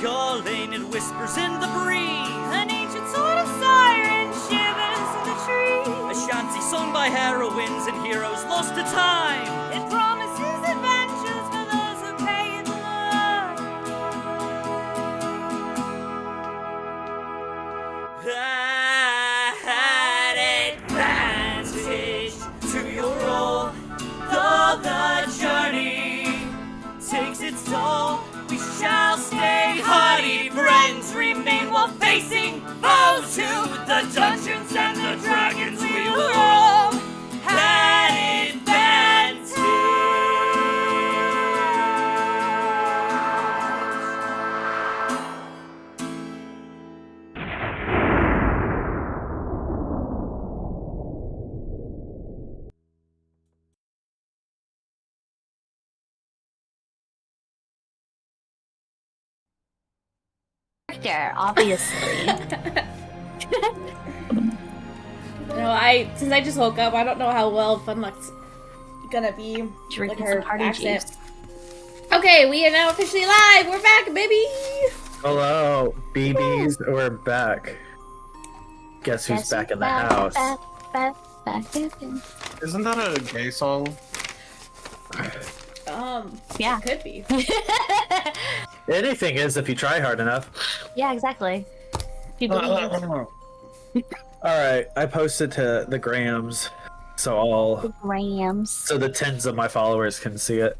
calling, it whispers in the breeze. An ancient sort of siren shivers in the trees. A shanty sung by heroines and heroes lost to time. It promises adventures for those who pay it love. That advantage to your role, though the journey takes its toll. We shall stay hardy, friends remain while facing foes to the dungeons and the dragons we will roll. That advantage. Obviously. No, since I just woke up, I don't know how well Funluck's gonna be. Drinking like her some party accent. juice. Okay, we are now officially live. We're back, baby. Hello, BBs. We're back. Guess who's back in the house? Back. Isn't that a gay song? Yeah. It could be. Anything is if you try hard enough. Yeah, exactly. People Alright, I posted to the Grams, so Grams. so the tens of my followers can see it.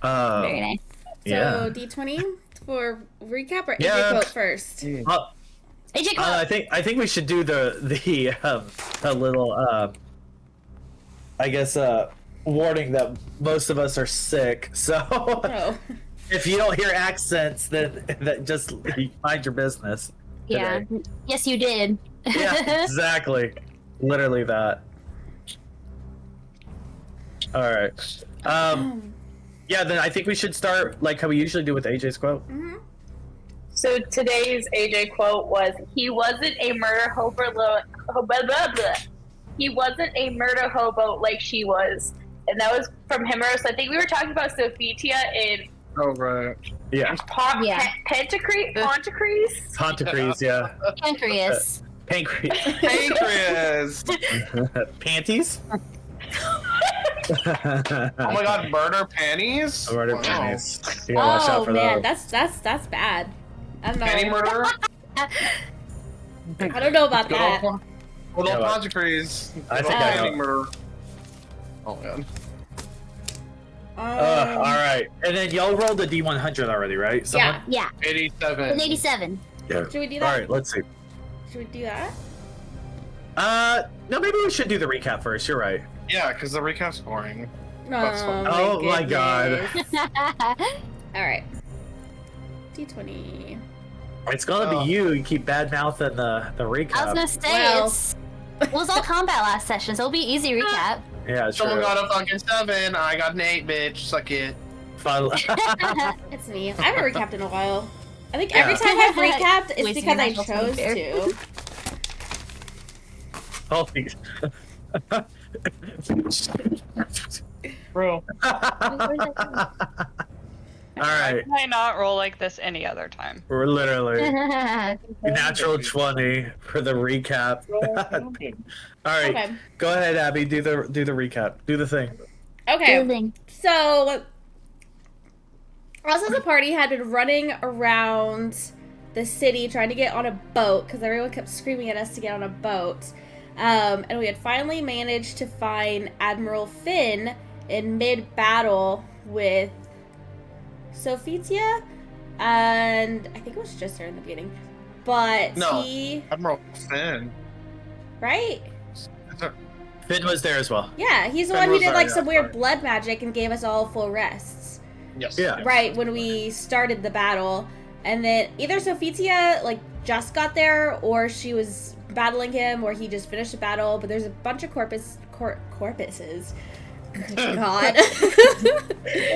Very nice. Yeah. So D20 for recap or AJ Yeah. quote first? AJ, I think we should do the little I guess warning that most of us are sick. So Oh. if you don't hear accents, then that just mind your business. yeah. Today. Yes, you did. Yeah, exactly. Literally that. All right. Yeah, then I think we should start like how we usually do with AJ's quote. Mm-hmm. So today's AJ quote was, "He wasn't a murder hobo. He wasn't a murder hobo like she was," and that was from Himeros. I think we were talking about Sophitia in Oh, right. Yeah. Pontecres. Pontecres, yeah. Pancreas. Pancreas. Pancreas! Panties? Oh my god, murder panties? Murder Wow. panties. You gotta watch out Oh for man, those. that's bad. I don't know. Panty murder? I don't know about Good that. old Yeah, what? Pontecres. I Good think old I panty know. murder. Oh man. Alright. And then y'all rolled a D100 already, right? Someone? Yeah. 87. An 87. Yeah. Should we do that? Alright, let's see. Should we do that? No, maybe we should do the recap first. You're right. Yeah, because the recap's boring. No. That's fine. Oh my God. All right. D20. It's gonna be you. You keep bad mouthing the recap. I was gonna say Well. it was all combat last session, so it'll be easy recap. Yeah, Someone true. got a fucking 7, I got an 8, bitch. Suck it. Fun. It's me. I haven't recapped in a while. I think Yeah. every time I've recapped, it's Wasting because I your natural chose time to. Holy. Bro. Alright, Why not roll like this any other time? we're literally natural 20 for the recap. Alright, Okay. go ahead, Abby. Do the recap. Do the thing. Okay. Building. So, us as a party had been running around the city trying to get on a boat because everyone kept screaming at us to get on a boat. And we had finally managed to find Admiral Finn in mid-battle with Sophitia, and I think it was just her in the beginning. But No. he... Admiral Finn. Right? Finn was there as well. Yeah, he's the Finn one who was did there, like yeah, some weird sorry. blood magic and gave us all full rests. Yes. Yeah. Right, when we started the battle. And then either Sophitia, like, just got there, or she was battling him, or he just finished the battle. But there's a bunch of corpuses. God.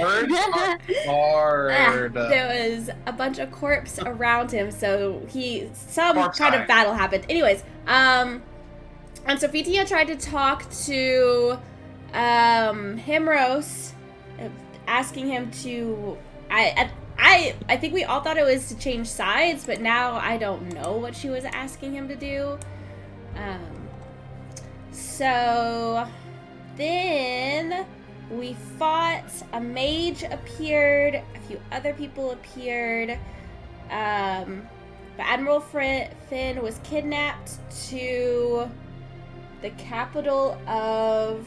Words are hard. There was a bunch of corpse around him, so some Corpse kind eye. of battle happened. Anyways, and Sophitia tried to talk to Himeros, asking him to. I I think we all thought it was to change sides, but now I don't know what she was asking him to do. So then we fought. A mage appeared. A few other people appeared. But Admiral Finn was kidnapped to the capital of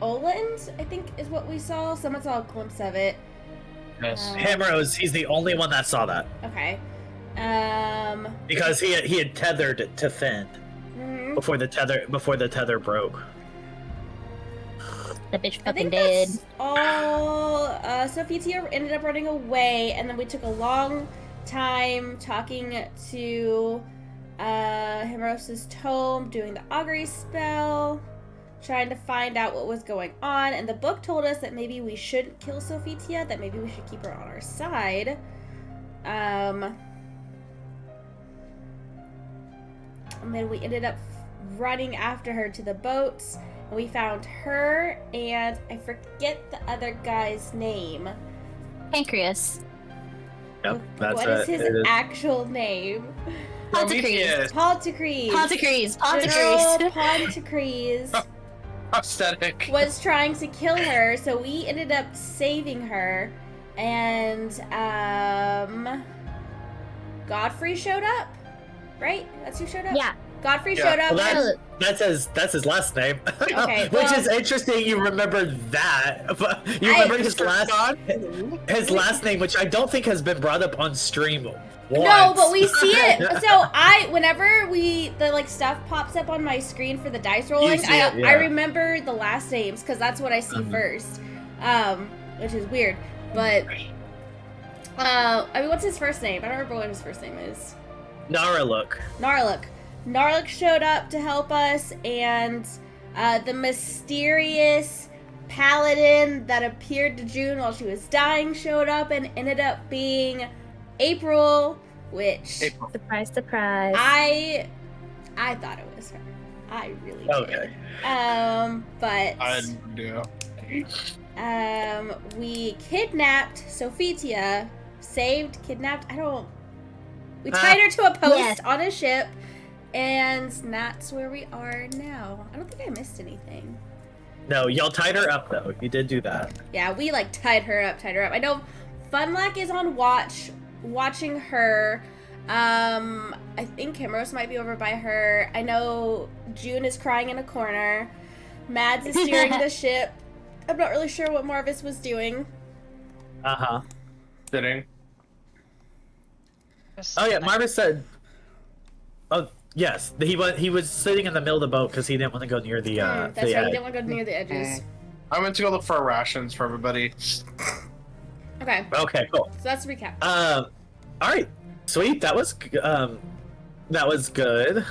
Oland, I think is what we saw. Someone saw a glimpse of it. Yes. Himeros, he's the only one that saw that. Okay. Because he had tethered to Finn Mhm. before the tether broke. The bitch I fucking think dead. that's all. Sophitia ended up running away, and then we took a long time talking to Himeros' tome, doing the augury spell, trying to find out what was going on. And the book told us that maybe we shouldn't kill Sophitia, that maybe we should keep her on our side. And then we ended up running after her to the boats. And we found her, and I forget the other guy's name. Pancreas. Yep, that's What is it. his It is. actual name? Pontecres. Pontecres. Pontecres. General Pontecres. Pontecres Prosthetic. was trying to kill her, so we ended up saving her, and Godfrey showed up, right? That's who showed up? Yeah. Godfrey Yeah. showed up. Well, that's his last name. Okay, Which well- is interesting. You remember that, but you I- remember his last name, which I don't think has been brought up on stream. Once. No, but we see it. So whenever the stuff pops up on my screen for the dice rolling, see it, yeah. I remember the last names because that's what I see Mhm. first, which is weird. But what's his first name? I don't remember what his first name is. Naralook. Narlook showed up to help us, and the mysterious paladin that appeared to June while she was dying showed up and ended up being April, which April. Surprise, surprise. I thought it was her. I really did. Okay. But I do. we kidnapped Sophitia. Kidnapped. We tied her to a post Yes. on a ship, and that's where we are now. I don't think I missed anything. No, y'all tied her up though. You did do that. Yeah, we tied her up. I know Funlack is on watching her. I think Himeros might be over by her. I know June is crying in a corner. Mads is steering the ship. I'm not really sure what Marvas was doing. Sitting. Oh yeah, Marvas said. Oh yes, he was sitting in the middle of the boat because he didn't want to go near the. That's the right. You edge. didn't want to go near the edges. I went to go look for rations for everybody. Okay, Okay, cool. so that's the recap. All right, sweet. That was good.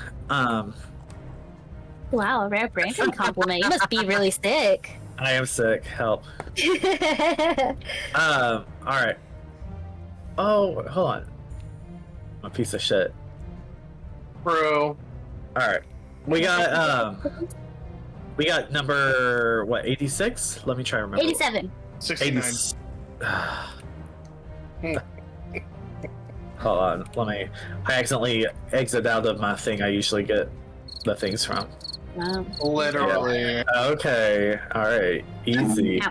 Wow, a rare Brandyn compliment. You must be really sick. I am sick. Help. All right. Oh, hold on. I'm a piece of shit. Bro. All right, we got number what 86? Let me try to remember. 87. 69. 80... Hold on, I accidentally exit out of my thing I usually get the things from. Wow. Literally. Okay, alright. Easy. Ow.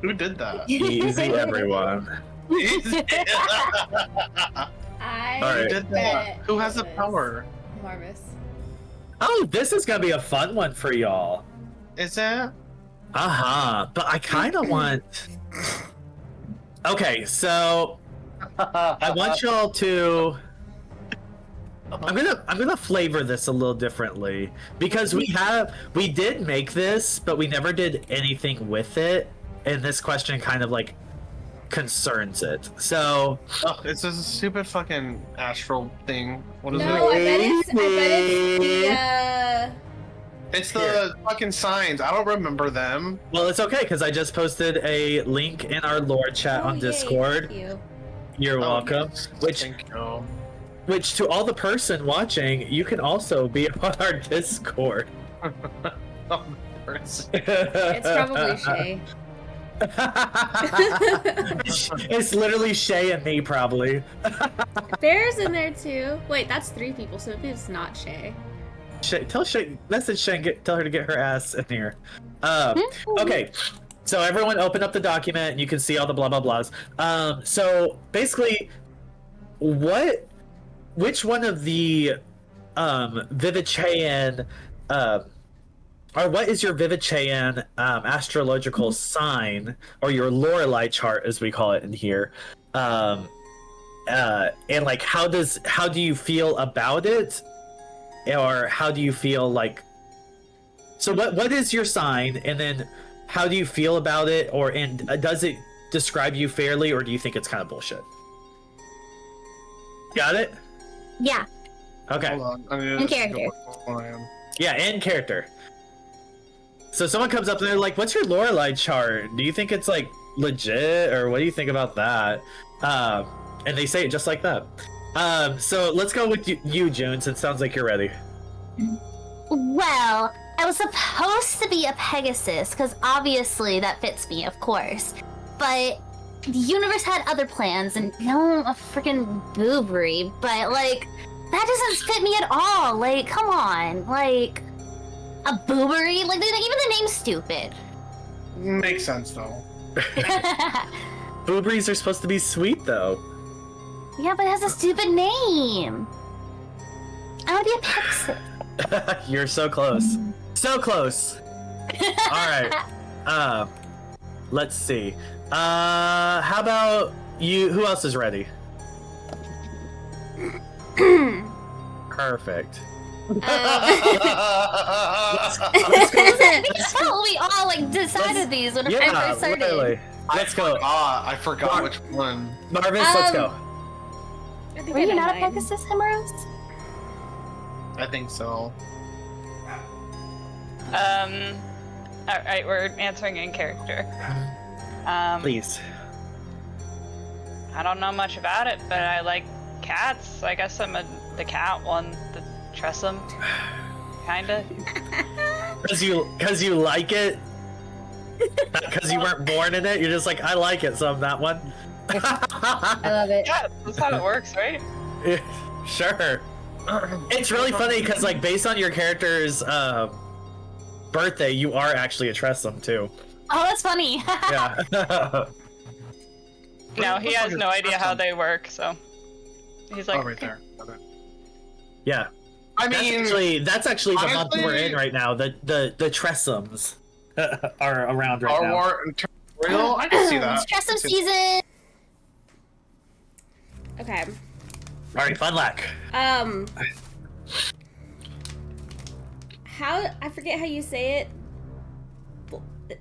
Who did that? Easy, everyone. I All right. Who did that? Who has the power? Marvas. Oh, this is gonna be a fun one for y'all. Is that? But I kinda want... Okay, so... I want y'all to... I'm gonna flavor this a little differently because we did make this, but we never did anything with it, and this question kind of concerns it. So Oh, it's a stupid fucking astral thing. What is No, it? I bet it's the It's the fucking signs. I don't remember them. well, it's okay because I just posted a link in our lore chat on yay, Discord. thank you. You're welcome. Yes. Which Thank you. which to all the person watching, you can also be on our Discord. Oh, person. It's probably Shay. It's literally Shay and me, probably. Bear's in there too. Wait, that's 3 people, so maybe it's not Shay. Shay, message Shay, tell her to get her ass in here. Okay, so everyone open up the document and you can see all the blah blah blahs. So basically, which one of the Vivacean or what is your Vivacean astrological sign, or your Lorelei chart as we call it in here, and like how do you feel about it, or how do you feel like, so what is your sign, and then how do you feel about it, or does it describe you fairly, or do you think it's kind of bullshit? Got it? Yeah. Okay. Hold on. In character. Yeah, in character. So someone comes up and they're like, "What's your Lorelei chart? Do you think it's like legit, or what do you think about that?" And they say it just like that. So let's go with you, June, since it sounds like you're ready. Well, I was supposed to be a Pegasus, because obviously that fits me, of course. But the universe had other plans, and no, a freaking boobery. But like, that doesn't fit me at all. Like, come on, like. A boobery? Like, even the name's stupid. Makes sense, though. Booberies are supposed to be sweet, though. Yeah, but it has a stupid name. I want to be a Pegasus. You're so close. So close. Alright. Let's see. How about you? Who else is ready? Perfect. Let's go. We all like decided these when I first started. Literally. Let's go. I forgot which one. Marvas, let's go. Were you not a Pegasus, Himeros? I think so. Alright, we're answering in character. Please. I don't know much about it, but I like cats. I guess I'm the cat one, the Tressum. Kinda. Because you like it? Because you weren't born in it? You're just like, I like it, so I'm that one? I love it. Yeah, that's how it works, right? Sure. It's really funny because, like, based on your character's birthday, you are actually a Tressum, too. Oh, that's funny. Yeah. No, he has no idea how they work, so he's like, right there. Okay. Yeah. I mean, that's actually the month we're in right now. The Tressums are around right now. Real? I can see that. It's Tressum season. Okay. All right, fun luck. How I forget how you say it.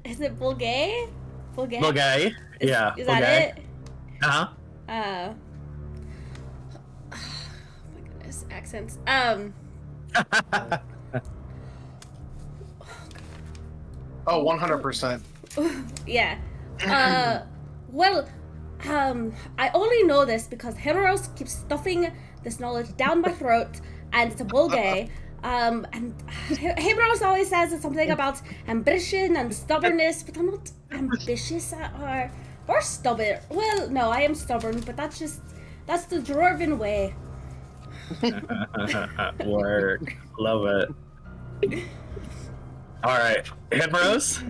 Is it Bulgay? Bulgay. Yeah. Is that it? Uh-huh. Oh my goodness, accents. Oh, 100%. Yeah. Well, I only know this because Himeros keeps stuffing this knowledge down my throat, and it's a Bulgay. And Himeros always says it's something about ambition and stubbornness, but I'm not ambitious or stubborn. Well, no, I am stubborn, but that's the dwarven way. Work. Love it. All right, Himeros.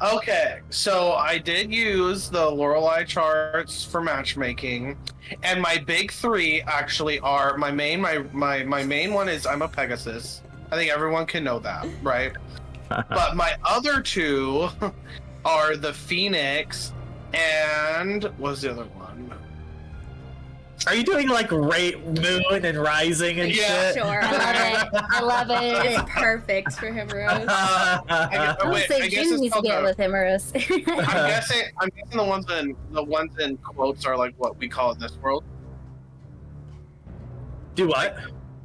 Okay, so I did use the Lorelei charts for matchmaking, and my big 3 actually are my main one is I'm a Pegasus. I think everyone can know that, right? But my other 2 are the Phoenix and what's the other one? Are you doing like moon and rising and shit? Sure. I love it. It's perfect for Himeros. I would say June needs to get with Himeros. I'm guessing the ones in quotes are like what we call in this world. Do what?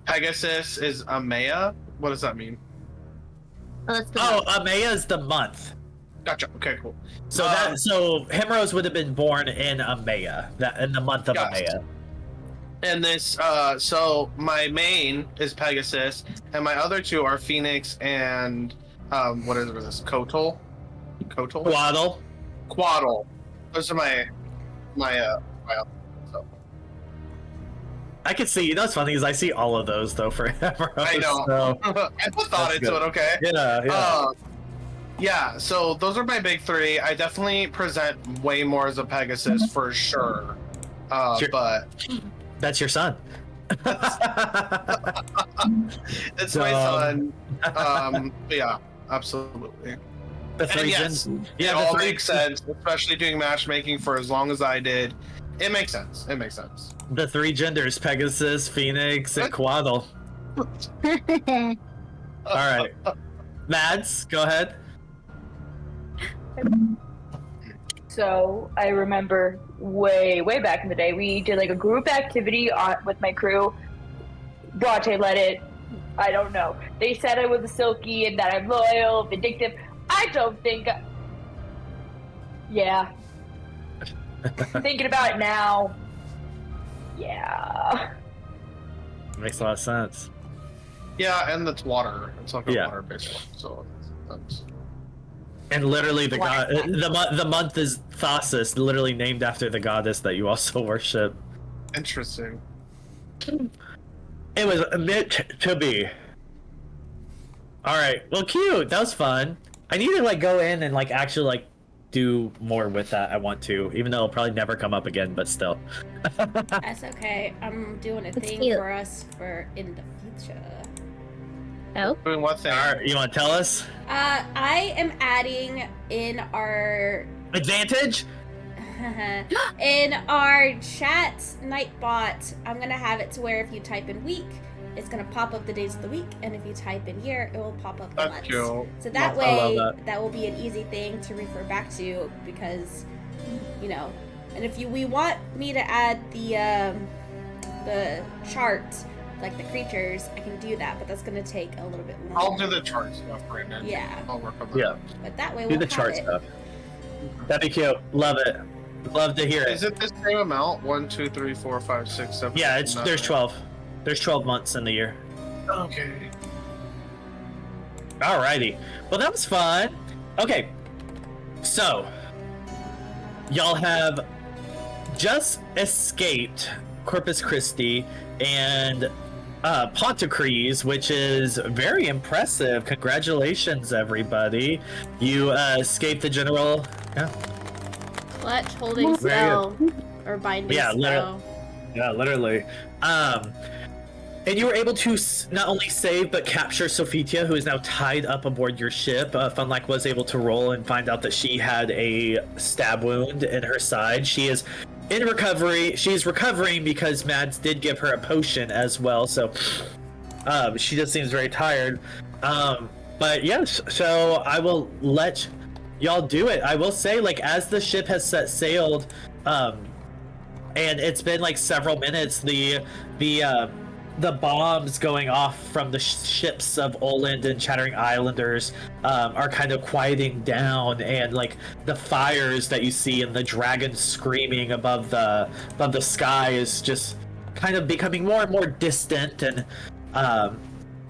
Pegasus is Amaya. What does that mean? Amaya is the month. Gotcha. Okay, cool. So so Himeros would have been born in Amaya, in the month of Amaya. And this, so my main is Pegasus, and my other 2 are Phoenix and, what is this? Kotal? Waddle. Quaddle. Those are my so. I can see. You know what's funny is I see all of those though for Himeros. I know. So, I put thought into it. Okay. yeah. Yeah. So those are my big three. I definitely present way more as a Pegasus for sure. Sure. But That's your son. it's my son. Yeah, absolutely. The And three yes, gens. it all makes sense, especially doing matchmaking for as long as I did. It makes sense. It makes sense. The three genders: Pegasus, Phoenix, and Quaddle. All right, Mads, go ahead. So I remember way back in the day, we did like a group activity with my crew. Bronte led it. I don't know. They said I was a silky and that I'm loyal, vindictive. I don't think. Yeah. Thinking about it now. Yeah. Makes a lot of sense. Yeah, and it's water. It's like a Yeah. water based one. So that's. And literally, the month is Thassus, literally named after the goddess that you also worship. Interesting. It was meant to be. All right, well, cute. That was fun. I need to like go in and like actually like do more with that. I want to, even though it'll probably never come up again, but still. That's okay. I'm doing a thing cute. for us for in the future. Oh, Doing what thing? All right, you want to tell us? I am adding in our Advantage? in our chat Nightbot. I'm gonna have it to where if you type in week, it's gonna pop up the days of the week, and if you type in year, it will pop up the That's months. cool. So that I love way, that. that will be an easy thing to refer back to because, you know, and if we want me to add the chart, like the creatures, I can do that, but that's gonna take a little bit longer. I'll do the chart stuff, Brandon. Yeah, I'll work on that. Yeah. but that way Do we'll the have chart it. stuff. That'd be cute. Love it. Love to hear Is it. it the same amount? 1, 2, 3, 4, 5, 6, 7. Yeah, 8, it's 9. there's 12. There's 12 months in the year. Okay. Alrighty. Well, that was fun. Okay. So, y'all have just escaped Corpus Christi and Pontecres, which is very impressive. Congratulations, everybody. You escaped the general. Yeah, Clutch, holding Very spell, or binding Yeah, spell. yeah, literally. And you were able to not only save but capture Sophitia, who is now tied up aboard your ship. Funlack was able to roll and find out that she had a stab wound in her side. She is in recovery. She's recovering because Mads did give her a potion as well, so she just seems very tired. But yes, so I will let y'all do it. I will say, like, as the ship has set sailed, and it's been like several minutes, the bombs going off from the ships of Oland and Chattering Islanders are kind of quieting down, and like the fires that you see and the dragon screaming above the sky is just kind of becoming more and more distant. And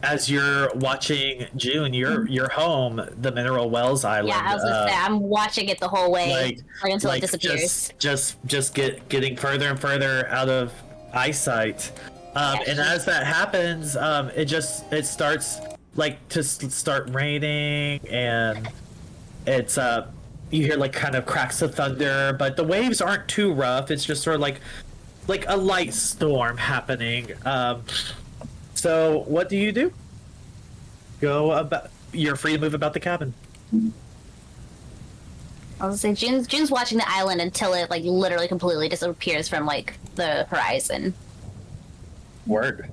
as you're watching June, you're home, the Mineral Wells Island. yeah, I was gonna say, I'm watching it the whole way until it disappears. Just getting further and further out of eyesight. And as that happens, it starts like to start raining, and it's you hear like kind of cracks of thunder, but the waves aren't too rough. It's just sort of like a light storm happening. So what do you do? You're free to move about the cabin. I was gonna say June's watching the island until it like literally completely disappears from like the horizon. Word.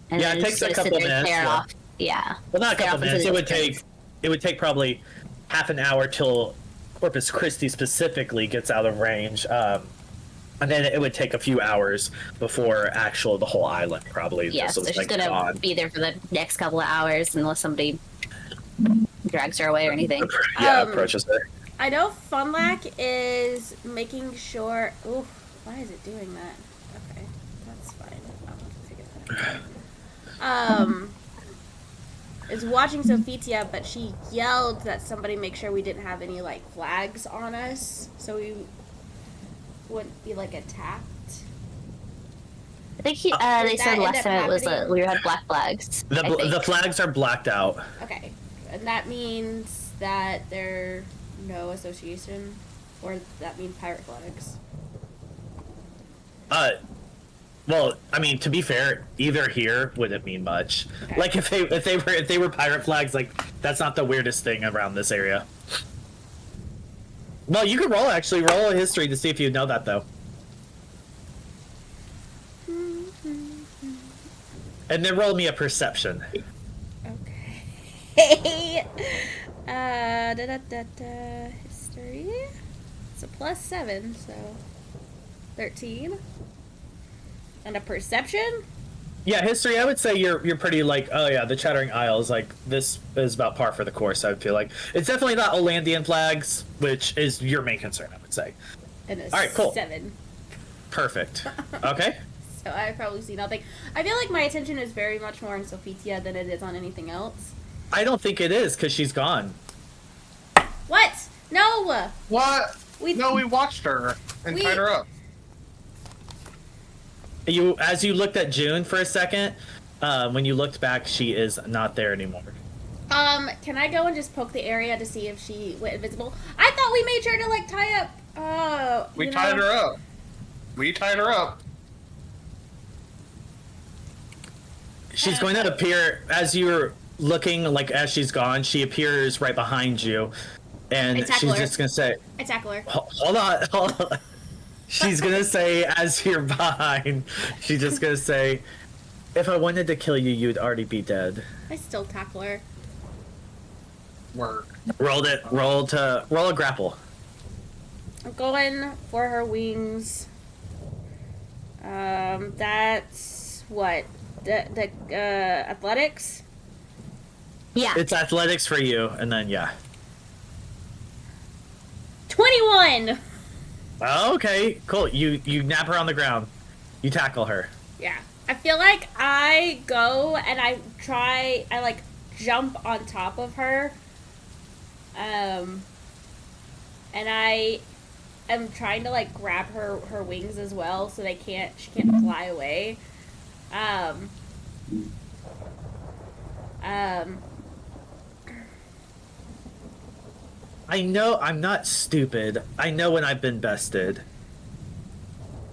And Yeah, then it takes just a gonna couple sit there and minutes, stare yeah. off. Yeah. Well, not a Stare couple off into minutes. the It would take probably half an hour till Corpus Christi specifically gets out of range, and then it would take a few hours before the whole island probably. Yeah, just so was, she's like, gonna gone. be there for the next couple of hours unless somebody drags her away or anything. Yeah, Um, approaches her. I know Funlack is making sure. Ooh, why is it doing that? Okay, that's fine. I'll have to figure that out. is watching Sophitia, but she yelled that somebody make sure we didn't have any like flags on us, so we wouldn't be like attacked. I think they Did said that last end time up it was happening? we had black flags. I think. The flags are blacked out. Okay, and that means that there no association, or that means pirate flags. Well, I mean, to be fair, either here wouldn't mean much. Okay. Like if they were pirate flags, like that's not the weirdest thing around this area. Well, you could roll a history to see if you know that though. And then roll me a perception. Okay. History. It's a +7, so 13. And a perception? Yeah, history. I would say you're pretty like, oh yeah, the Chattering Isles. Like this is about par for the course. I would feel like it's definitely not Olandian flags, which is your main concern. I would say. And a All right, cool. 7. Perfect. Okay. So I probably see nothing. I feel like my attention is very much more on Sophitia than it is on anything else. I don't think it is because she's gone. What? No! What? We We watched her and We- tied her up. As you looked at June for a second, when you looked back, she is not there anymore. Can I go and just poke the area to see if she went invisible? I thought we made sure to like tie up. We tied her up. We tied her up. She's going to appear as you're looking, like as she's gone. She appears right behind you, and I tackle she's her. just gonna say, I tackle her. Hold on. She's gonna say, as you're behind, she's just gonna say, if I wanted to kill you, you'd already be dead. I still tackle her. Work. Roll a grapple. I'm going for her wings. That's what? The athletics? Yeah. It's athletics for you, and then yeah. 21! Okay, cool. You nap her on the ground. You tackle her. Yeah. I feel like I go and I like jump on top of her. And I am trying to like grab her wings as well so she can't fly away. I know I'm not stupid. I know when I've been bested.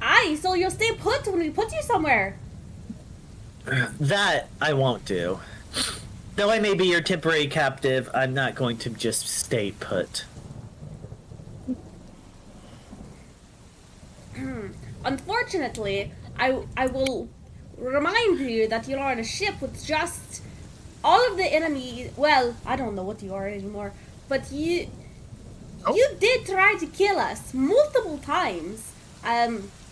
Aye, so you'll stay put when we put you somewhere. That I won't do. Though I may be your temporary captive, I'm not going to just stay put. Unfortunately, I will remind you that you are on a ship with just all of the enemy. Well, I don't know what you are anymore, but you did try to kill us multiple times.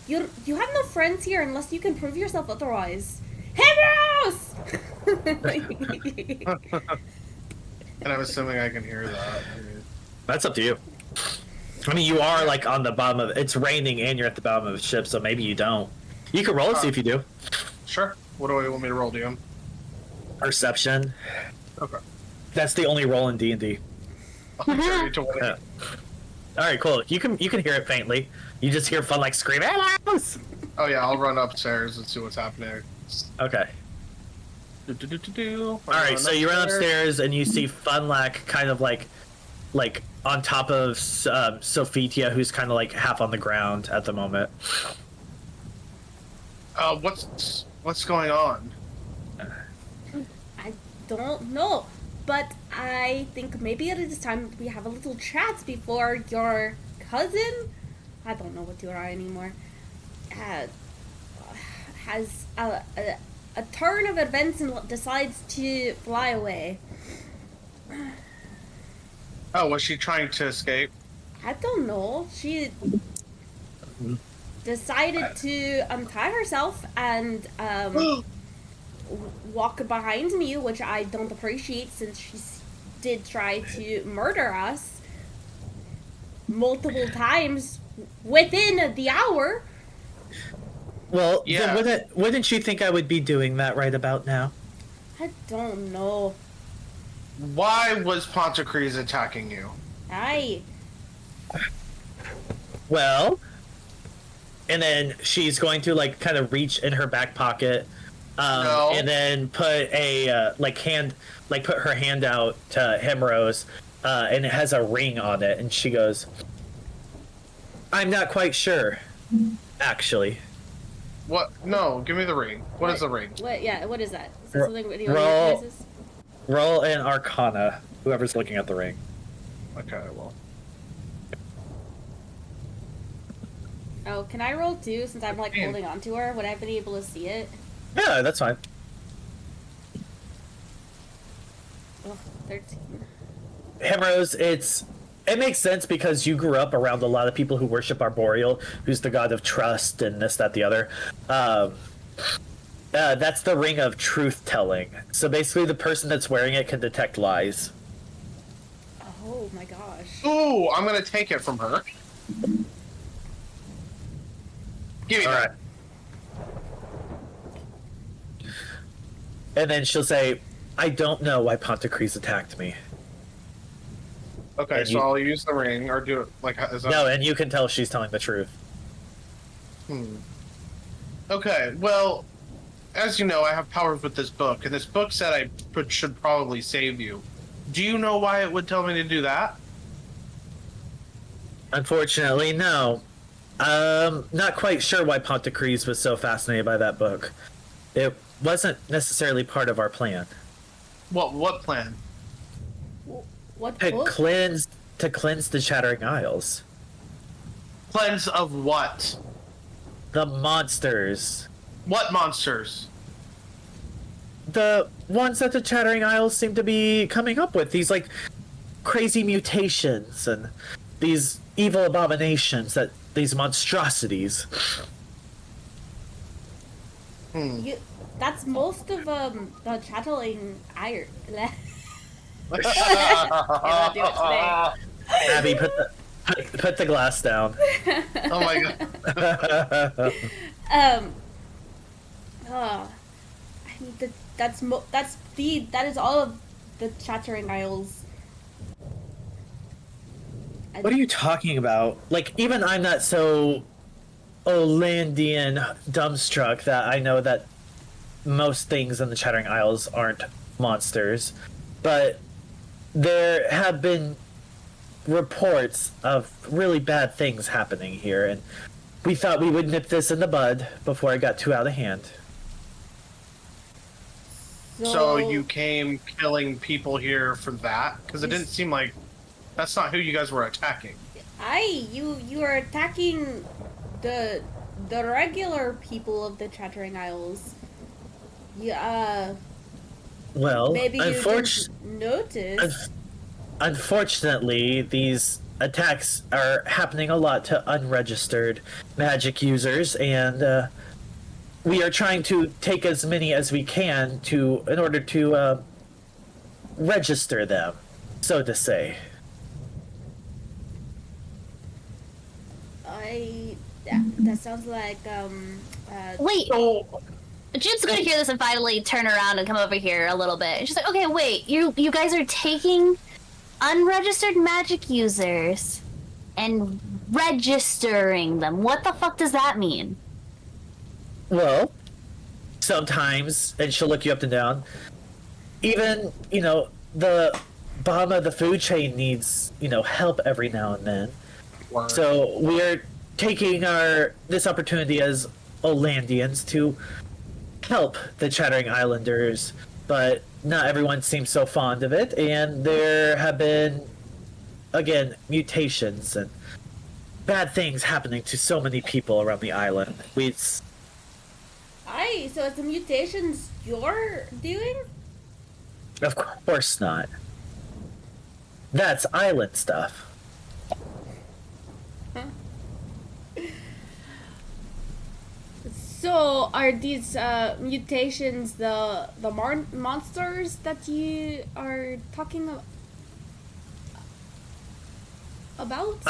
You have no friends here unless you can prove yourself otherwise. Himeros! And I'm assuming I can hear that. That's up to you. I mean, you are like on the bottom of it's raining and you're at the bottom of the ship, so maybe you don't. You can roll and see if you do. Sure. What do you want me to roll, DM? Perception. Okay. That's the only roll in D&D. I'll carry to one. Yeah. All right, cool. You can hear it faintly. You just hear Fun like scream, "Himeros!" Oh yeah, I'll run upstairs and see what's happening. Okay. All All right, so you run upstairs and you see Funlack kind of like on top of Sophitia, who's kind of like half on the ground at the moment. What's going on? I don't know, but I think maybe it is time we have a little chat before your cousin, I don't know what you are anymore, has a turn of events and decides to fly away. Oh, was she trying to escape? I don't know. She decided to untie herself and walk behind me, which I don't appreciate since she did try to murder us multiple times within the hour. Well, Yeah. then wouldn't you think I would be doing that right about now? I don't know. Why was Pontecres attacking you? Aye. Well, and then she's going to like kind of reach in her back pocket, No. and then put a put her hand out to Himeros, and it has a ring on it, and she goes, "I'm not quite sure, actually." What? No, give me the ring. What is the ring? What? Yeah. What is that? Is that something anyone roll. recognizes? Roll an Arcana, whoever's looking at the ring. Okay, well. Oh, can I roll too? Since I'm like holding on to her, would I be able to see it? Yeah, that's fine. Ugh, 13. Himeros, it makes sense because you grew up around a lot of people who worship Arboreal, who's the god of trust and this, that, the other. That's the ring of truth telling. So basically, the person that's wearing it can detect lies. Oh my gosh. Ooh, I'm gonna take it from her. Give me that. And then she'll say, "I don't know why Pontecres attacked me." Okay, And so I'll use the ring, or do it like is that... No, and you can tell she's telling the truth. Okay, well, as you know, I have powers with this book, and this book said I should probably save you. Do you know why it would tell me to do that? Unfortunately, no. Not quite sure why Pontecres was so fascinated by that book. It wasn't necessarily part of our plan. What plan? What To book? cleanse the Chattering Isles. Cleanse of what? The monsters. What monsters? The ones that the Chattering Isles seem to be coming up with. These, like, crazy mutations and these evil abominations, these monstrosities. That's most of the Chatteling iron. Cannot do it today. Abby, put the glass down. Oh my god. I mean, that is all of the Chattering Isles. What are you talking about? Like, even I'm not so Olandian dumbstruck that I know that most things in the Chattering Isles aren't monsters. But there have been reports of really bad things happening here, and we thought we would nip this in the bud before it got too out of hand. So you came killing people here for that? Because it didn't seem like that's not who you guys were attacking. You are attacking the regular people of the Chattering Isles. Well, Maybe you didn't notice. Unfortunately, these attacks are happening a lot to unregistered magic users, and we are trying to take as many as we can in order to register them, so to say. That sounds like Wait, So Jude's gonna hear this and finally turn around and come over here a little bit. She's like, "Okay, wait, you guys are taking unregistered magic users and registering them. What the fuck does that mean?" Well, sometimes, and she'll look you up and down, even, the bottom of the food chain needs, help every now and then. So we're taking this opportunity as Olandians to help the Chattering Islanders, but not everyone seems so fond of it, and there have been, again, mutations and bad things happening to so many people around the island. so it's the mutations you're doing? Of course not. That's island stuff. So are these mutations the monsters that you are talking about?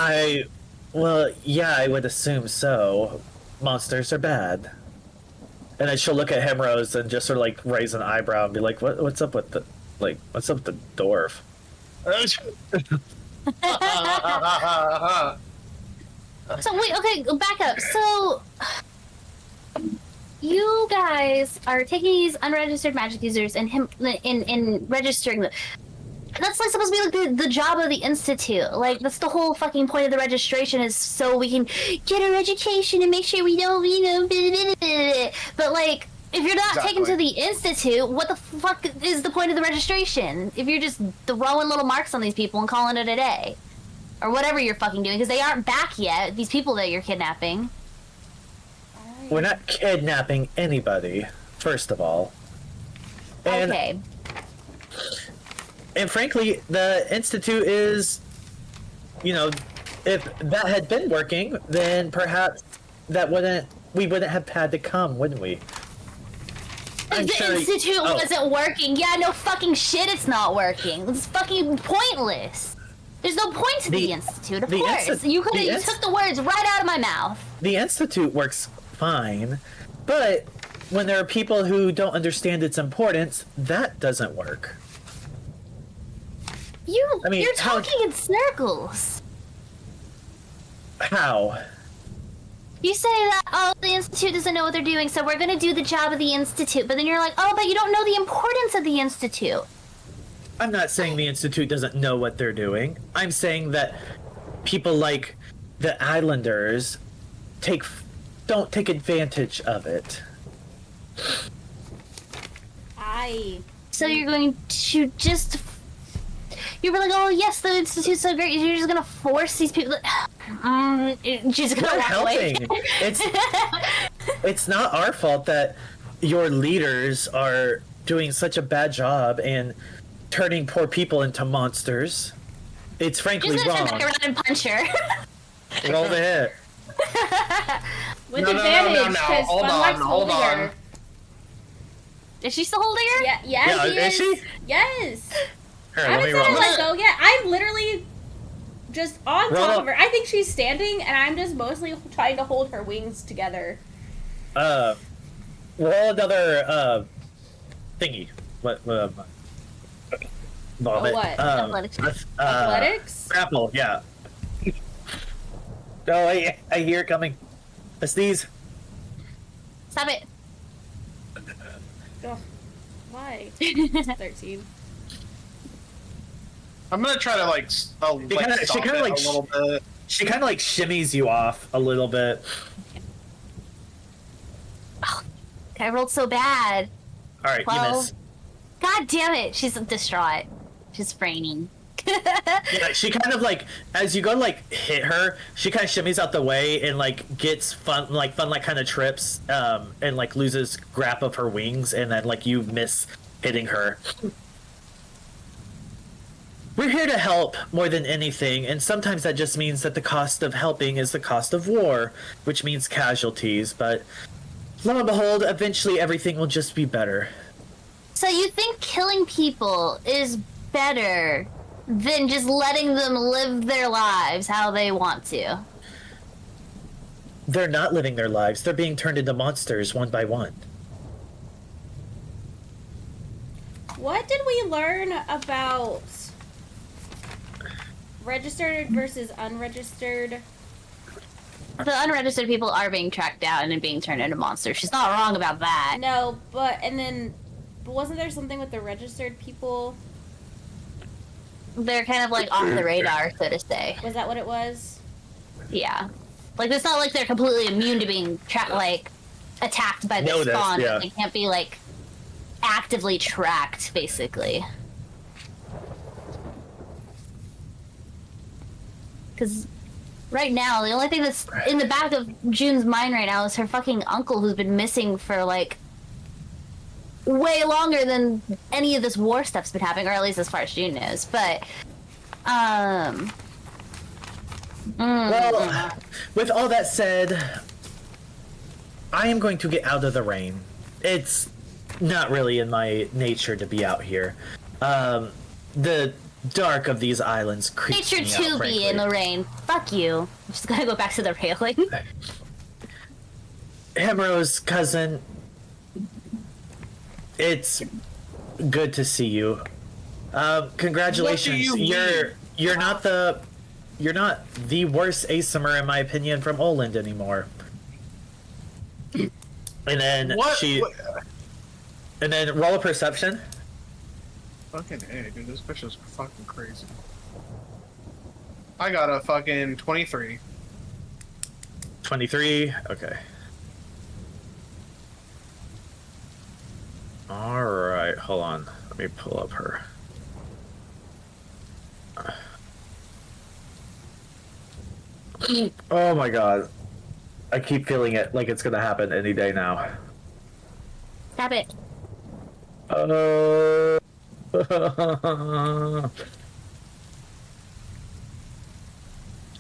Well, yeah, I would assume so. Monsters are bad. And then she'll look at Himeros and just sort of like raise an eyebrow and be like, "What's up with Like, what's up with the dwarf? So wait, okay, back up. So you guys are taking these unregistered magic users and in registering them. That's like supposed to be like the job of the institute. Like that's the whole fucking point of the registration is so we can get our education and make sure we don't, you know. Blah, blah, blah, blah. But like, if you're not taken to the institute, what the fuck is the point of the registration? If you're just throwing little marks on these people and calling it a day, or whatever you're fucking doing, because they aren't back yet. These people that you're kidnapping. We're not kidnapping anybody, first of all. And, Okay. And frankly, the Institute is, you know, if that had been working, then perhaps we wouldn't have had to come, wouldn't we? If the Institute wasn't working, yeah, no fucking shit, it's not working. It's fucking pointless. There's no point to the Institute, of course. You took the words right out of my mouth. The Institute works fine, but when there are people who don't understand its importance, that doesn't work. You're talking in circles. How? You say that, the Institute doesn't know what they're doing, so we're gonna do the job of the Institute, but then you're like, but you don't know the importance of the Institute. I'm not saying the Institute doesn't know what they're doing. I'm saying that people like the Islanders don't take advantage of it. So you're going to just... You were like, oh yes, the Institute's so great. You're just gonna force these people. She's gonna walk away. It's not our fault that your leaders are doing such a bad job and turning poor people into monsters. It's frankly just wrong. Just gonna turn back around and punch her. Roll the hit. With advantage, because Hold Fun likes on. holding her. Is she still holding her? Yeah, is she? Yes. Here, I let me haven't said roll. I let go yet. I'm literally just on top of her. I think she's standing, and I'm just mostly trying to hold her wings together. Roll another thingy. What? Vomit. What? Athletics. Athletics? Grapple. Yeah. Oh, I hear it coming. A sneeze. Stop it. Ugh. Why? 13. I'm gonna try to She kind of shimmies you off a little bit. I rolled so bad. All right, you miss. God damn it! She's distraught. She's fraining. Yeah, she kind of like as you go to like hit her, she kind of shimmies out the way and like gets fun kind of trips and like loses grip of her wings and then like you miss hitting her. We're here to help more than anything, and sometimes that just means that the cost of helping is the cost of war, which means casualties, but lo and behold, eventually everything will just be better. So you think killing people is better than just letting them live their lives how they want to? They're not living their lives, they're being turned into monsters one by one. What did we learn about registered versus unregistered? The unregistered people are being tracked down and being turned into monsters. She's not wrong about that. No, but wasn't there something with the registered people? They're kind of like off the radar, so to say. Was that what it was? Yeah. Like, it's not like they're completely immune to being attacked by the spawn. Yeah. They can't be like actively tracked, basically. Because right now, the only thing that's in the back of June's mind right now is her fucking uncle, who's been missing for like way longer than any of this war stuff's been happening, or at least as far as June knows. But Well, with all that said, I am going to get out of the rain. It's not really in my nature to be out here. The dark of these islands creeps nature me to out, be in the rain. Fuck you. I'm just gonna go back to the railing. Himeros, cousin, it's good to see you. Congratulations. What do you mean? You're not the worst Aasimar in my opinion from Oland anymore. And then and then roll a perception. Fucking A, dude, this bitch is fucking crazy. I got a fucking 23. 23. Okay. All right, hold on. Let me pull up her. Oh my god. I keep feeling it like it's gonna happen any day now. Stop it.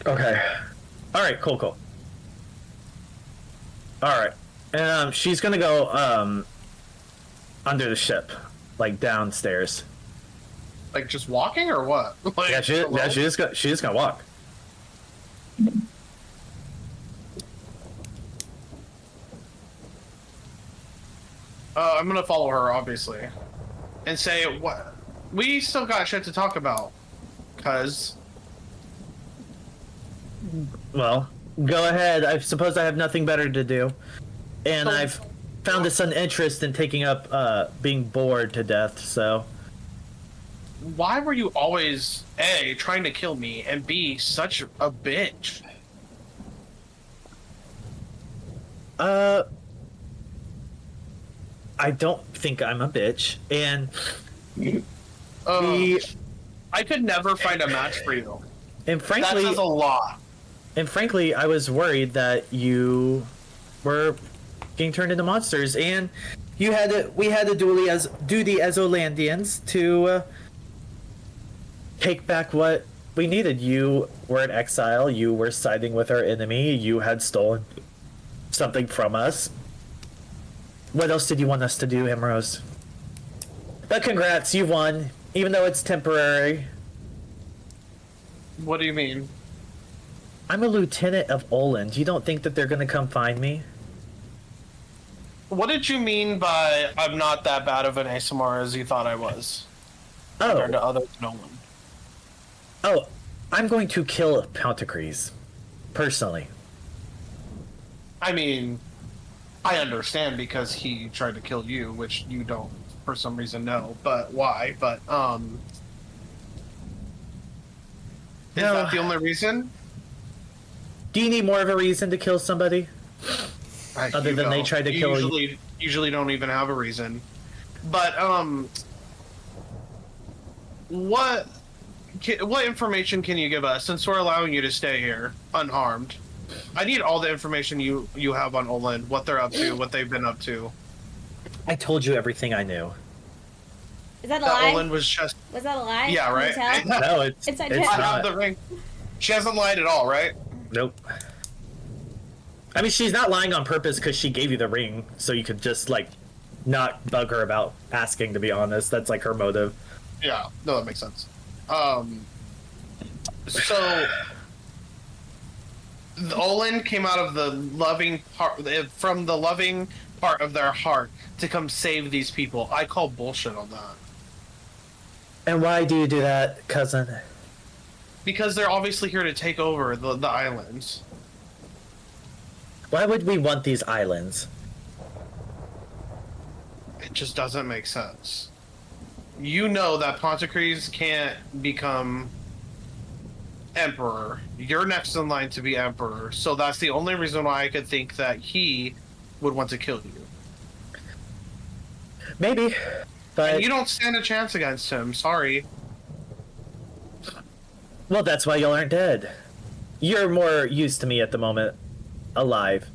Okay. Alright, cool. Alright. And she's gonna go under the ship. Like downstairs. Like just walking or what? Like, Yeah, she's just gonna walk. I'm gonna follow her, obviously, and say, "What? We still got shit to talk about, cuz." Well, go ahead. I suppose I have nothing better to do, and So- I've found some interest in taking up being bored to death. So Why were you always A, trying to kill me, and B, such a bitch? I don't think I'm a bitch, and I could never find a match for you. and That frankly, says a lot. I was worried that you were getting turned into monsters, and we had a duty as Olandians to take back what we needed. You were in exile. You were siding with our enemy. You had stolen something from us. What else did you want us to do, Himeros? But congrats, you won, even though it's temporary. What do you mean? I'm a lieutenant of Oland. You don't think that they're gonna come find me? What did you mean by I'm not that bad of an Aasimar as you thought I was? Compared to Oh, others, no one. I'm going to kill Pontecres, personally. I mean, I understand because he tried to kill you, which you don't for some reason know, but why? But is No. that the only reason? Do you need more of a reason to kill somebody? Other You than they don't. tried to kill you? Usually don't even have a reason. But what information can you give us since we're allowing you to stay here unharmed? I need all the information you have on Oland, what they're up to, what they've been up to. I told you everything I knew. Is that a That lie? Oland was just Was that a lie? Yeah, Can you right? tell? No, it's It's it's identical. I have not. the ring. She hasn't lied at all, right? Nope. I mean, she's not lying on purpose because she gave you the ring, so you could just like not bug her about asking. To be honest, that's like her motive. Yeah, no, that makes sense. So the Olin came out of the loving part, from the loving part of their heart to come save these people. I call bullshit on that. And why do you do that, cousin? Because they're obviously here to take over the islands. Why would we want these islands? It just doesn't make sense. You know that Pontecres can't become emperor. You're next in line to be emperor, so that's the only reason why I could think that he would want to kill you. Maybe, but And you don't stand a chance against him. Sorry. well, that's why y'all aren't dead. You're more used to me at the moment, alive.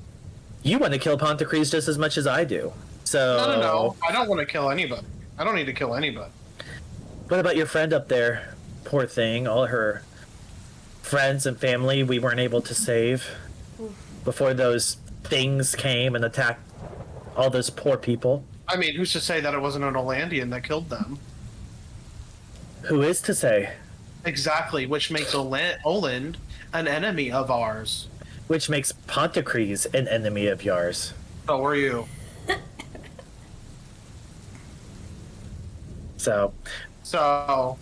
You want to kill Pontecres just as much as I do. So No. I don't want to kill anybody. I don't need to kill anybody. What about your friend up there? Poor thing. All her friends and family we weren't able to save before those things came and attacked all those poor people. I mean, who's to say that it wasn't an Olandian that killed them? Who is to say? Exactly, which makes Oland an enemy of ours. Which makes Pontecres an enemy of yours. So were you. So, So,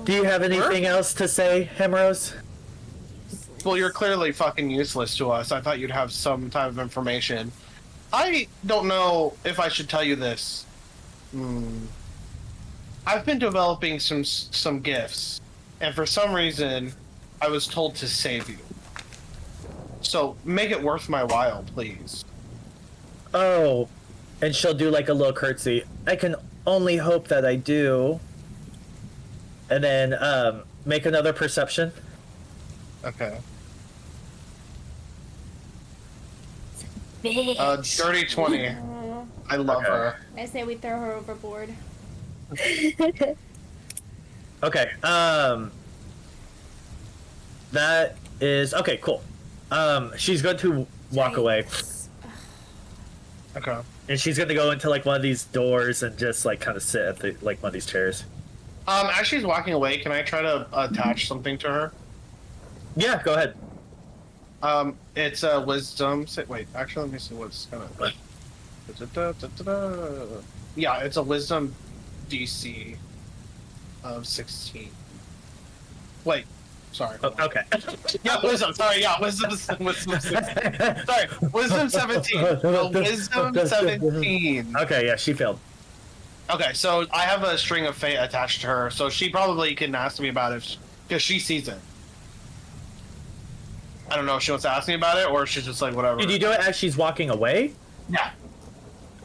Do you have anything else to say, Himeros? well, you're clearly fucking useless to us. I thought you'd have some type of information. I don't know if I should tell you this. I've been developing some gifts, and for some reason, I was told to save you. So make it worth my while, please. Oh, and she'll do like a little curtsy. I can only hope that I do. And then make another perception. Okay. Bitch. Dirty 20. I love her. I say we throw her overboard. Okay. That is okay. Cool. She's going to walk away, Okay. and she's going to go into like one of these doors and just like kind of sit at the like one of these chairs. As she's walking away, can I try to attach something to her? Yeah, go ahead. It's a wisdom. Wait, actually, let me see what's kind of. Yeah, it's a wisdom DC of 16. Wait, sorry. Okay. Yeah, wisdom. Sorry, yeah, wisdom 16. Sorry, wisdom 17. Wisdom 17. Okay, yeah, she failed. Okay, so I have a string of fate attached to her, so she probably can ask me about it because she sees it. I don't know if she wants to ask me about it or if she's just like whatever. Did you do it as she's walking away? Yeah.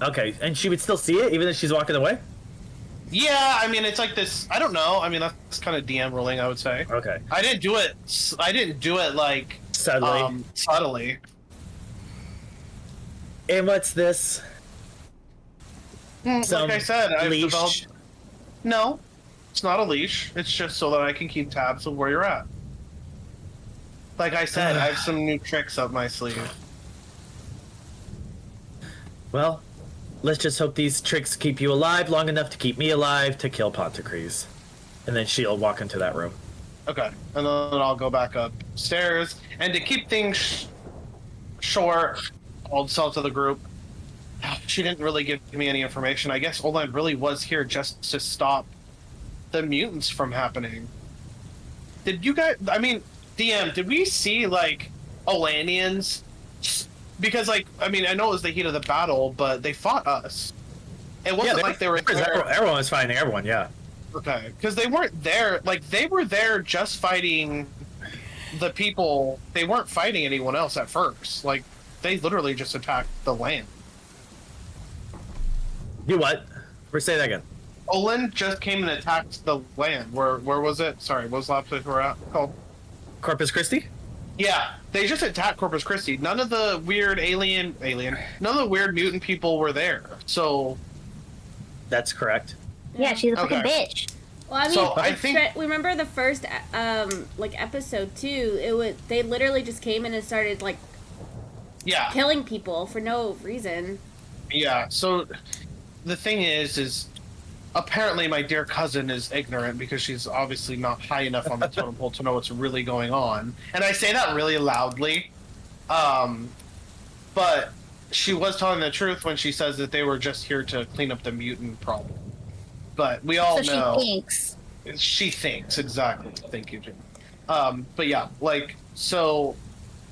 Okay, and she would still see it even if she's walking away? Yeah, I mean it's like this. I don't know. I mean that's kind of DM ruling, I would say. Okay. I didn't do it like Subtly. subtly. And what's this? Like I said, I've leash? developed. No, it's not a leash. It's just so that I can keep tabs of where you're at. Like I said, I have some new tricks up my sleeve. Well, let's just hope these tricks keep you alive long enough to keep me alive to kill Pontecres. And then she'll walk into that room. Okay, and then I'll go back upstairs. And to keep things short, I'll sell to the group. She didn't really give me any information. I guess Olan really was here just to stop the mutants from happening. Did you guys... I mean, DM, did we see, like, Olanians? Because, like, I mean, I know it was the heat of the battle, but they fought us. It wasn't like they were there. Everyone was fighting everyone, yeah. Okay, because they weren't there. Like, they were there just fighting the people. They weren't fighting anyone else at first. Like, they literally just attacked the land. You what? Say that again. Olin just came and attacked the land. Where was it? Sorry, what was the last place we're at called? Corpus Christi? Yeah, they just attacked Corpus Christi. None of the weird alien, none of the weird mutant people were there. So That's correct. Yeah, she's a fucking Okay. bitch. Well, I mean, So, I think- remember the first like episode 2. They literally just came in and started like yeah, killing people for no reason. yeah. So the thing is apparently my dear cousin is ignorant because she's obviously not high enough on the totem pole to know what's really going on. And I say that really loudly. But she was telling the truth when she says that they were just here to clean up the mutant problem. But we all So know she thinks. she thinks, exactly. Thank you, Jim. But yeah, like, so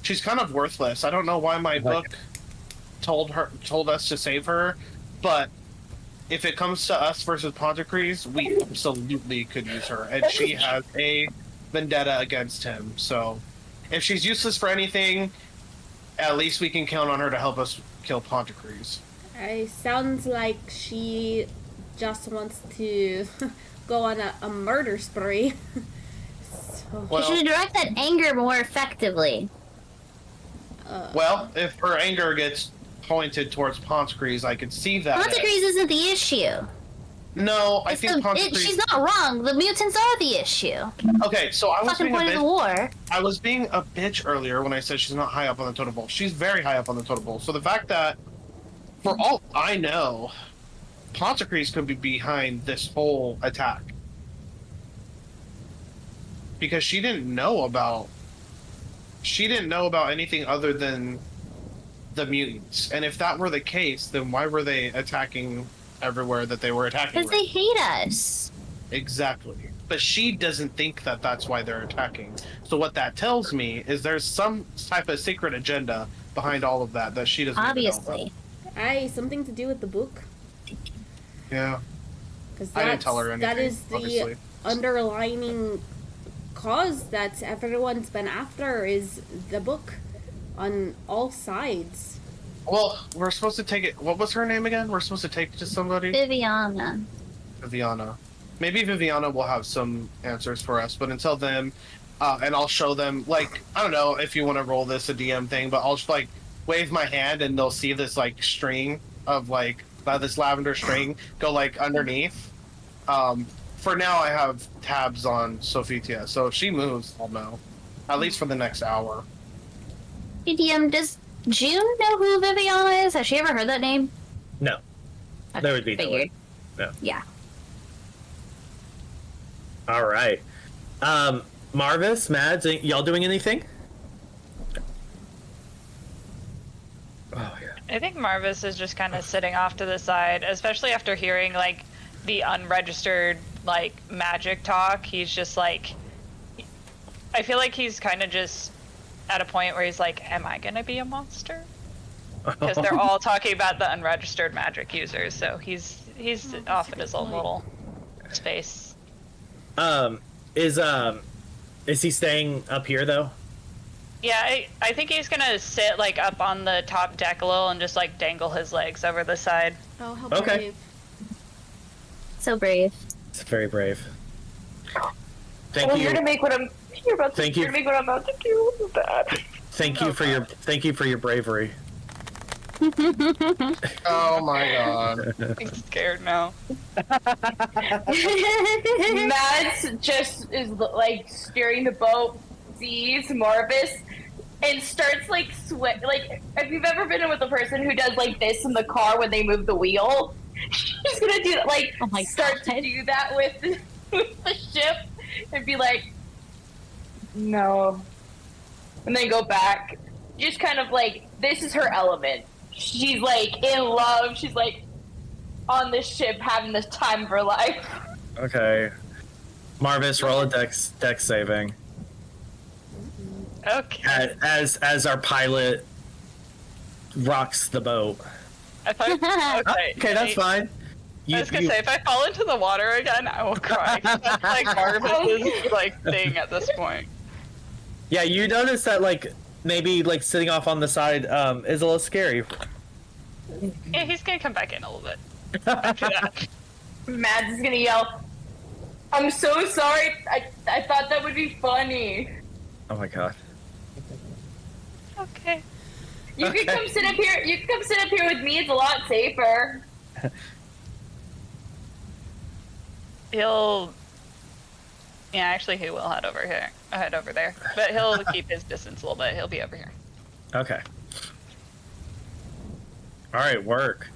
she's kind of worthless. I don't know why my book told us to save her, but if it comes to us versus Pontecres, we absolutely could use her, and she has a vendetta against him. So, if she's useless for anything, at least we can count on her to help us kill Pontecres. Sounds like she just wants to go on a murder spree. So, Well, You should direct that anger more effectively. well, if her anger gets pointed towards Pontecres, I could see that. Pontecres isn't the issue. No, I It's think Pontecres. she's not wrong. The mutants are the issue. Okay, so I was Fucking being a point of bitch. the war. I was being a bitch earlier when I said she's not high up on the totem pole. She's very high up on the totem pole. So the fact that, for all I know, Pontecres could be behind this whole attack. Because she didn't know about anything other than the mutants. And if that were the case, then why were they attacking everywhere that they were attacking. Because they hate us. Exactly. But she doesn't think that that's why they're attacking. So what that tells me is there's some type of secret agenda behind all of that she doesn't even know Obviously. Something to do with the book. about. Yeah. Because I didn't tell her anything, that is the obviously. underlining cause that everyone's been after is the book on all sides. Well, we're supposed to take it. What was her name again? We're supposed to take it to somebody? Viviana. Viviana. Maybe Viviana will have some answers for us, but until then, and I'll show them, like, I don't know if you want to roll this a DM thing, but I'll just, like, wave my hand and they'll see this, like, string of, like, this lavender string go, like, underneath. For now, I have tabs on Sophitia, so if she moves, I'll know. At least for the next hour. DM, does June know who Viviana is? Has she ever heard that name? No. There would be no way. No. Yeah. All right. Marvas, Mads, y'all doing anything? Oh, yeah. I think Marvas is just kind of sitting off to the side, especially after hearing like the unregistered like magic talk. He's just like, I feel like he's kind of just at a point where he's like, am I gonna be a monster? Because they're all talking about the unregistered magic users, so he's off in his own little space. Is he staying up here though? Yeah, I think he's gonna sit like up on the top deck a little and just like dangle his legs over the side. Oh, how Okay. brave. So brave. It's very brave. Thank Oh, you. you're gonna make what I'm. You're about to. Thank You're you. gonna make what I'm about to do. So bad. Thank you for your bravery. Oh my god. I'm scared now. Mads just is like steering the boat, sees Marvis, and starts like sweat. Like if you've ever been with a person who does like this in the car when they move the wheel, she's gonna do that. Like Oh my start God. to do that with the ship and be like, no, and then go back. Just kind of like this is her element. She's like in love. She's like on this ship having this time of her life. Okay. Marvis, roll a deck saving. Okay. As our pilot rocks the boat. I thought, okay. Okay, that's fine. I was gonna say, if I fall into the water again, I will cry. That's like Marvis's like thing at this point. Yeah, you notice that like maybe like sitting off on the side is a little scary. Yeah, he's gonna come back in a little bit after that. Mads is gonna yell, I'm so sorry. I thought that would be funny. Oh my god. Okay. You Okay. can come sit up here. You can come sit up here with me. It's a lot safer. He'll. Yeah, actually, he will head over here. Head over there, but he'll keep his distance a little bit. He'll be over here. Okay. All right, work.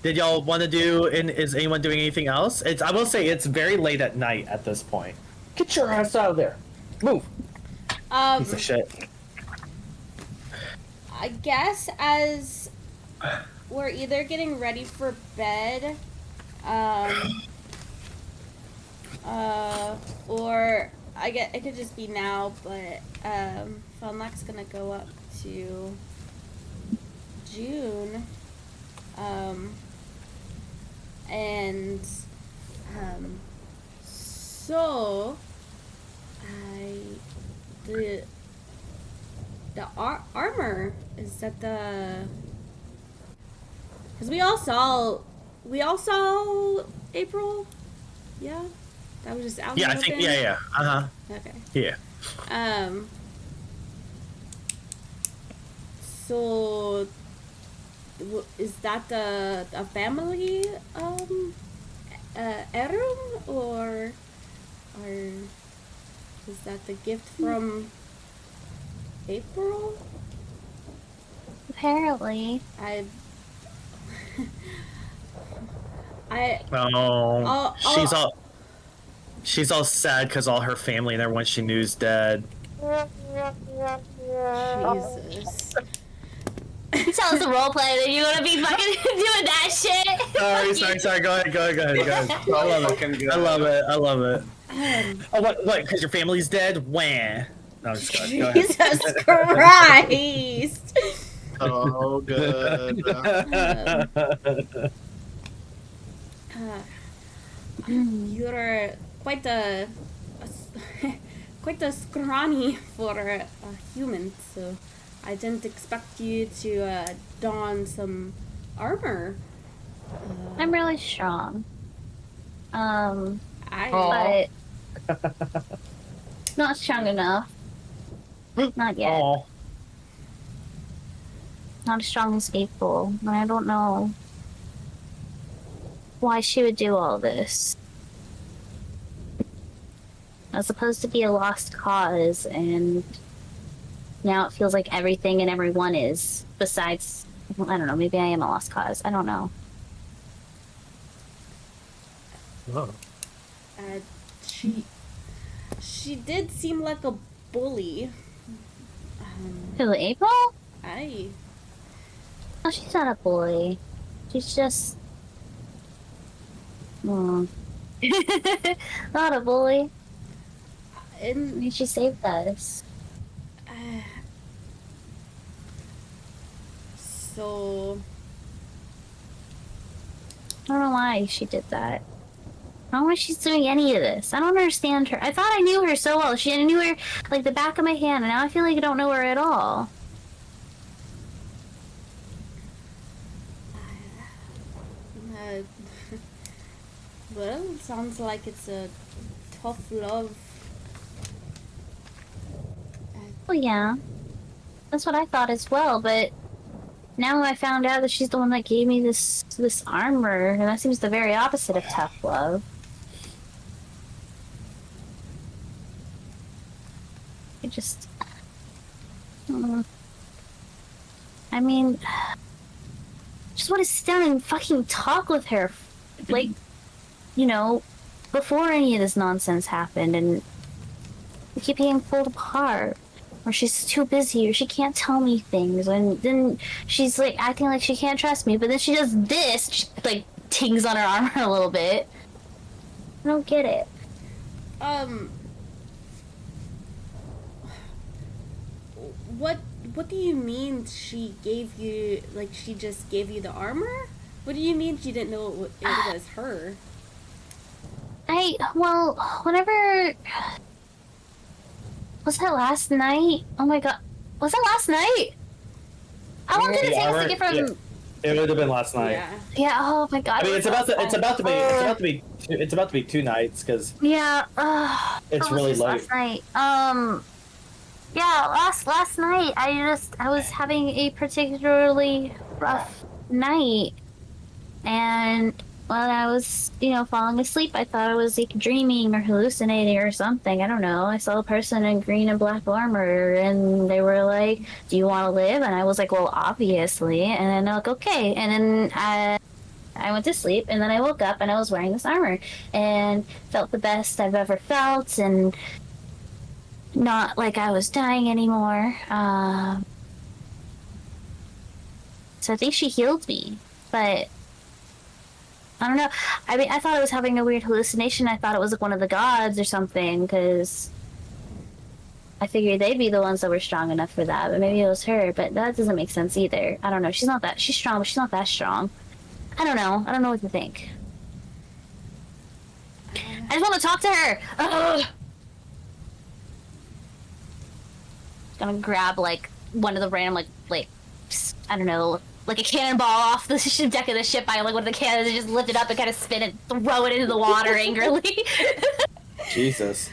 Did y'all want to do? And is anyone doing anything else? I will say it's very late at night at this point. Get your ass out of there. Move. Piece of shit. I guess as we're either getting ready for bed, or it could just be now, but Felnak's gonna go up to June, and so the armor is that the because we all saw April, yeah, that was just out. Yeah, in I the think. open? Yeah. Okay. Yeah. So is that a family heirloom or is that the gift from April? Apparently. Oh, Oh, she's all sad because all her family and everyone she knew's dead. Jesus. So tell us a role play that you want to be fucking doing that shit. Sorry. Go ahead. I love it. Oh, what? Because your family's dead? Wah. No, I'm just kidding. Go ahead. Jesus Christ! Oh, good. You're quite a quite a scrawny for a human, so I didn't expect you to don some armor. I'm really strong. I But not strong enough. Not yet. Oh, Not as strong as April. And I don't know why she would do all this. I was supposed to be a lost cause, and now it feels like everything and everyone is. Besides, well, I don't know, maybe I am a lost cause. I don't know. oh. she did seem like a bully. Who, April? I Oh, she's not a bully. She's just... not a bully. I in mean, she saved us. so I don't know why she did that. I don't know why she's doing any of this. I don't understand her. I thought I knew her so well. I knew her like the back of my hand, and now I feel like I don't know her at all. well, it sounds like it's a tough love. Well, yeah. That's what I thought as well, but now I found out that she's the one that gave me this armor, and that seems the very opposite of tough love. I just... I mean... just want to sit down and fucking talk with her. Like, you know, before any of this nonsense happened, and we keep getting pulled apart. Or she's too busy, or she can't tell me things, and then she's like acting like she can't trust me, but then she does this, she, like tings on her armor a little bit. I don't get it. What do you mean she gave you, like, she just gave you the armor? What do you mean she didn't know it was her? Well, whenever... Was that last night? Oh my god. Was that last night? How long did it take us to get from... Yeah. It would have been last night. Yeah, oh my god. I mean, it's about to be 2 nights, because yeah, it's really late. Last night. Yeah, last night I was having a particularly rough night, and when I was, falling asleep, I thought I was like dreaming or hallucinating or something. I don't know. I saw a person in green and black armor, and they were like, "Do you want to live?" And I was like, "Well, obviously." And then they're like, "Okay." And then I went to sleep, and then I woke up, and I was wearing this armor, and felt the best I've ever felt, and not like I was dying anymore. So I think she healed me, but I don't know. I mean, I thought I was having a weird hallucination. I thought it was like one of the gods or something, because I figured they'd be the ones that were strong enough for that, but maybe it was her, but that doesn't make sense either. I don't know. She's strong, but she's not that strong. I don't know. I don't know what to think. I just want to talk to her! Ugh. Gonna grab, like, one of the random, like, I don't know, like a cannonball off the deck of the ship by, like, one of the cannons and just lift it up and kind of spin it, throw it into the water angrily. Jesus.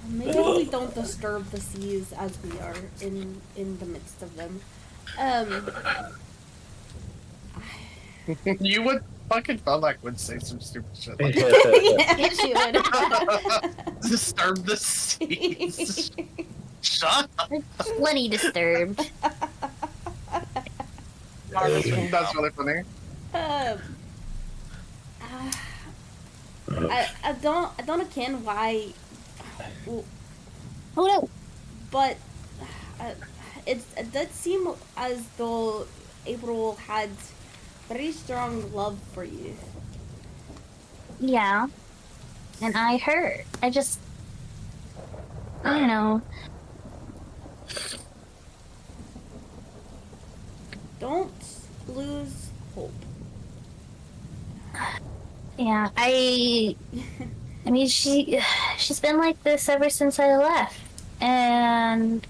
Maybe we don't disturb the seas as we are in the midst of them. You would fucking felt like would say some stupid shit like Yes, you would. disturb the seas. Shut up. Plenty disturbed. That's really funny. I don't again why. Oh no. But it did seem as though April had very strong love for you. Yeah. And I hurt. I don't know. Don't lose hope. Yeah, I mean, she's been like this ever since I left. And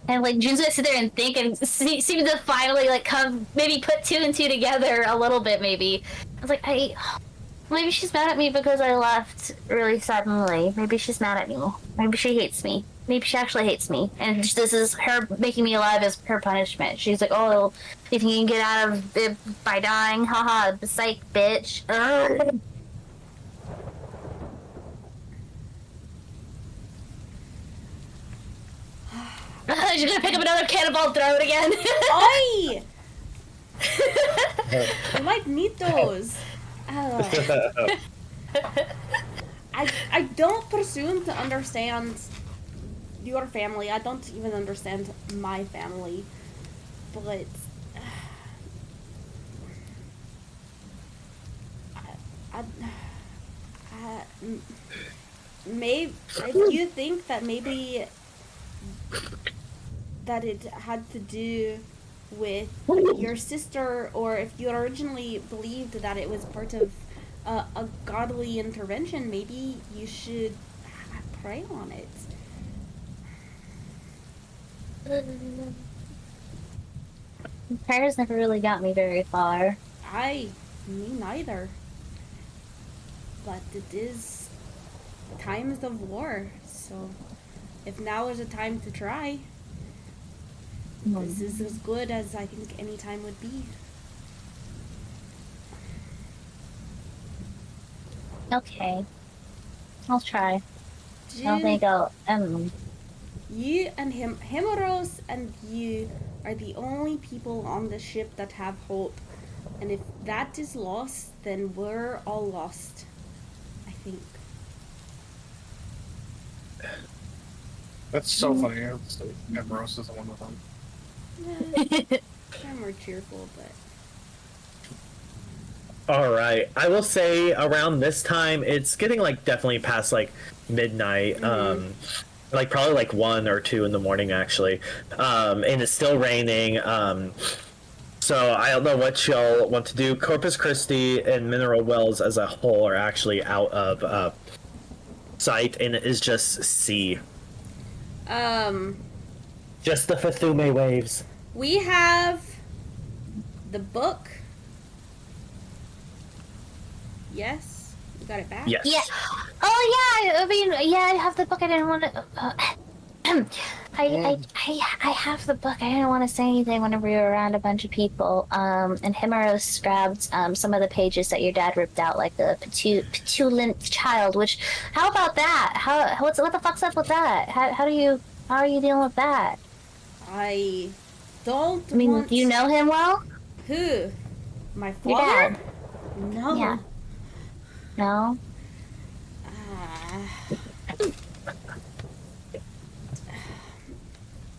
like June's gonna sit there and think and seem to finally like maybe put two and two together a little bit. Maybe I was like, maybe she's mad at me because I left really suddenly. Maybe she's mad at me. Maybe she hates me. Maybe she actually hates me, and this is her making me alive as her punishment. She's like, oh, if you can get out of it by dying, haha, psych, bitch. Ugh. She's gonna pick up another cannonball and throw it again. Oi! I might need those. I don't presume to understand your family. I don't even understand my family. But maybe if you think that maybe that it had to do with your sister, or if you originally believed that it was part of a godly intervention, maybe you should pray on it. Prayers never really got me very far. Me neither. But it is times of war, so if now is a time to try, this is as good as I think any time would be. Okay. I'll try. June, I don't think I'll, you and Himeros and you are the only people on the ship that have hope. And if that is lost, then we're all lost, I think. That's so funny. Himeros is the one with them. I'm more cheerful, but... All right. I will say around this time, it's getting like definitely past like midnight. Like probably like 1 or 2 in the morning actually. And it's still raining. So I don't know what y'all want to do. Corpus Christi and Mineral Wells as a whole are actually out of sight, and it is just sea. Just the Fathume waves. We have the book. Yes? You got it back? Yes. yeah. Oh yeah, I mean, yeah, I have the book. I didn't want to. I have the book. I didn't want to say anything whenever you were around a bunch of people. And Himeros grabbed some of the pages that your dad ripped out, like the petulant child. Which, how about that? What the fuck's up with that? How are you dealing with that? I don't. I mean, want... do you know him well? Who? My father? Your dad. No. Yeah. No.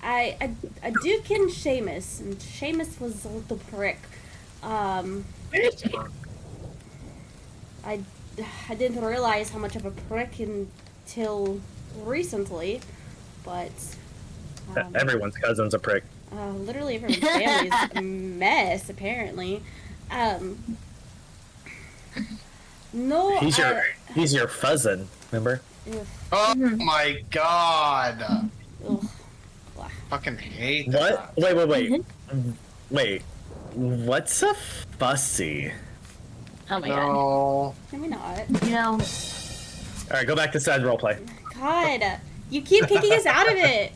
I do ken Seamus, and Seamus was a little prick. I didn't realize how much of a prick until recently, but Everyone's cousin's a prick. literally everyone's family's a mess, apparently. No, He's your fuzzin', remember? Oh my god! Ugh. Fucking hate What? that. Wait. What's a fussy? Oh my god. No. Maybe not. You know. All right, go back to side roleplay. God, you keep kicking us out of it.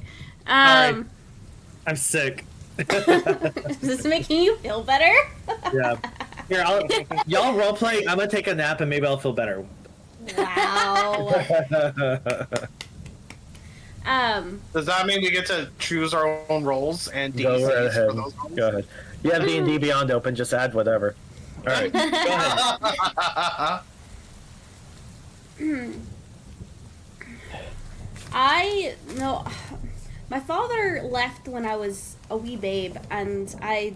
Sorry. I'm sick. Is this making you feel better? Yeah. Here, y'all roleplay. I'm gonna take a nap and maybe I'll feel better. Wow. Does that mean we get to choose our own roles and Go right DCs ahead. for those roles? Go ahead. You have D&D Beyond open. Just add whatever. All right. Go ahead. I no, my father left when I was a wee babe, and I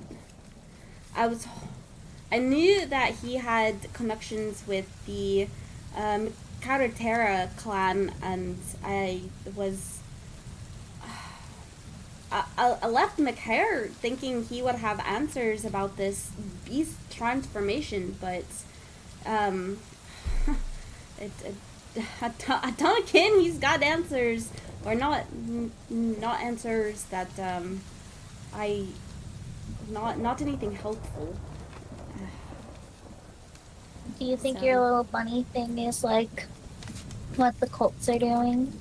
knew that he had connections with the Carretera clan, and I left McHare thinking he would have answers about this beast transformation, but I don't again. He's got answers, or not answers that not anything helpful. Do you think your little bunny thing is like what the cults are doing?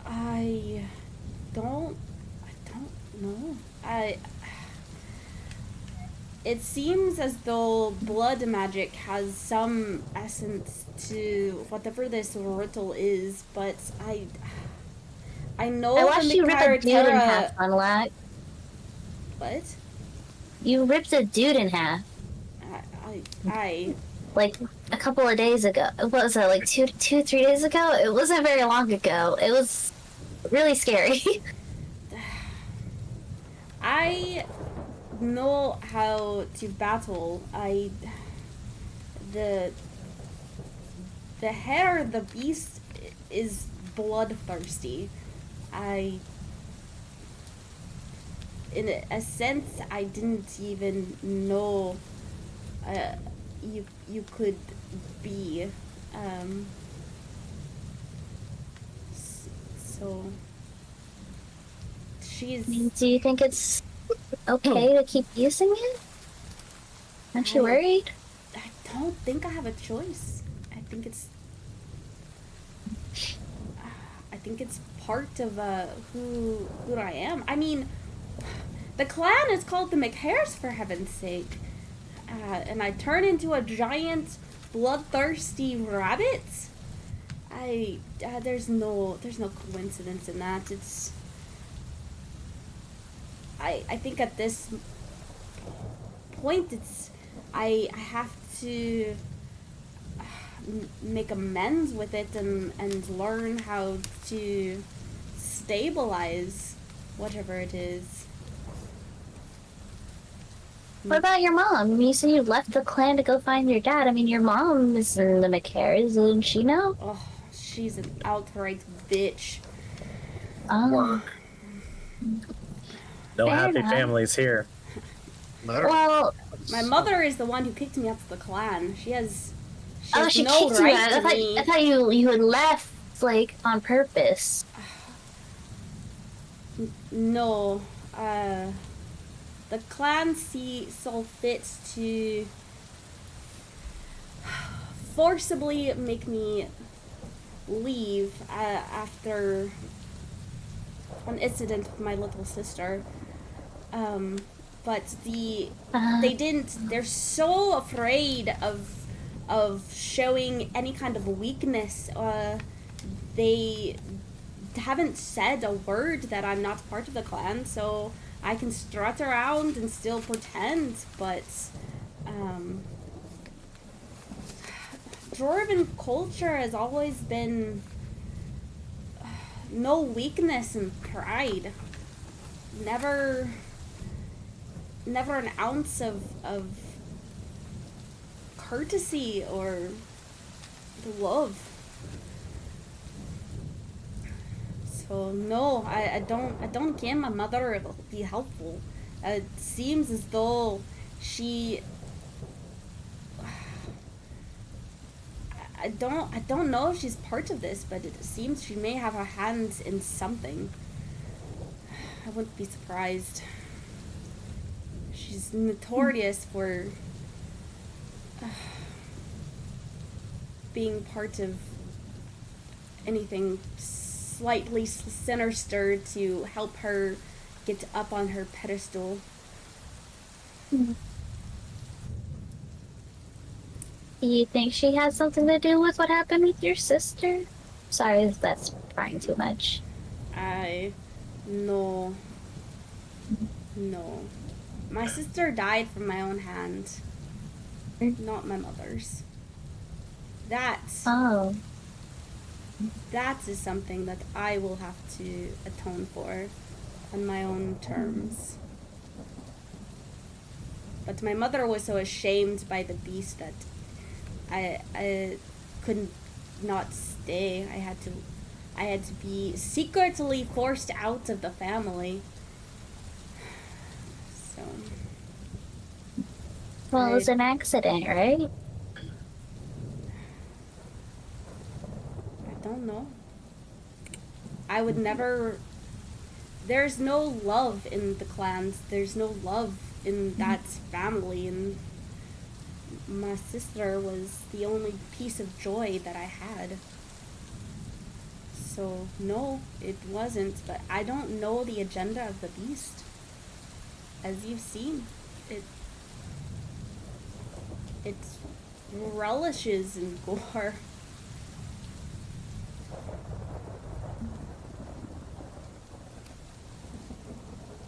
I don't know. It seems as though blood magic has some essence to whatever this ritual is, but I know I watched you rip a dude in half, Unlock. What? You ripped a dude in half. I like a couple of days ago. What was that, like 3 days ago? It wasn't very long ago. It was really scary. I know how to battle. The hair of the beast is bloodthirsty. In a sense, I didn't even know you could be. So she's. Do you think it's okay to keep using it? Aren't you worried? I don't think I have a choice. I think it's part of who I am. I mean, the clan is called the McHares, for heaven's sake, and I turn into a giant bloodthirsty rabbit. There's no coincidence in that. It's. I think at this point I have to make amends with it and learn how to stabilize whatever it is. What about your mom? You said you left the clan to go find your dad. I mean, your mom is in the McHares, doesn't she know? Oh, she's an outright bitch. Oh. No Fair happy enough. families here. Well, My mother is the one who kicked me out of the clan. She has she no kicked you right out. to me. I thought you had left, like, on purpose. No. The clan saw fit to forcibly make me leave after an incident with my little sister. But they didn't. They're so afraid of showing any kind of weakness. They haven't said a word that I'm not part of the clan, so I can strut around and still pretend. But Dwarven culture has always been no weakness and pride. Never an ounce of courtesy or love. So no, I don't get my mother will be helpful. It seems as though she. I don't know if she's part of this, but it seems she may have her hands in something. I wouldn't be surprised. She's notorious for being part of anything slightly sinister to help her get up on her pedestal. Do you think she has something to do with what happened with your sister? Sorry if that's prying too much. No. My sister died from my own hand, not my mother's. Oh. that is something that I will have to atone for on my own terms. But my mother was so ashamed by the beast that I couldn't not stay. I had to be secretly forced out of the family. So. Well, it was an accident, right? I don't know. I would never. There's no love in the clans. There's no love in that family, and my sister was the only piece of joy that I had. So no, it wasn't. But I don't know the agenda of the beast. As you've seen, it relishes in gore.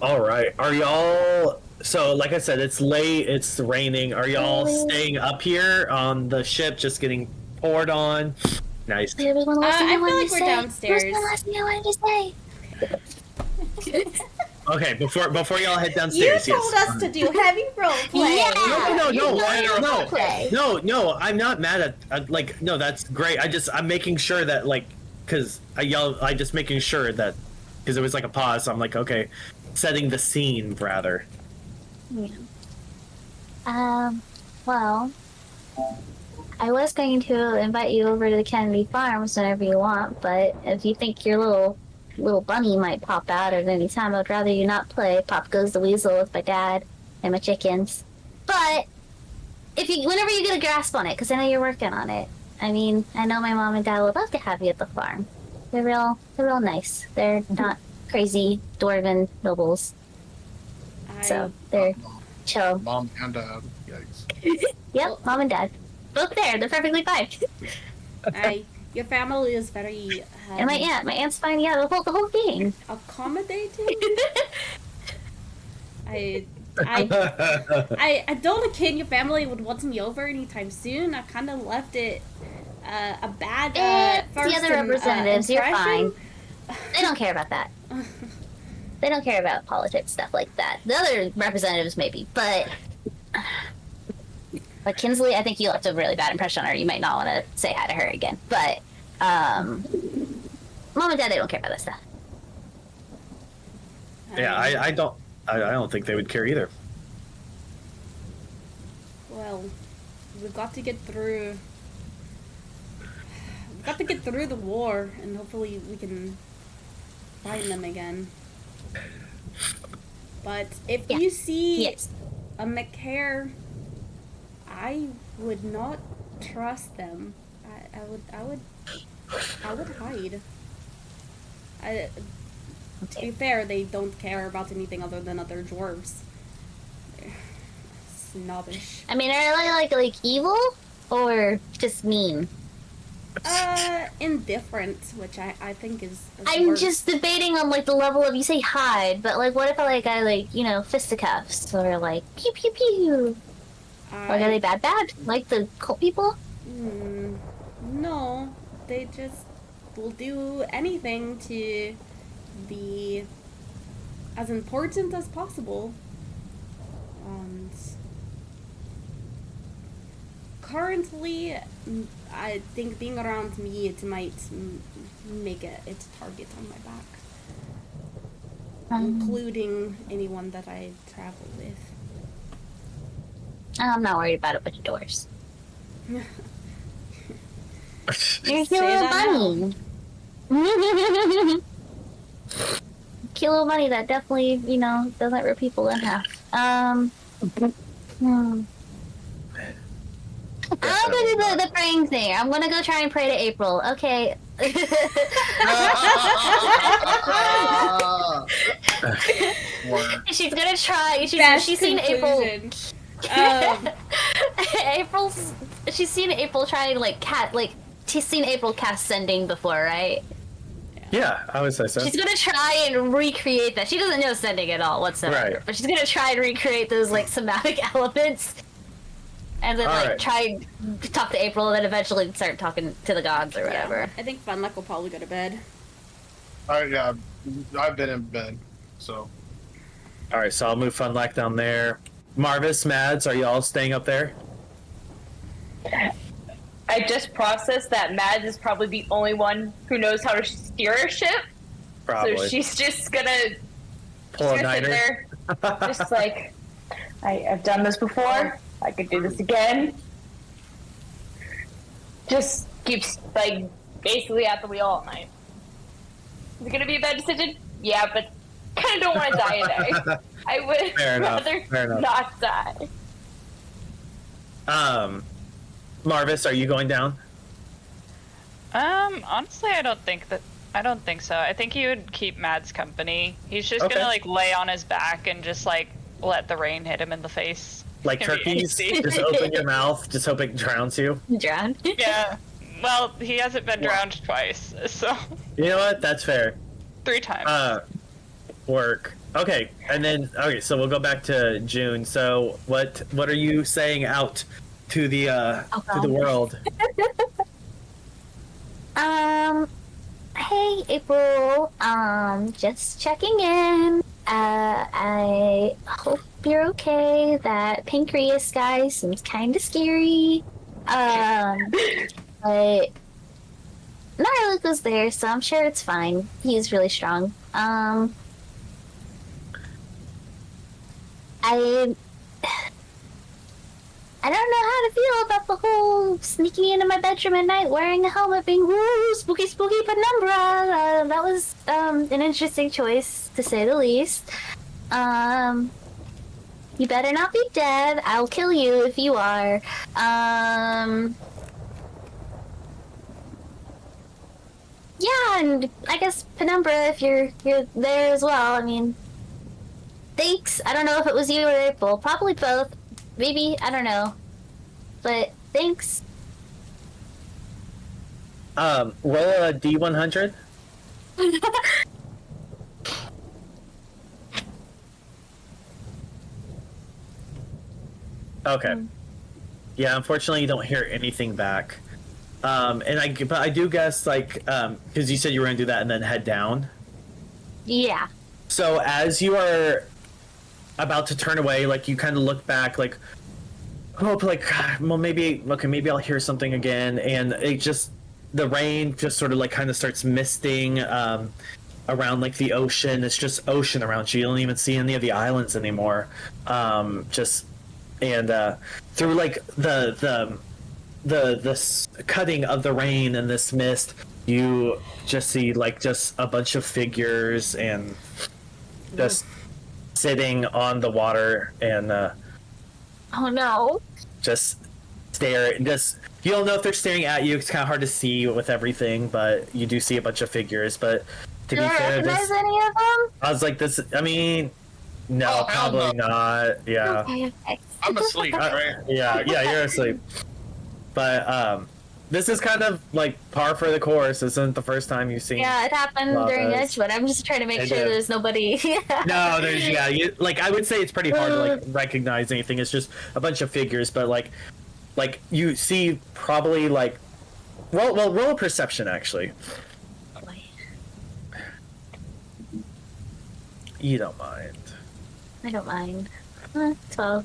All right. Are y'all? So, like I said, it's late. It's raining. Are y'all staying up here on the ship, just getting poured on? Nice. Wait, there's one last thing I I feel wanted like to we're say. downstairs. There's one last thing I wanted to say. Okay, before y'all head You downstairs. told yes. us to do heavy role play. Yeah. No, I'm not mad at like, no, that's great. I'm making sure that, like, because I just making sure that, because there was like a pause, so I'm like, okay, setting the scene rather. Yeah. Well, I was going to invite you over to the Kennedy Farms whenever you want, but if you think your little bunny might pop out at any time, I'd rather you not play Pop Goes the Weasel with my dad and my chickens. But whenever you get a grasp on it, because I know you're working on it. I mean, I know my mom and dad would love to have you at the farm. They're real nice. They're not crazy dwarven nobles. So they're chill. Mom and dad. Yikes. Yep, mom and dad. Both there. They're perfectly fine. Your family is very And my aunt's fine. Yeah, the whole thing. accommodating. I don't think your family would want me over anytime soon. I kind of left it a bad first the other representatives. You're impression. fine. They don't care about that. They don't care about politics stuff like that. The other representatives maybe, but like Kinsley, I think you left a really bad impression on her. You might not want to say hi to her again. But mom and dad, they don't care about that stuff. Yeah, I don't think they would care either. Well, we've got to get through. We've got to get through the war, and hopefully we can find them again. But if you see a McCare, I would not trust them. I would hide. To be fair, they don't care about anything other than other dwarves. They're snobbish. I mean, are they like evil or just mean? Indifferent, which I think is I'm worse. just debating on like the level of, you say hide, but like what if I fisticuffs or like pew pew pew? Like, are they bad? Like the cult people? No, they just will do anything to be as important as possible. And currently, I think being around me, it might make it a target on my back, including anyone that I travel with. I'm not worried about a bunch of doors. You're a Say cute little that bunny. Cute little bunny that definitely, doesn't rip people in half. I'm gonna do the praying thing. I'm gonna go try and pray to April. Okay. She's gonna try. She's seen April. She's seen April try she's seen April cast sending before, right? Yeah, I would say so. She's gonna try and recreate that. She doesn't know sending at all whatsoever, Right. but she's gonna try and recreate those like somatic elements. And then, All like, right. try to talk to April, and then eventually start talking to the gods or whatever. Yeah. I think Funluck will probably go to bed. Yeah, I've been in bed, so. All right, so I'll move Funlack down there. Marvas, Mads, are y'all staying up there? I just processed that Mads is probably the only one who knows how to steer a ship. Probably. So she's just gonna Pull a sit niner. there, just like, I've done this before. I could do this again. Just keeps, like, basically at the wheel all night. Is it gonna be a bad decision? Yeah, but kind of don't want to die today. I would Fair enough, rather fair enough. not die. Marvas, are you going down? Honestly, I don't think so. I think he would keep Mads company. He's just Okay. gonna like lay on his back and just like let the rain hit him in the face. Like It's gonna be turkeys? easy. Just open your mouth, just hope it drowns you. Drown. Yeah. Well, he hasn't been drowned twice, so You know what? That's fair. 3 times. Work. Okay, and then so we'll go back to June. So what are you saying out to the to the world? Hey, April. Just checking in. I hope you're okay. That pancreas guy seems kind of scary. But Gnarlik was there, so I'm sure it's fine. He's really strong. I don't know how to feel about the whole sneaking into my bedroom at night wearing a helmet being woo spooky spooky penumbra. That was an interesting choice to say the least. You better not be dead. I'll kill you if you are. Yeah, and I guess Penumbra, if you're there as well. I mean, thanks. I don't know if it was you or April. Probably both. Maybe, I don't know. But thanks. Roll a D100. Okay. Yeah, unfortunately, you don't hear anything back. But I do guess, like, because you said you were gonna do that and then head down. Yeah. So as you are about to turn away, like, you kind of look back, like, hope, like, well, maybe I'll hear something again, and it just, the rain just sort of, like, kind of starts misting around, like, the ocean. It's just ocean around you. You don't even see any of the islands anymore. Through, like, the cutting of the rain and this mist, you just see, like, just a bunch of figures and just sitting on the water and Oh no. just stare. Just, you don't know if they're staring at you. It's kind of hard to see with everything, but you do see a bunch of figures. But to Do be I fair, recognize any of them? I was like, this. I mean, no, Oh, hell probably no. not. Yeah. Okay. I'm asleep, right? Yeah, you're asleep. But this is kind of like par for the course. This isn't the first time you've seen. Yeah, it happened during Lavas. Edgewood. I'm just trying to make It sure did. there's nobody. No, there's like I would say it's pretty hard to like recognize anything. It's just a bunch of figures, but like you see probably like roll a perception actually. You don't mind. I don't mind. 12.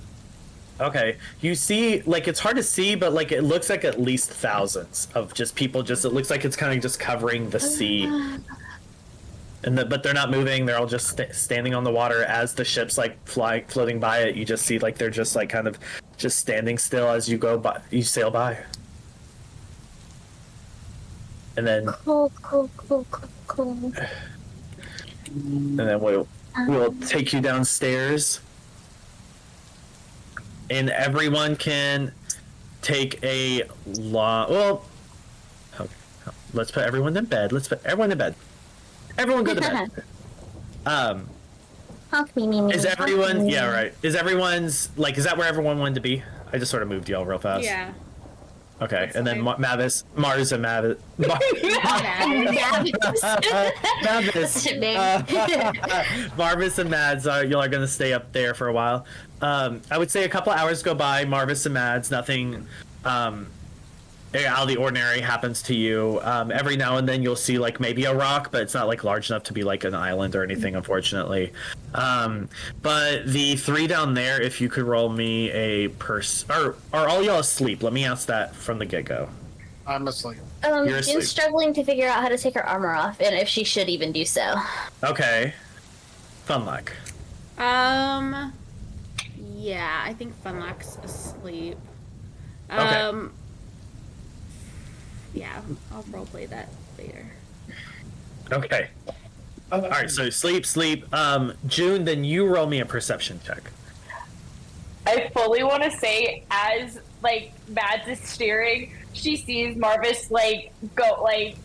Okay, you see, like, it's hard to see, but, like, it looks like at least thousands of just people. Just, it looks like it's kind of just covering the sea, but they're not moving. They're all just standing on the water as the ship's like floating by it. You just see, like, they're just like kind of just standing still as you go by. You sail by, and then Cool. and then we'll take you downstairs. And everyone can take a long. Well, let's put everyone in bed. Everyone go to bed. Is everyone? Yeah, right. Is everyone's like? Is that where everyone wanted to be? I just sort of moved y'all real fast. Yeah. Okay, That's and then fine. Mars and Mavis. Mavis. Shit name. Marvas and Mads you are gonna stay up there for a while. I would say a couple hours go by. Marvas and Mads, nothing out of the ordinary happens to you. Every now and then you'll see like maybe a rock, but it's not like large enough to be like an island or anything, unfortunately. But the three down there, if you could roll me a are all y'all asleep? Let me ask that from the get-go. I'm asleep. You're asleep. June's struggling to figure out how to take her armor off, and if she should even do so. Okay. Fun luck. Yeah, I think Funlock's asleep. Okay. Yeah, I'll roleplay that later. Okay. All right, so sleep. June, then you roll me a perception check. I fully want to say, as like Mads is steering, she sees Marvas like go like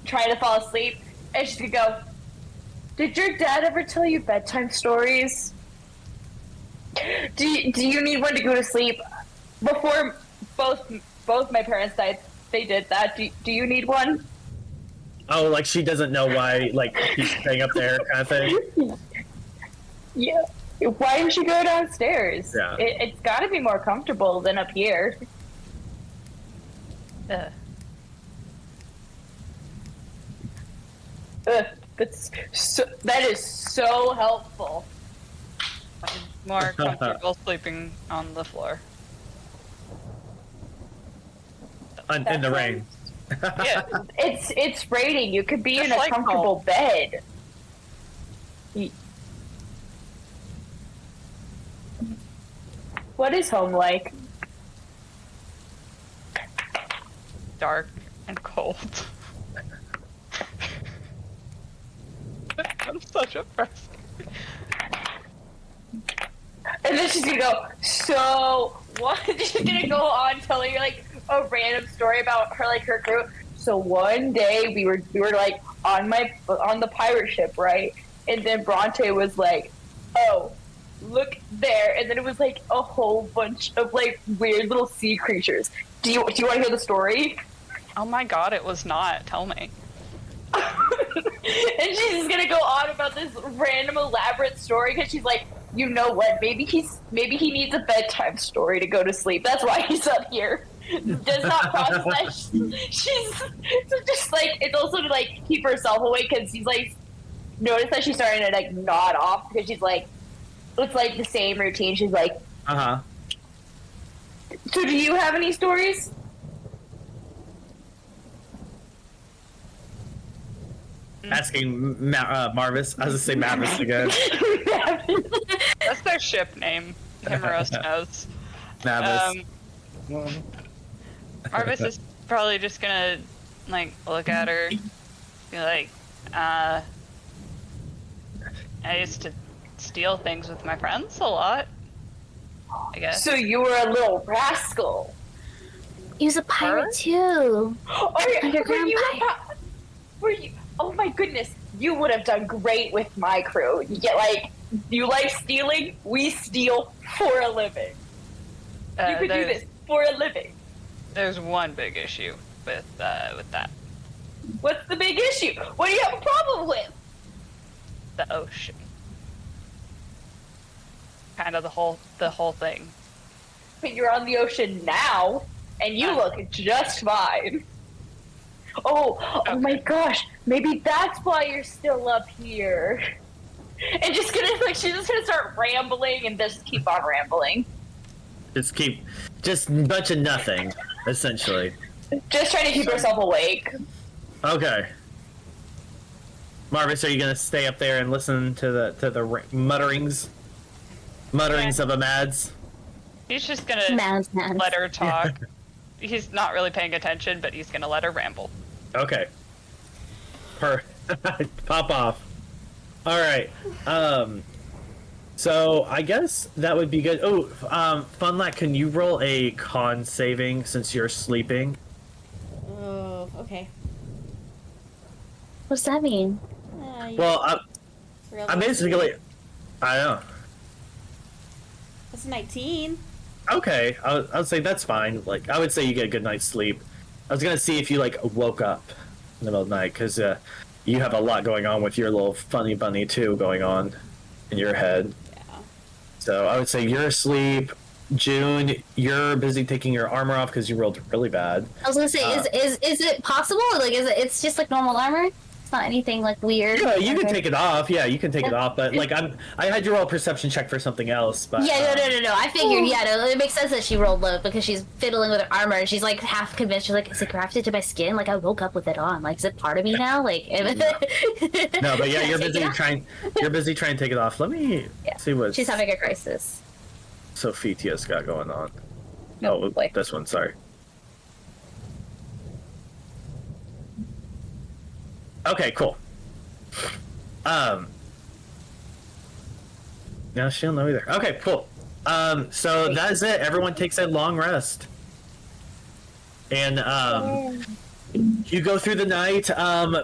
trying to fall asleep, and she's gonna go, "Did your dad ever tell you bedtime stories? Do you need one to go to sleep? Before both my parents died, they did that. Do you need one?" Oh, like she doesn't know why, like she's staying up there, kind of thing. Yeah. Why didn't you go downstairs? Yeah. It's got to be more comfortable than up here. Ugh, that is so helpful. More comfortable sleeping on the floor. In the rain. Yeah. It's raining. You could be Just in a like comfortable bed. What is home like? Dark and cold. I'm such a person. And then she's gonna go, so what? She's gonna go on telling you like a random story about her, like her crew. So one day we were like on the pirate ship, right? And then Bronte was like, "Oh, look there!" And then it was like a whole bunch of like weird little sea creatures. Do you want to hear the story? Oh my god, it was not. Tell me. And she's just gonna go on about this random elaborate story because she's like, you know what? Maybe he needs a bedtime story to go to sleep. That's why he's up here. Does not process that. She's so just like, it's also to like keep herself awake because she's like, notice that she's starting to like nod off because she's like, it's like the same routine. She's like, Uh-huh. so do you have any stories? Asking Marvis. I was gonna say Mavis again. That's their ship name. Himeros knows. Mavis. Marvis is probably just gonna like look at her, be like, I used to steal things with my friends a lot, I guess. So you were a little rascal. He was a pirate too. Underground pirate. Were you? Oh my goodness! You would have done great with my crew. You get like, you like stealing? We steal for a living. You could do this for a living. There's one big issue with that. What's the big issue? What do you have a problem with? The ocean. Kind of the whole thing. But you're on the ocean now, and you look just fine. Oh my gosh! Maybe that's why you're still up here. And she's just gonna start rambling and just keep on rambling. Just a bunch of nothing, essentially. Just trying to keep herself awake. Okay. Marvis, are you gonna stay up there and listen to the mutterings of a Mads? He's just gonna Mads. let her talk. He's not really paying attention, but he's gonna let her ramble. Okay. Pop off. All right. So I guess that would be good. Oh, Funlack, can you roll a con saving since you're sleeping? Oh, okay. What's that mean? Well, I'm basically. I know. That's 19. Okay, I would say that's fine. Like, I would say you get a good night's sleep. I was gonna see if you like woke up in the middle of the night because you have a lot going on with your little funny bunny too going on in your head. Yeah. So I would say you're asleep. June, you're busy taking your armor off because you rolled really bad. I was gonna say, is it possible? Like, it's just like normal armor? It's not anything like weird. Yeah, you can take it off. Yeah, you can take it off. But like, I had you roll a perception check for something else. But Yeah, no. I figured, no, it makes sense that she rolled low because she's fiddling with her armor and she's like half convinced. She's like, is it grafted to my skin? Like, I woke up with it on. Like, is it part of me now? Like, no, but yeah, you're busy trying. You're busy trying to take it off. Let me see what she's having a crisis. Sophitia's got going on. Oh, boy. This one. Sorry. Okay, cool. No, she don't know either. Okay, cool. So that's it. Everyone takes a long rest. And you go through the night.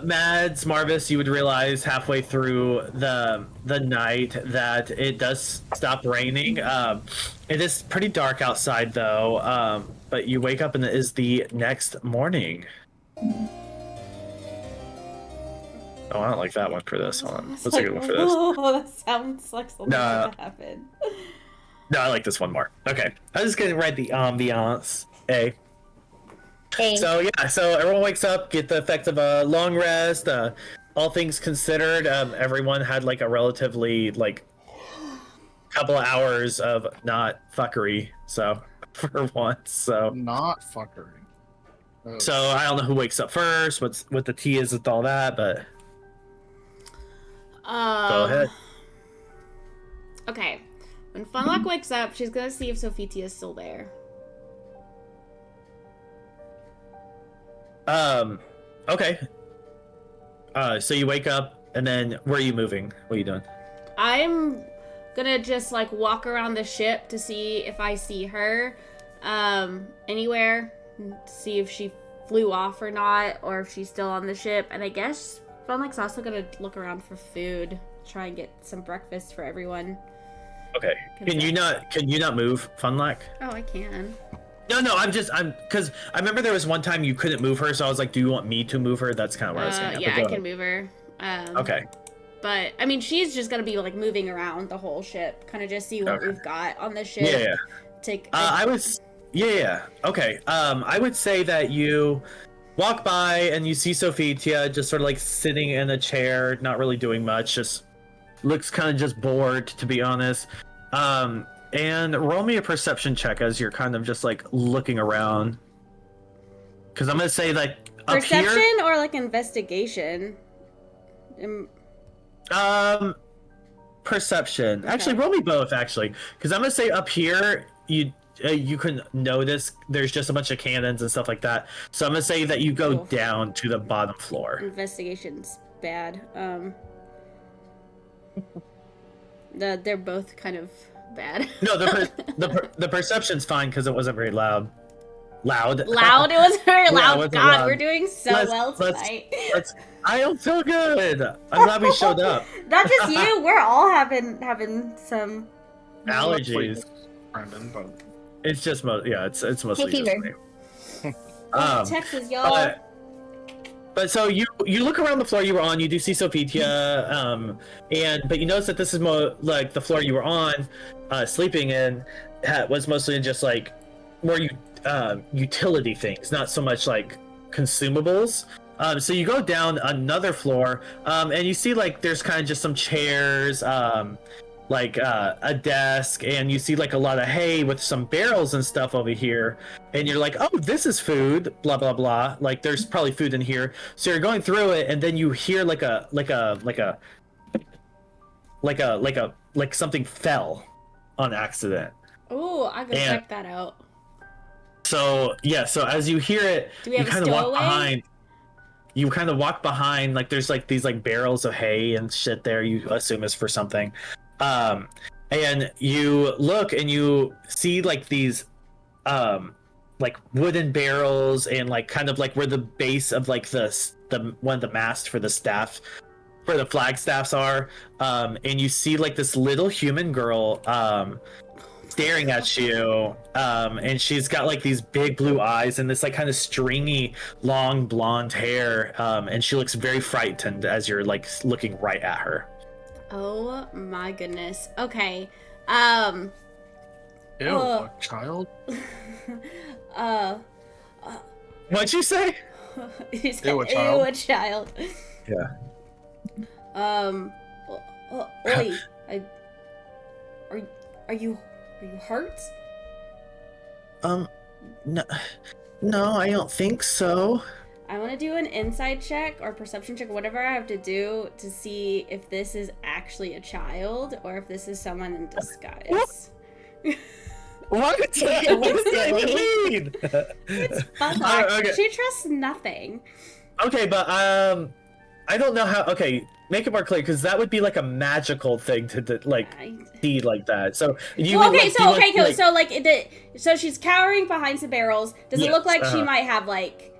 Mads, Marvas, you would realize halfway through the night that it does stop raining. It is pretty dark outside though. But you wake up and it is the next morning. Oh, I don't like that one for this one. Let's take a one for this. Oh, that sounds like something that happened. No, I like this one more. Okay. I was just gonna write the ambiance. A. Hey. So yeah, so everyone wakes up, get the effect of a long rest. All things considered, everyone had like a relatively like couple of hours of not fuckery. So for once, so Not fuckery. Oh. so I don't know who wakes up first. What the tea is with all that, but go ahead. Okay. When Funlock wakes up, she's gonna see if Sophitia is still there. Okay. So you wake up, and then where are you moving? What are you doing? I'm gonna just like walk around the ship to see if I see her anywhere, see if she flew off or not, or if she's still on the ship. And I guess Funlock's also gonna look around for food, try and get some breakfast for everyone. Okay. Can you not move, Funlock? Oh, I can. No, I'm because I remember there was one time you couldn't move her, so I was like, do you want me to move her? That's kind of where I was saying. Yeah, I can move her. Okay. But I mean, she's just gonna be like moving around the whole ship, kind of just see what we've got on the ship. Yeah. Take. Yeah. Okay. I would say that you walk by and you see Sophitia just sort of like sitting in a chair, not really doing much, just looks kind of just bored, to be honest. And roll me a perception check as you're kind of just like looking around. Because I'm gonna say like perception up here, or like investigation. Perception. Okay. Actually, roll me both. Actually, because I'm gonna say up here you can notice there's just a bunch of cannons and stuff like that. So I'm gonna say that you go down to the bottom floor. Investigation's bad. They're both kind of bad. No, the perception's fine because it wasn't very loud. Loud. It was very Yeah, loud. it wasn't God, loud. we're doing so well tonight. I don't feel good. I'm glad we showed up. Not just you. We're all having some Allergies. Brandon, but It's just it's mostly just fever. me. Texas, y'all. But so you look around the floor you were on, you do see Sophitia, but you notice that this is more like the floor you were on, sleeping in, was mostly just like more utility things, not so much like consumables. So you go down another floor, and you see like there's kind of just some chairs, like a desk, and you see like a lot of hay with some barrels and stuff over here, and you're like, oh, this is food, blah blah blah, like there's probably food in here. So you're going through it, and then you hear like something fell on accident. Ooh, I can check that out. So yeah, so as you hear it, Do we have you a kind of walk stowaway? behind. You kind of walk behind, like there's like these like barrels of hay and shit there. You assume is for something, and you look and you see like these, like wooden barrels and like kind of like where the base of like the one of the masts for the staff, where the flag staffs are, and you see like this little human girl, staring at you, and she's got like these big blue eyes and this like kind of stringy, long blonde hair, and she looks very frightened as you're like looking right at her. Oh my goodness. Okay. Ew, a child? What'd you say? He said, Ew, a child. Ew, a child. Yeah. Oi, are you hurt? No, I don't think so. I want to do an insight check or perception check, whatever I have to do to see if this is actually a child or if this is someone in disguise. What? What does that even mean? It's fun. Okay. She trusts nothing. Okay, but I don't know how. Okay, make it more clear, because that would be like a magical thing to like see like that. So you. Well, would, okay, like, so do, okay, cool. So she's cowering behind some barrels. Does it look like she might have like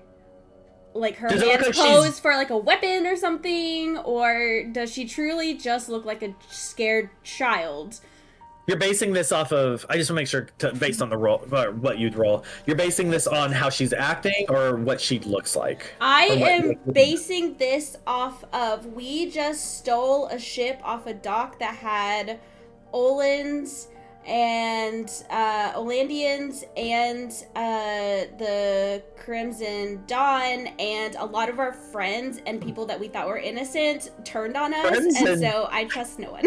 her Does it hands look like posed for like a weapon or something, or does she truly just look like a scared child? You're basing this off of. I just want to make sure, based on the roll, what you'd roll. You're basing this on how she's acting or what she looks like. I am basing this off of we just stole a ship off a dock that had Olans and Olandians and the Crimson Dawn, and a lot of our friends and people that we thought were innocent turned on us, and so I trust no one.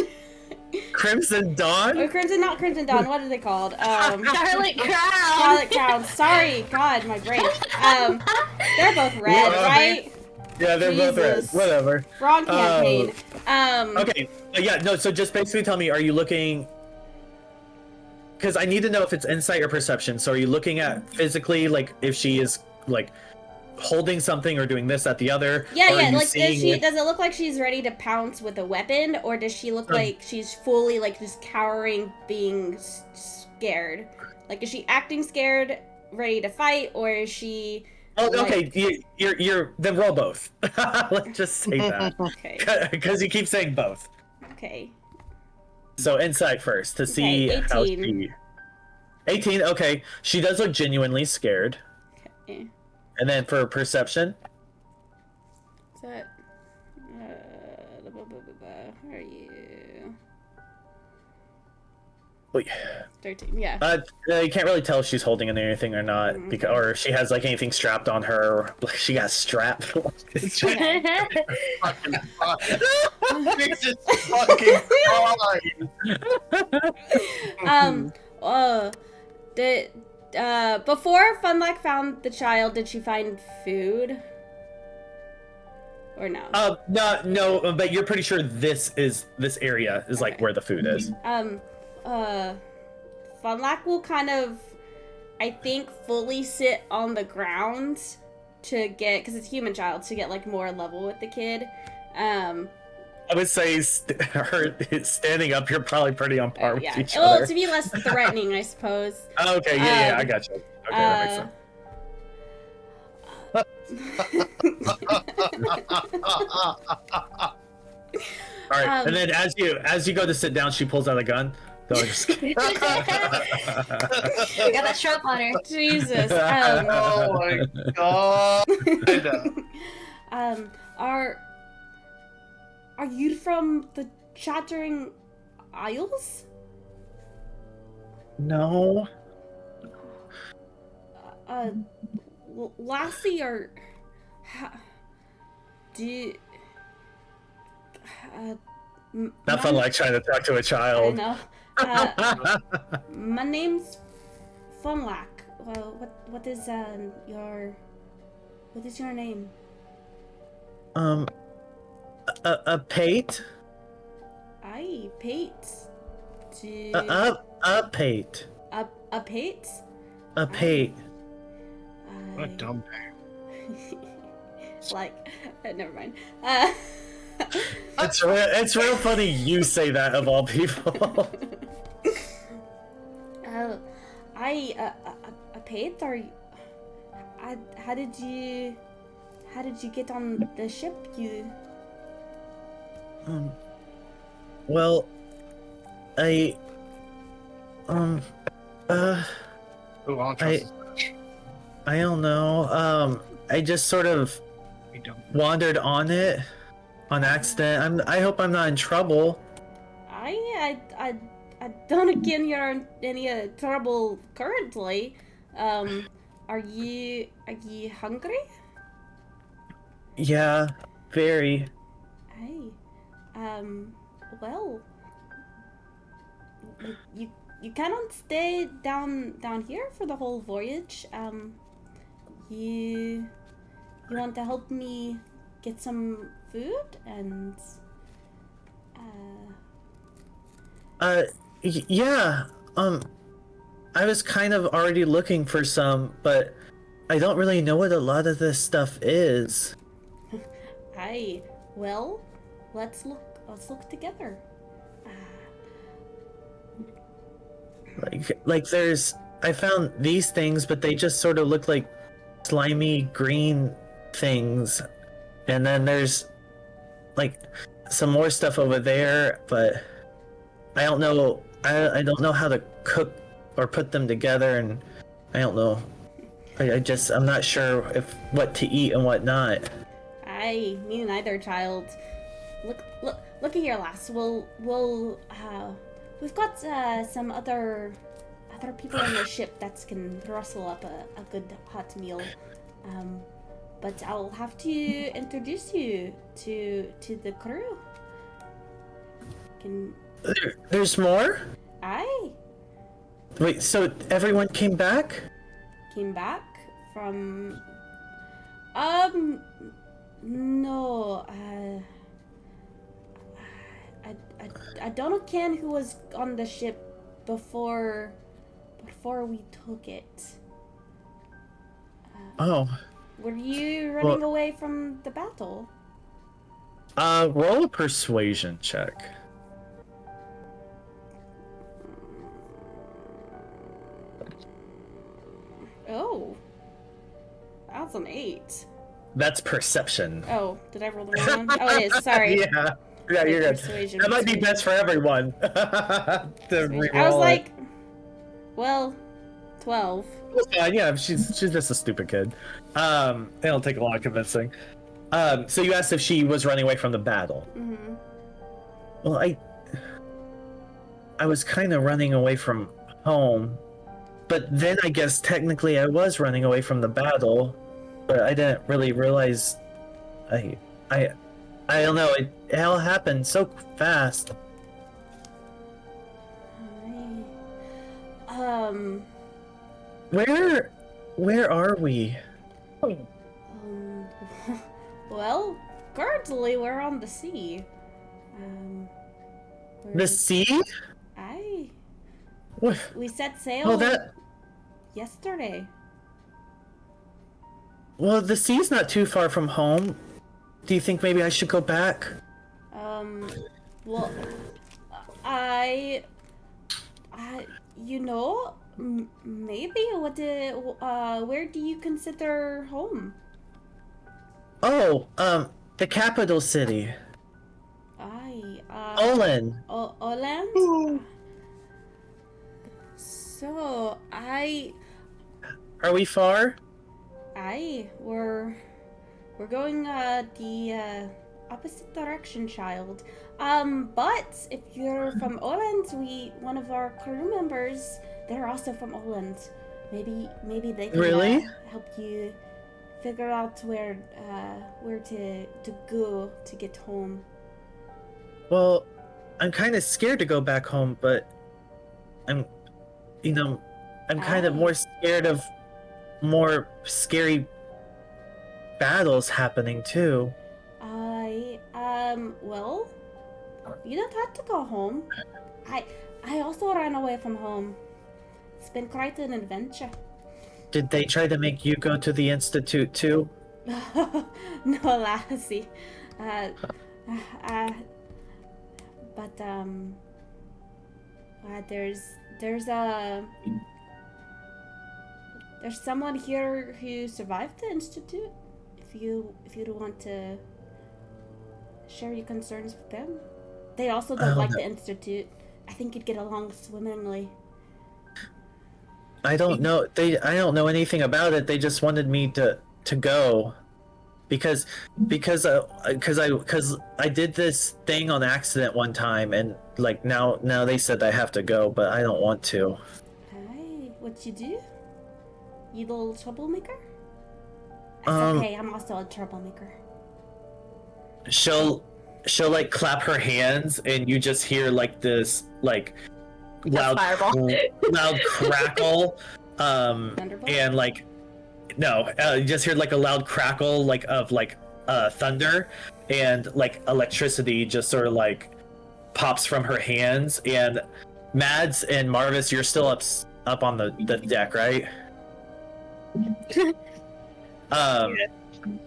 Crimson Dawn? Or not Crimson Dawn, what are they called? Scarlet Crown. Scarlet Crown. Sorry, God, my brain. They're both red, right? Yeah, they're both red. Jesus. Whatever. Wrong campaign. Okay. Yeah, no, so just basically tell me, are you looking... Because I need to know if it's insight or perception. So are you looking at physically, like, if she is, like, holding something or doing this, that, the other? Yeah, or like, does it look like she's ready to pounce with a weapon, or does she look like she's fully, like, just cowering, being scared? Like, is she acting scared, ready to fight, or is she... Oh, okay, you're then roll both. Let's just say that. Okay. Because you keep saying both. Okay. So insight first to see how she... 18, okay. She does look genuinely scared. Okay. And then for perception? Is that... where are you? Wait. 13, yeah. You can't really tell if she's holding anything or not, because, or if she has like anything strapped on her, or like she got strapped. This is fucking fine. Before Funlack found the child, did she find food? Or no? No, but you're pretty sure this area is like where the food is. Funlack will kind of, I think, fully sit on the ground to get, because it's a human child, to get like more level with the kid. I would say her standing up, you're probably pretty on par with each other. Well, to be less threatening, I suppose. Oh, okay, yeah, I got you. Okay, that makes sense. All right, and then as you go to sit down, she pulls out a gun. No, I'm just kidding. You got that stroke on her. Jesus. Oh my god. Are you from the Chattering Isles? No. Lassie, or not fun like trying to talk to a child. I know. My name's Funlack. Well, what is your name? A Pate. Aye, Pate. A Pate. A Pate? A Pate. What a dumb name. Like, never mind. It's real funny you say that of all people. A Pate, or how did you get on the ship? Well, Um, uh, Ooh, I don't trust this bitch. I don't know. I just sort of We don't. wandered on it on accident. I hope I'm not in trouble. I don't again you're in any trouble currently. Are you hungry? Yeah, very. Hey, well, you cannot stay down here for the whole voyage. You want to help me get some food and Yeah. I was kind of already looking for some, but I don't really know what a lot of this stuff is. Aye, well, let's look together. Like I found these things, but they just sort of look like slimy green things. And then there's like some more stuff over there, but I don't know. I don't know how to cook or put them together, and I don't know. I'm not sure if what to eat and what not. Aye, me neither, child. Look at here, lass. We've got some other people on the ship that can rustle up a good hot meal. But I'll have to introduce you to the crew. There's more? Aye. Wait, so everyone came back? Came back from no, I don't ken who was on the ship before we took it. Oh. Were you running away from the battle? Roll a persuasion check. Oh. That's an 8. That's perception. Oh, did I roll the wrong one? Oh, it is. Sorry. Yeah, you're good. Persuasion, That might be best for everyone. I was like, well, 12. Yeah, she's just a stupid kid. It'll take a lot of convincing. So you asked if she was running away from the battle. Mm-hmm. Well, I was kind of running away from home, but then I guess technically I was running away from the battle, but I didn't really realize. I don't know. It all happened so fast. Where are we? Well, currently we're on the sea. The sea? Aye. What? We set sail yesterday. Well, the sea's not too far from home. Do you think maybe I should go back? Well, you know, maybe. Where do you consider home? Oh, the capital city. Aye. Olin. Olin? So, Are we far? Aye, we're going the opposite direction, child. But if you're from Oland, one of our crew members, they're also from Oland. Maybe they can help you figure out where to go to get home. Well, I'm kind of scared to go back home, but I'm kind of more scared of more scary battles happening too. Well, you don't have to go home. I also ran away from home. It's been quite an adventure. Did they try to make you go to the Institute too? No, lassie. But there's someone here who survived the Institute. If you want to share your concerns with them, they also don't like the Institute. I think you'd get along swimmingly. I don't know. I don't know anything about it. They just wanted me to go, because I did this thing on accident one time, and like now they said I have to go, but I don't want to. Hi, what you do? You little troublemaker? It's Um, okay, I'm also a troublemaker. She'll like clap her hands, and you just hear like this like loud loud crackle, Thunderbolt? and like no, you just hear like a loud crackle like of like thunder, and like electricity just sort of like pops from her hands. And Mads and Marvas, you're still up on the deck, right?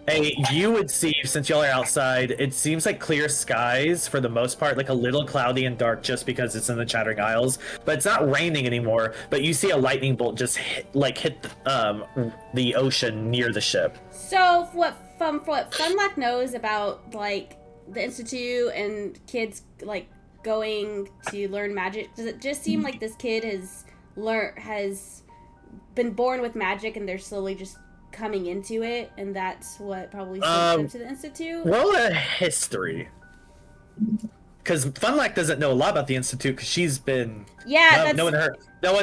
Hey, you would see, since y'all are outside, it seems like clear skies for the most part, like a little cloudy and dark just because it's in the Chattering Isles, but it's not raining anymore. But you see a lightning bolt just hit the ocean near the ship. So, from what Funlock knows about, like, the Institute and kids, like, going to learn magic, does it just seem like this kid has been born with magic and they're slowly just coming into it, and that's what probably sent them to the Institute? Roll a history. Because Funlack doesn't know a lot about the Institute, because she's been... Yeah, no one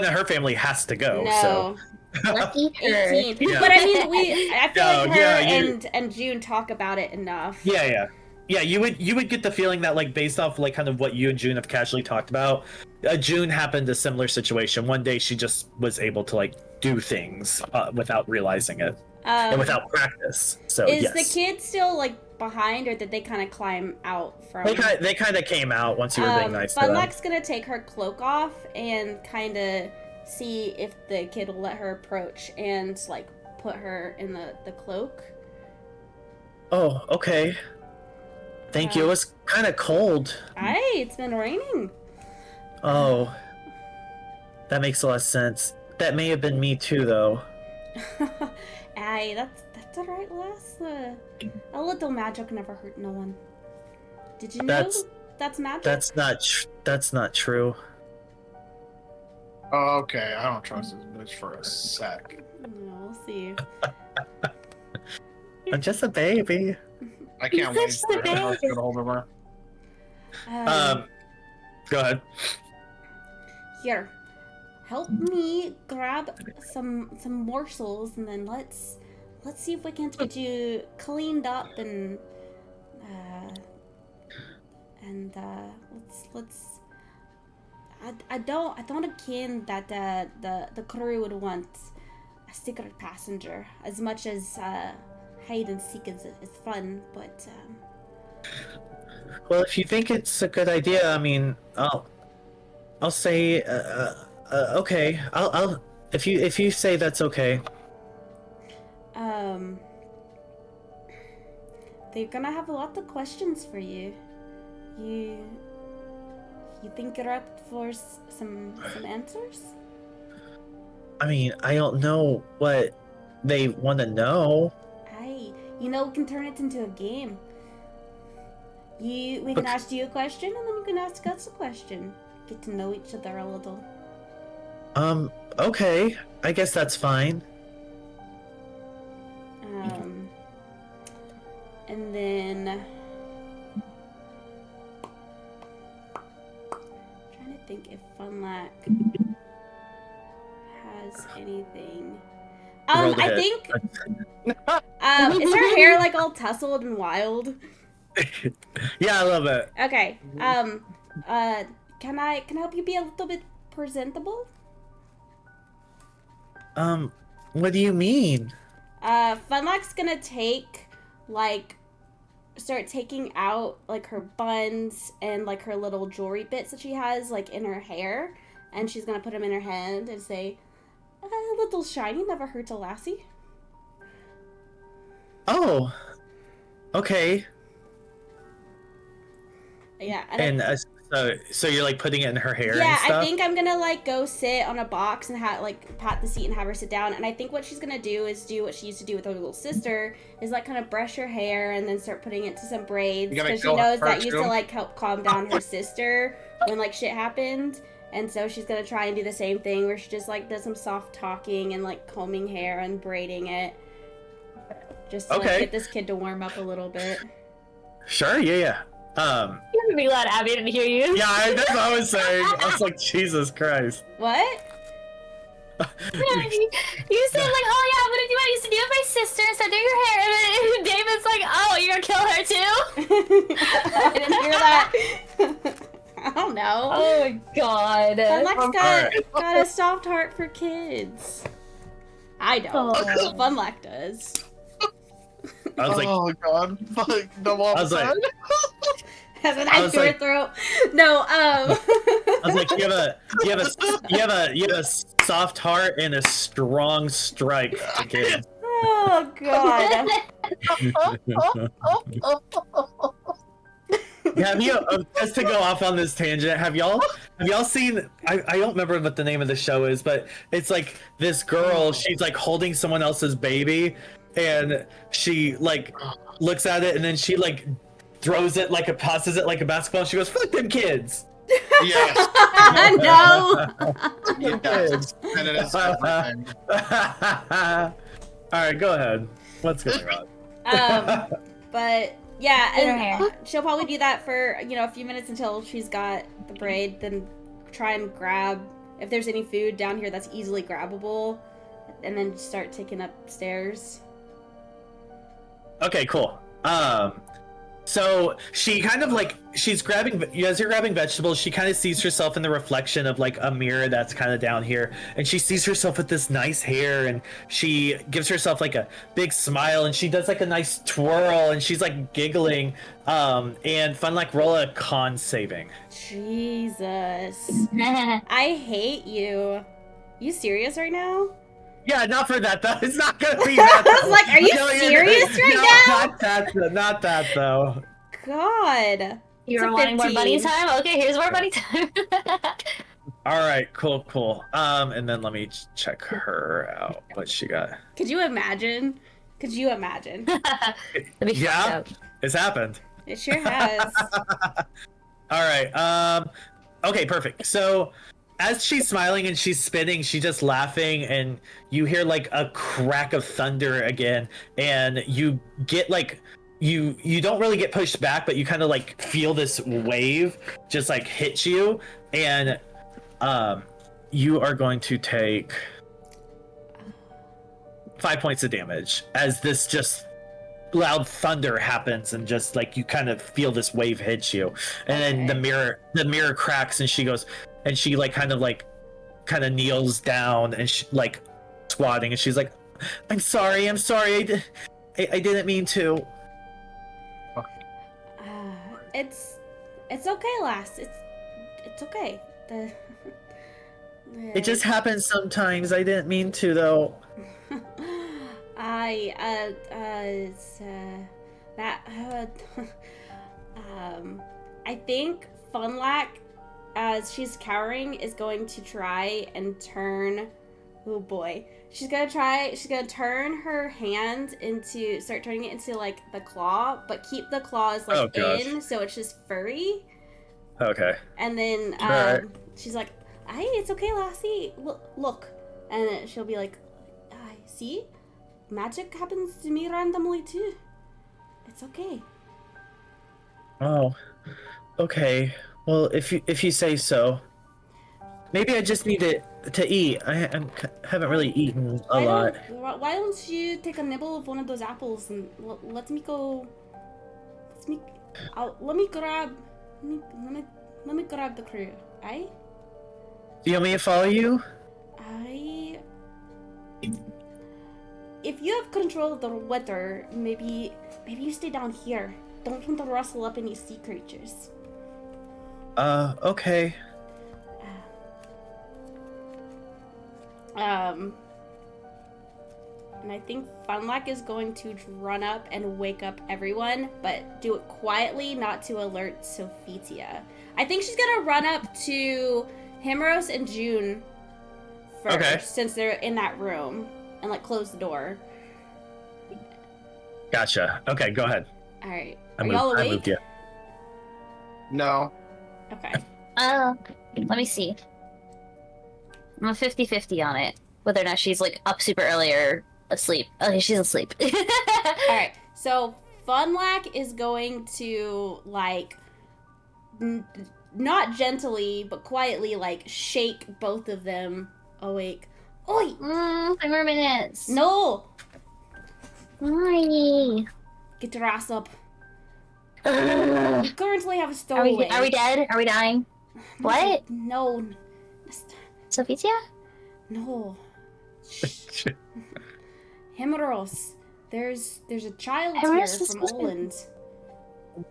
in her family has to go, no. so... Lucky her. 18. Yeah. But I mean, I feel like her yeah, and June talk about it enough. Yeah. You would get the feeling that, like, based off like kind of what you and June have casually talked about, June happened a similar situation. One day she just was able to like do things without realizing it and without practice. So is yes. the kid still like behind, or did they kind of climb out from? They kind of came out once you were being nice to them. Funlock's gonna take her cloak off and kind of see if the kid will let her approach and like put her in the cloak. Oh, okay. Thank you. It was kind of cold. Aye, it's been raining. Oh, that makes a lot of sense. That may have been me too, though. Aye, that's alright, lass. A little magic never hurt no one. Did you know that's magic? That's not true. Okay, I don't trust this bitch for a sec. We'll see. I'm just a baby. I can't wait Just for a her to baby. get a hold of her. Go ahead. Here, help me grab some morsels, and then let's see if we can't get you cleaned up and let's. I don't again that the crew would want a secret passenger as much as hide and seek is fun, but Well, if you think it's a good idea, I mean, I'll say, okay. I'll if you say that's okay. they're gonna have a lot of questions for you. You think you're up for some answers? I mean, I don't know what they want to know. Aye, we can turn it into a game. We can ask you a question, and then you can ask us a question. Get to know each other a little. Okay. I guess that's fine. And then trying to think if Funlack has anything. Roll the I hit. think is her hair like all tousled and wild? Yeah, I love it. Okay. Can I help you be a little bit presentable? What do you mean? Funlock's gonna start taking out like her buns and like her little jewelry bits that she has like in her hair, and she's gonna put them in her hand and say, "A little shiny never hurts a lassie." Oh, okay. Yeah. And so you're like putting it in her hair. Yeah, and stuff? I think I'm gonna like go sit on a box and pat the seat and have her sit down. And I think what she's gonna do is do what she used to do with her little sister, is like kind of brush her hair and then start putting it to some braids, because she knows that used to like help calm down her sister when like shit happened. And so she's gonna try and do the same thing where she just like does some soft talking and like combing hair and braiding it. Just to like, get this kid to warm up a little bit. Sure, yeah. You're gonna be glad Abby didn't hear you. Yeah, that's what I was saying. I was like, Jesus Christ. What? You said like, oh yeah, I'm gonna do what I used to do with my sister and start doing her hair, and then David's like, oh, you're gonna kill her too? I didn't hear that. I don't know. Oh my god. Funlack's got a soft heart for kids. I don't. Funlack does. I was like, oh god, fuck, no more. I was like, Has a knife through her throat. No, I was like, you have a soft heart and a strong strike for kids. Oh god. Have you, just to go off on this tangent, have y'all seen, I don't remember what the name of the show is, but it's like this girl, she's like holding someone else's baby, and she like looks at it, and then she like throws it like passes it like a basketball, and she goes, fuck them kids! Yes. No! Yes. And it is everything. Alright, go ahead. What's going on? But yeah, and she'll probably do that for, you know, a few minutes until she's got the braid, then try and grab, if there's any food down here that's easily grabbable, and then start taking upstairs. Okay, cool. So she kind of like, she's grabbing, as you're grabbing vegetables, she kind of sees herself in the reflection of like a mirror that's kind of down here, and she sees herself with this nice hair, and she gives herself like a big smile, and she does like a nice twirl, and she's like giggling, and Funlack, roll a con saving. Jesus. I hate you. You serious right now? Yeah, not for that though. It's not gonna be that. I was like, are you serious right now? Not that though. God. You're wanting more bunny time? Okay, here's more bunny time. Alright, cool. And then let me check her out. What she got. Could you imagine? Yeah, it's happened. It sure has. Alright, okay, perfect. So as she's smiling and she's spinning, she's just laughing, and you hear like a crack of thunder again, and you get like you don't really get pushed back, but you kind of like feel this wave just like hit you, and you are going to take 5 points of damage as this just loud thunder happens, and just like you kind of feel this wave hit you, and then the mirror cracks, and she goes, and she like kind of kneels down, and she like squatting, and she's like, I'm sorry, I didn't mean to. It's okay, lass. It's okay. It just happens sometimes. I didn't mean to though. I think Funlack, as she's cowering, is going to try and turn. Oh boy, she's gonna turn her hand start turning it into like the claw, but keep the claws like in, so it's just furry. Okay. And then Right. she's like, "Hey, it's okay, lassie. Look," and then she'll be like, "See, magic happens to me randomly too. It's okay." Oh, okay. Well, if you say so. Maybe I just need to eat. I haven't really eaten a lot. Why don't you take a nibble of one of those apples and let me go? Let me grab the crew. Aye? Do you want me to follow you? If you have control of the weather, maybe you stay down here. Don't want to rustle up any sea creatures. Okay. And I think Funlack is going to run up and wake up everyone, but do it quietly, not to alert Sophitia. I think she's gonna run up to Himeros and June first, since they're in that room, and like close the door. Gotcha. Okay, go ahead. All right. Are y'all awake? I moved you. No. Okay. Let me see. I'm a 50-50 on it. Whether or not she's like up super early or asleep. Okay, she's asleep. Alright, so Funlack is going to, like, not gently, but quietly, like, shake both of them awake. Oi! 5 more minutes. No! Why? Get your ass up. We currently have a stowaway. Are we dead? Are we dying? What? No. Sophitia? No. Shh. Himeros, there's a child here Himeros is from listening. Oland.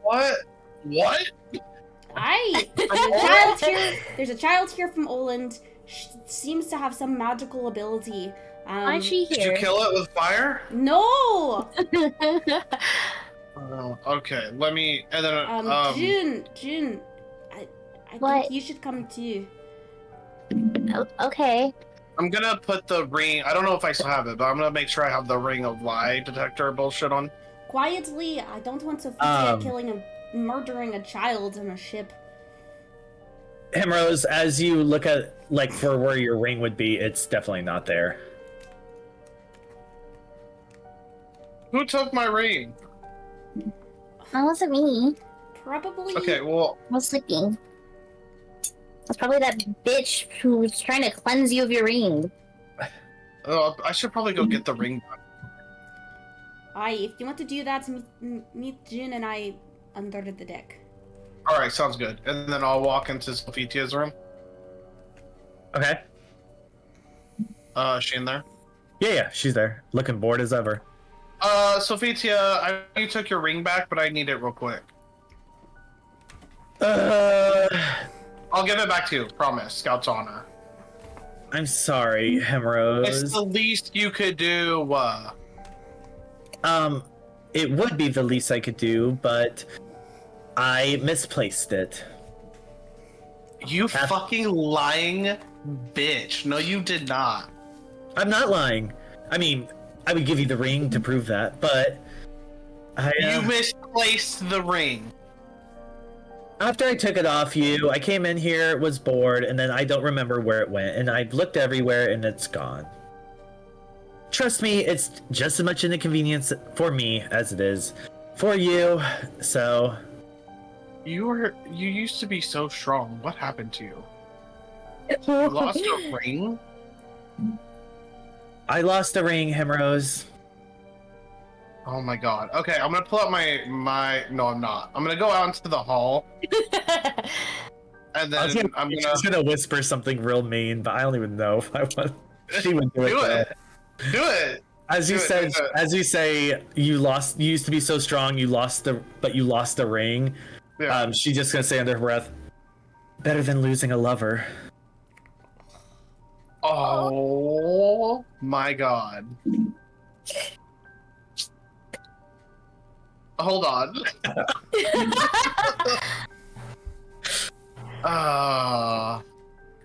What? What? There's a child here from Oland. She seems to have some magical ability. Why is she Did here? you kill it with fire? No! Okay, let me. And then June, I What? think you should come too. Okay. I'm gonna put the ring. I don't know if I still have it, but I'm gonna make sure I have the ring of lie detector bullshit on. Quietly, I don't want Sophitia murdering a child on a ship. Himeros, as you look at like for where your ring would be, it's definitely not there. Who took my ring? That wasn't me. Probably. Okay, well, I was sleeping. That's probably that bitch who was trying to cleanse you of your ring. I should probably go get the ring. If you want to do that, meet June and I under the deck. All right, sounds good. And then I'll walk into Sophitia's room. Okay. Is she in there? Yeah, she's there, looking bored as ever. Sophitia, you took your ring back, but I need it real quick. Uh, I'll give it back to you. Promise. Scout's honor. I'm sorry, Himeros. It's the least you could do. It would be the least I could do, but I misplaced it. You fucking lying bitch. No, you did not. I'm not lying. I mean, I would give you the ring to prove that, but You misplaced the ring. after I took it off you, I came in here, was bored, and then I don't remember where it went, and I looked everywhere, and it's gone. Trust me, it's just as much an inconvenience for me as it is for you, so... You used to be so strong. What happened to you? You lost a ring? I lost a ring, Himeros. Oh my god. Okay, I'm gonna pull out my no, I'm not. I'm gonna go out into the hall. And then I'm gonna whisper something real mean, but I don't even know if I want. She would do it. Do it. Do it. As you said, as you say, you used to be so strong. You lost the ring. Yeah. She's just gonna say under her breath, "Better than losing a lover." Oh my god. Hold on.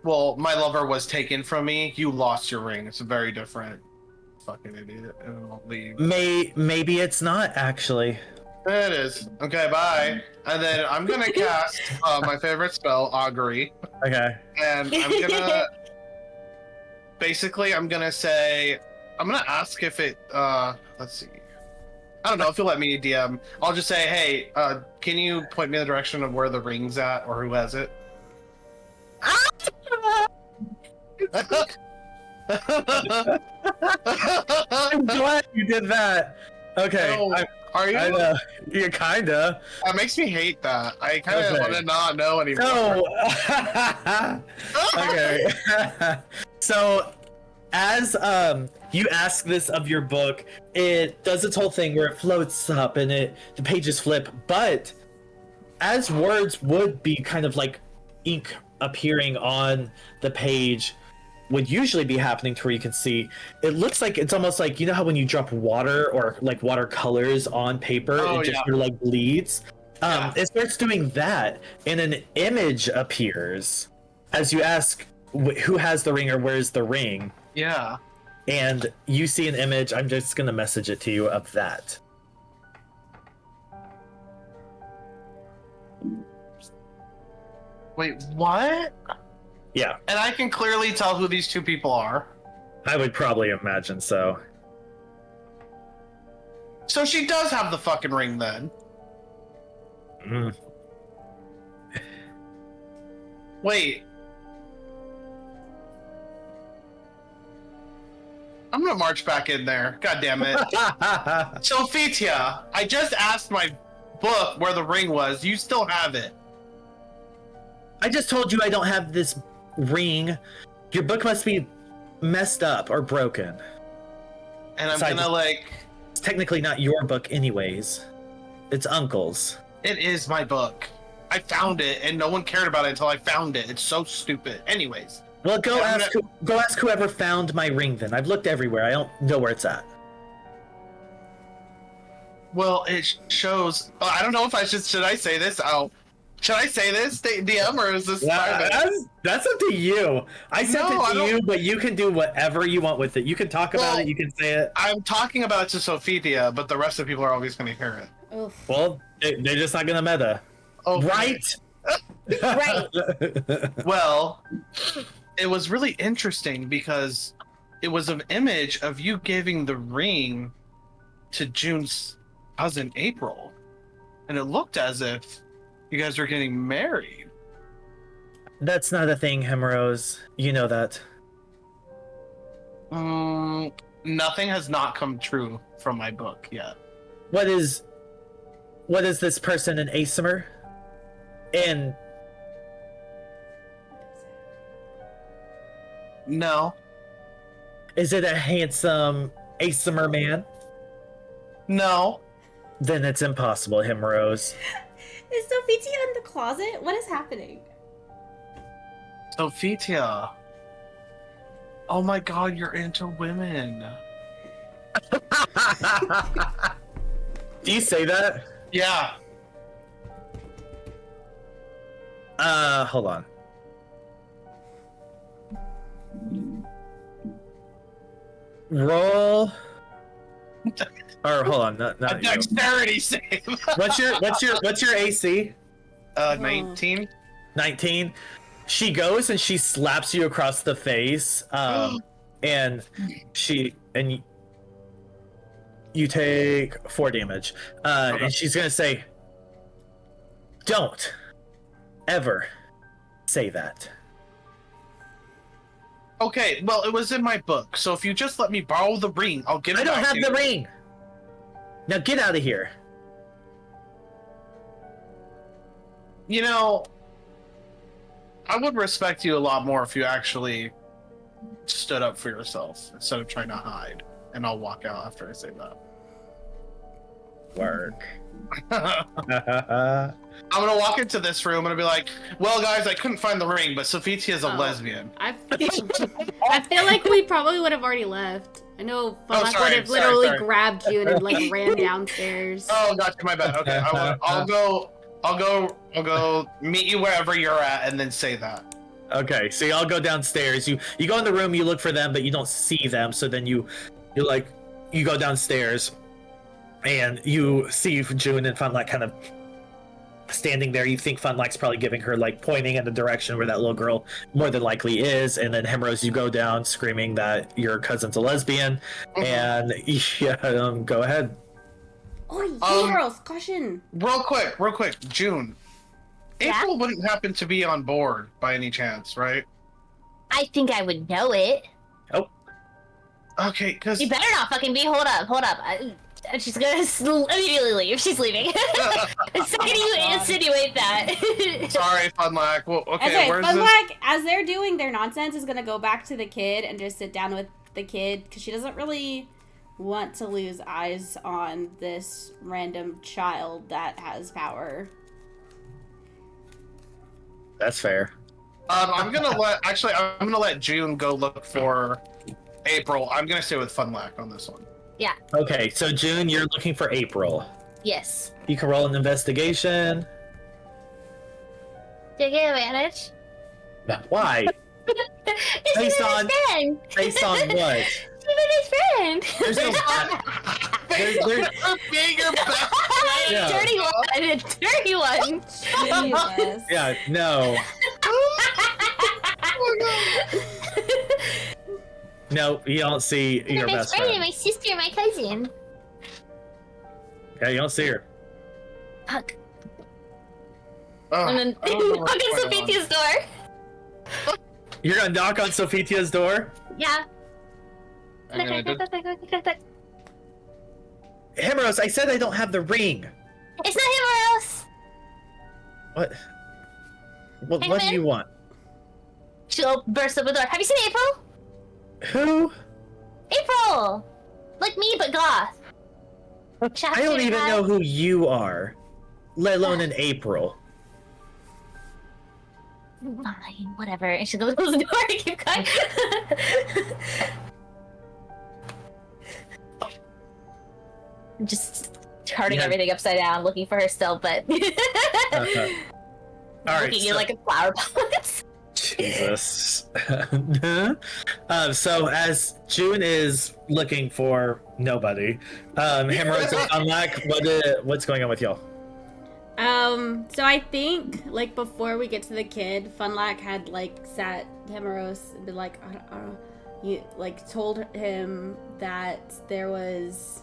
Well, my lover was taken from me. You lost your ring. It's very different. Fucking idiot. I'll leave. Maybe it's not actually. It is. Okay, bye. And then I'm gonna cast my favorite spell, Augury. Okay. And I'm gonna basically I'm gonna ask if it let's see. I don't know if you'll let me DM. I'll just say, hey, can you point me in the direction of where the ring's at or who has it? I'm glad you did that. Okay. Are you? I know. You're kinda. That makes me hate that. I kind of want to not know anymore. No. Okay. So, as you ask this of your book, it does its whole thing where it floats up and the pages flip. But as words would be kind of like ink appearing on the page would usually be happening to where you can see, it looks like it's almost like, you know how when you drop water or like watercolors on paper, it just sort of like bleeds. It starts doing that, and an image appears as you ask who has the ring or where's the ring. Yeah. And you see an image. I'm just gonna message it to you of that. Wait, what? Yeah, And I can clearly tell who these two people are. I would probably imagine so. So she does have the fucking ring then. Mm. Wait. I'm gonna march back in there. God damn it. Sophitia, I just asked my book where the ring was. You still have it. I just told you I don't have this ring. Your book must be messed up or broken. And I'm Besides, gonna like... It's technically not your book anyways. It's Uncle's. It is my book. I found it, and no one cared about it until I found it. It's so stupid. Anyways. Well, go I'm ask whoever found my ring then. I've looked everywhere. I don't know where it's at. Well, it shows... I don't know if I should I say this? Should I say this, DM, or is this... That's up to you. I sent it to you, but you can do whatever you want with it. You can talk about it, you can say it. I'm talking about it to Sophitia, but the rest of the people are always going to hear it. Oof. Well, they're just not gonna meta. Okay. Right? Right. Well, it was really interesting because it was an image of you giving the ring to June's cousin April, and it looked as if you guys were getting married. That's not a thing, Himeros. You know that. Nothing has not come true from my book yet. What is this person, an Aasimar? And No. is it a handsome Aasimar man? No. Then it's impossible, Himeros. Is Sophitia in the closet? What is happening? Sophitia. Oh my god, you're into women. Do you say that? Yeah. Hold on. Roll. Or hold on, not A you. dexterity save. What's your AC? 19. 19. She goes and she slaps you across the face, and you take 4 damage. Okay. And she's gonna say, "Don't ever say that." Okay, well, it was in my book, so if you just let me borrow the ring, I'll give it I don't back have to the you. ring. Now get out of here. You know, I would respect you a lot more if you actually stood up for yourself instead of trying to hide. And I'll walk out after I say that. Work. I'm gonna walk into this room and I'll be like, well, guys, I couldn't find the ring, but Sophitia is a lesbian. I feel like we probably would have already left. I know Falak sorry, would have sorry, literally sorry. grabbed you and like ran downstairs. Oh, gotcha, my bad. Okay, I'll go meet you wherever you're at and then say that. Okay, so y'all go downstairs. You go in the room, you look for them, but you don't see them. So then you go downstairs, and you see June and Funlock kind of standing there. You think Funlock's probably giving her, like, pointing in the direction where that little girl more than likely is. And then Himeros, you go down screaming that your cousin's a lesbian. And yeah, go ahead. Oh, girls, caution! Real quick, June. Yeah? April wouldn't happen to be on board by any chance, right? I think I would know it. Okay, because You better not fucking be. Hold up. She's gonna immediately leave. She's leaving. The second you insinuate that. sorry, Funlock. Well, okay, where's this? Funlock, as they're doing their nonsense, is gonna go back to the kid and just sit down with the kid because she doesn't really want to lose eyes on this random child that has power. That's fair. I'm gonna let June go look for April. I'm gonna stay with Funlock on this one. Okay, so June, you're looking for April. Yes. You can roll an investigation. Do I get advantage? Why? It's Based my on- best friend. Based on what? She's my best friend. There's no. there- Being your best Yeah. Dirty one. Dirty one. Jesus. yeah, no. No, you don't see your my best friend, friend. my sister, my cousin. Yeah, you don't see her. Fuck. Ugh, And then I don't know knock what's on going on. Sophitia's door. You're gonna knock on Sophitia's door? Yeah. I mean, I did- Himeros, I said I don't have the ring. It's not Himeros. What? What Hey, do man. you want? She'll burst open the door. Have you seen April? Who? April! Like me, but goth. Shaft I don't in her even hat. know who you are, let alone in April. Fine, whatever. And she goes close the door and keep going. I'm just turning Yeah. everything upside down, looking for her still, but All right. looking in like a flower pot. Jesus. So as June is looking for nobody, Himeros and Unlack, what's going on with y'all? So I think, like, before we get to the kid, Funlack had, like, sat Himeros and been like, you, like, told him that there was,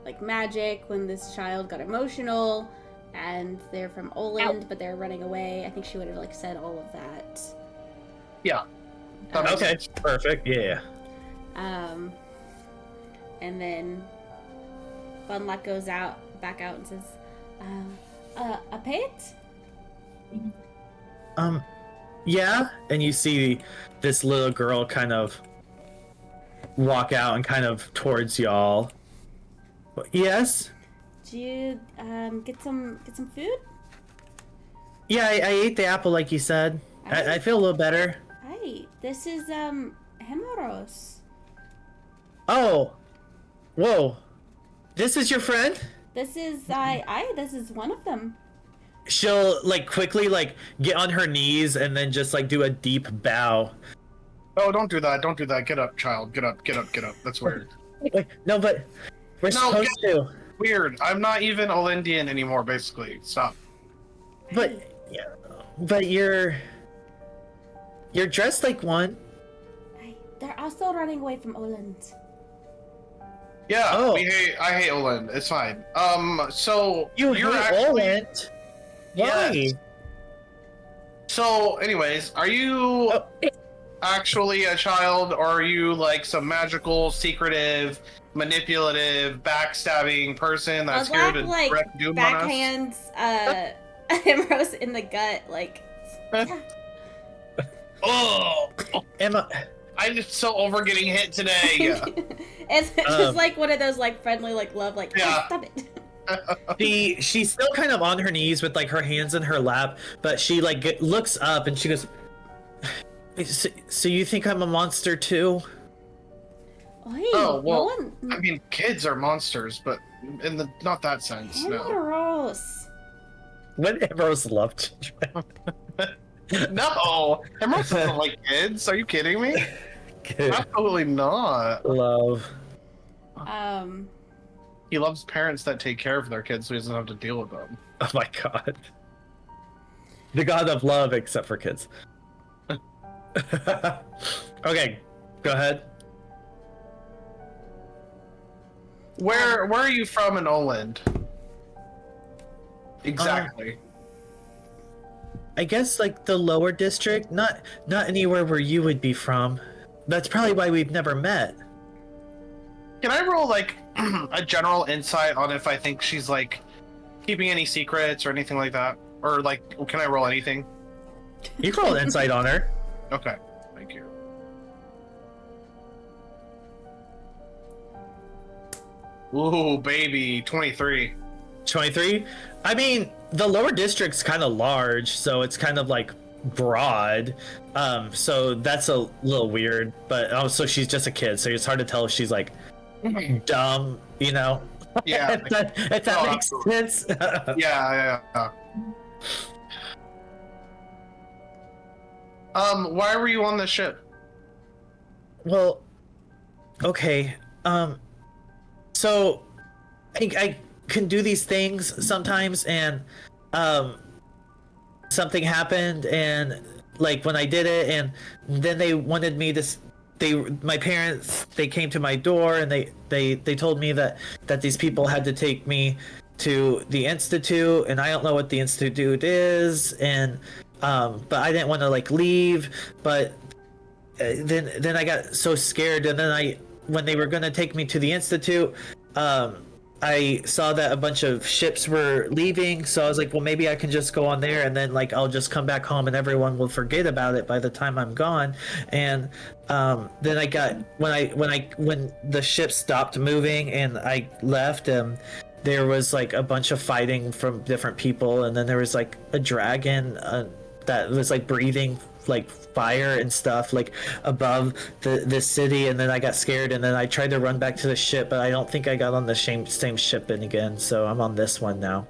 like, magic when this child got emotional, and they're from Oland, but they're running away. I think she would have, like, said all of that. Yeah. That makes Okay, sense. perfect. Yeah. And then Funlack goes back out and says, a pet? Yeah, and you see this little girl kind of walk out and kind of towards y'all. Yes? Did you, get some food? Yeah, I ate the apple like you said. I feel a little better. Hi, this is, Himeros. Oh! Whoa! This is your friend? This is, this is one of them. She'll, like, quickly, like, get on her knees and then just, like, do a deep bow. Oh, don't do that. Don't do that. Get up, child. Get up. Get up. Get up. That's weird. Wait, no, but we're No, supposed to. Weird. I'm not even Olendian anymore, basically. Stop. But, yeah, but you're dressed like one. They're also running away from Oland. Yeah, Oh. I hate Olend. It's fine. So You you're hate actually Olent? Why? Yes. So, anyways, are you Oh. actually a child, or are you like some magical, secretive, manipulative, backstabbing person that's here to like, direct doom on us? backhands, Himeros in the gut, like, Oh, Emma, I'm just so over getting hit today. it's just like one of those, like, friendly, like, love, like, Yeah. oh, stop it. she's still kind of on her knees with like her hands in her lap, but she like looks up and she goes, so you think I'm a monster too? Oy, Oh, well, no one... I mean, kids are monsters, but in the not that sense. No. Himeros. Whatever's loved. No, Emerald doesn't like kids. Are you kidding me? Absolutely not. Love. He loves parents that take care of their kids, so he doesn't have to deal with them. Oh my god. The god of love, except for kids. Okay, go ahead. Where are you from in Oland? Exactly. I guess like the lower district, not anywhere where you would be from. That's probably why we've never met. Can I roll like a general insight on if I think she's like keeping any secrets or anything like that? Or like, can I roll anything? You can roll an insight on her. Okay, thank you. Ooh, baby, 23. 23? I mean, the lower district's kind of large, so it's kind of like broad. So that's a little weird, but also she's just a kid, so it's hard to tell if she's like dumb, you know? Yeah. if that Oh, makes absolutely. sense. Yeah. Why were you on the ship? Well, okay. So I can do these things sometimes, and something happened, and like when I did it, and then they wanted me to. My parents, they came to my door and they told me that these people had to take me to the institute, and I don't know what the institute is, and but I didn't want to like leave, but then I got so scared, and then when they were gonna take me to the institute, I saw that a bunch of ships were leaving, so I was like, well, maybe I can just go on there, and then like I'll just come back home, and everyone will forget about it by the time I'm gone. And then I got when the ship stopped moving and I left, there was like a bunch of fighting from different people, and then there was like a dragon that was like breathing like fire and stuff like above the city, and then I got scared, and then I tried to run back to the ship, but I don't think I got on the same ship again, so I'm on this one now.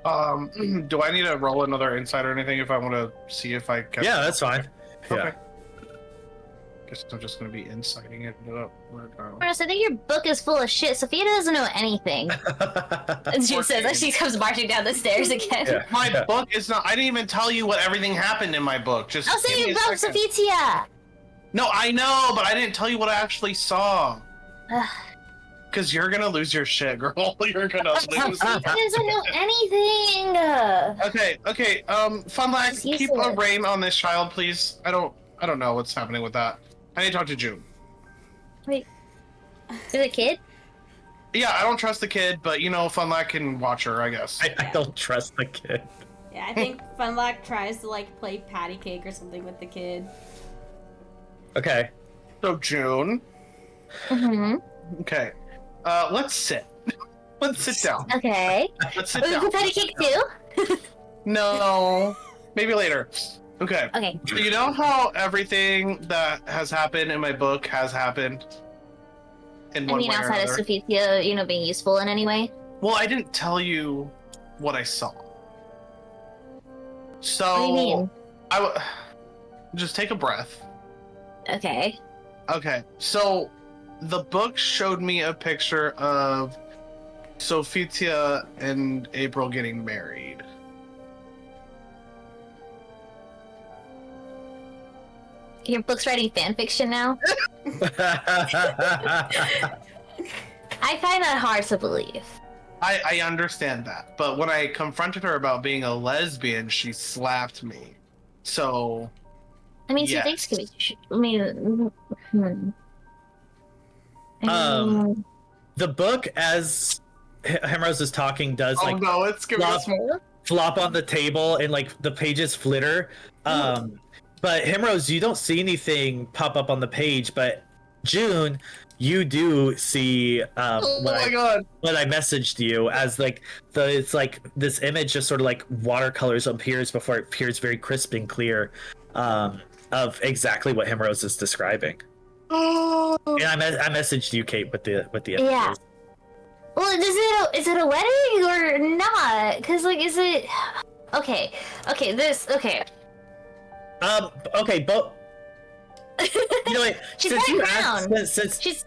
Do I need to roll another insight or anything if I want to see if I catch Yeah, that's fine. Okay. Yeah. Guess I'm just gonna be inciting it up. Marvas, I think your book is full of shit. Sophia doesn't know anything. She says as she comes marching down the stairs again. Yeah. My book is not. I didn't even tell you what everything happened in my book. Just I'll say you about Sophitia. No, I know, but I didn't tell you what I actually saw. Because you're gonna lose your shit, girl. You're gonna lose. Sophia doesn't know anything. Okay. Funlax, keep a rein on this child, please. I don't know what's happening with that. I need to talk to June. Wait, is it a kid? Yeah, I don't trust the kid, but Funlack can watch her, I guess. I don't trust the kid. Yeah, I think Funlock tries to like play patty cake or something with the kid. Okay. So June. Mm-hmm. Okay. Let's sit. Let's sit down. Okay. Let's sit We down. can patty cake too? No. Maybe later. Okay. Okay. So you know how everything that has happened in my book has happened? In one way or outside of another? Sophitia, being useful in any way? Well, I didn't tell you what I saw. So What do you mean? just take a breath. Okay. Okay, so the book showed me a picture of Sophitia and April getting married. Your book's writing fan fiction now? I find that hard to believe. I understand that, but when I confronted her about being a lesbian, she slapped me. So, I mean, yes. two things could be. I mean, The book, as Himeros is talking, does oh no, it's giving us more. flop on the table and like the pages flitter. But Himeros, you don't see anything pop up on the page, but June, you do see Oh my god. what I messaged you as like it's like this image just sort of like watercolors appears before it appears very crisp and clear of exactly what Himeros is describing. Oh. And I messaged you, Kate, with the images. Yeah. Well, is it a wedding or not? Because like, is it? Okay. Okay, but you know what? She's since got a you crown. asked, since She's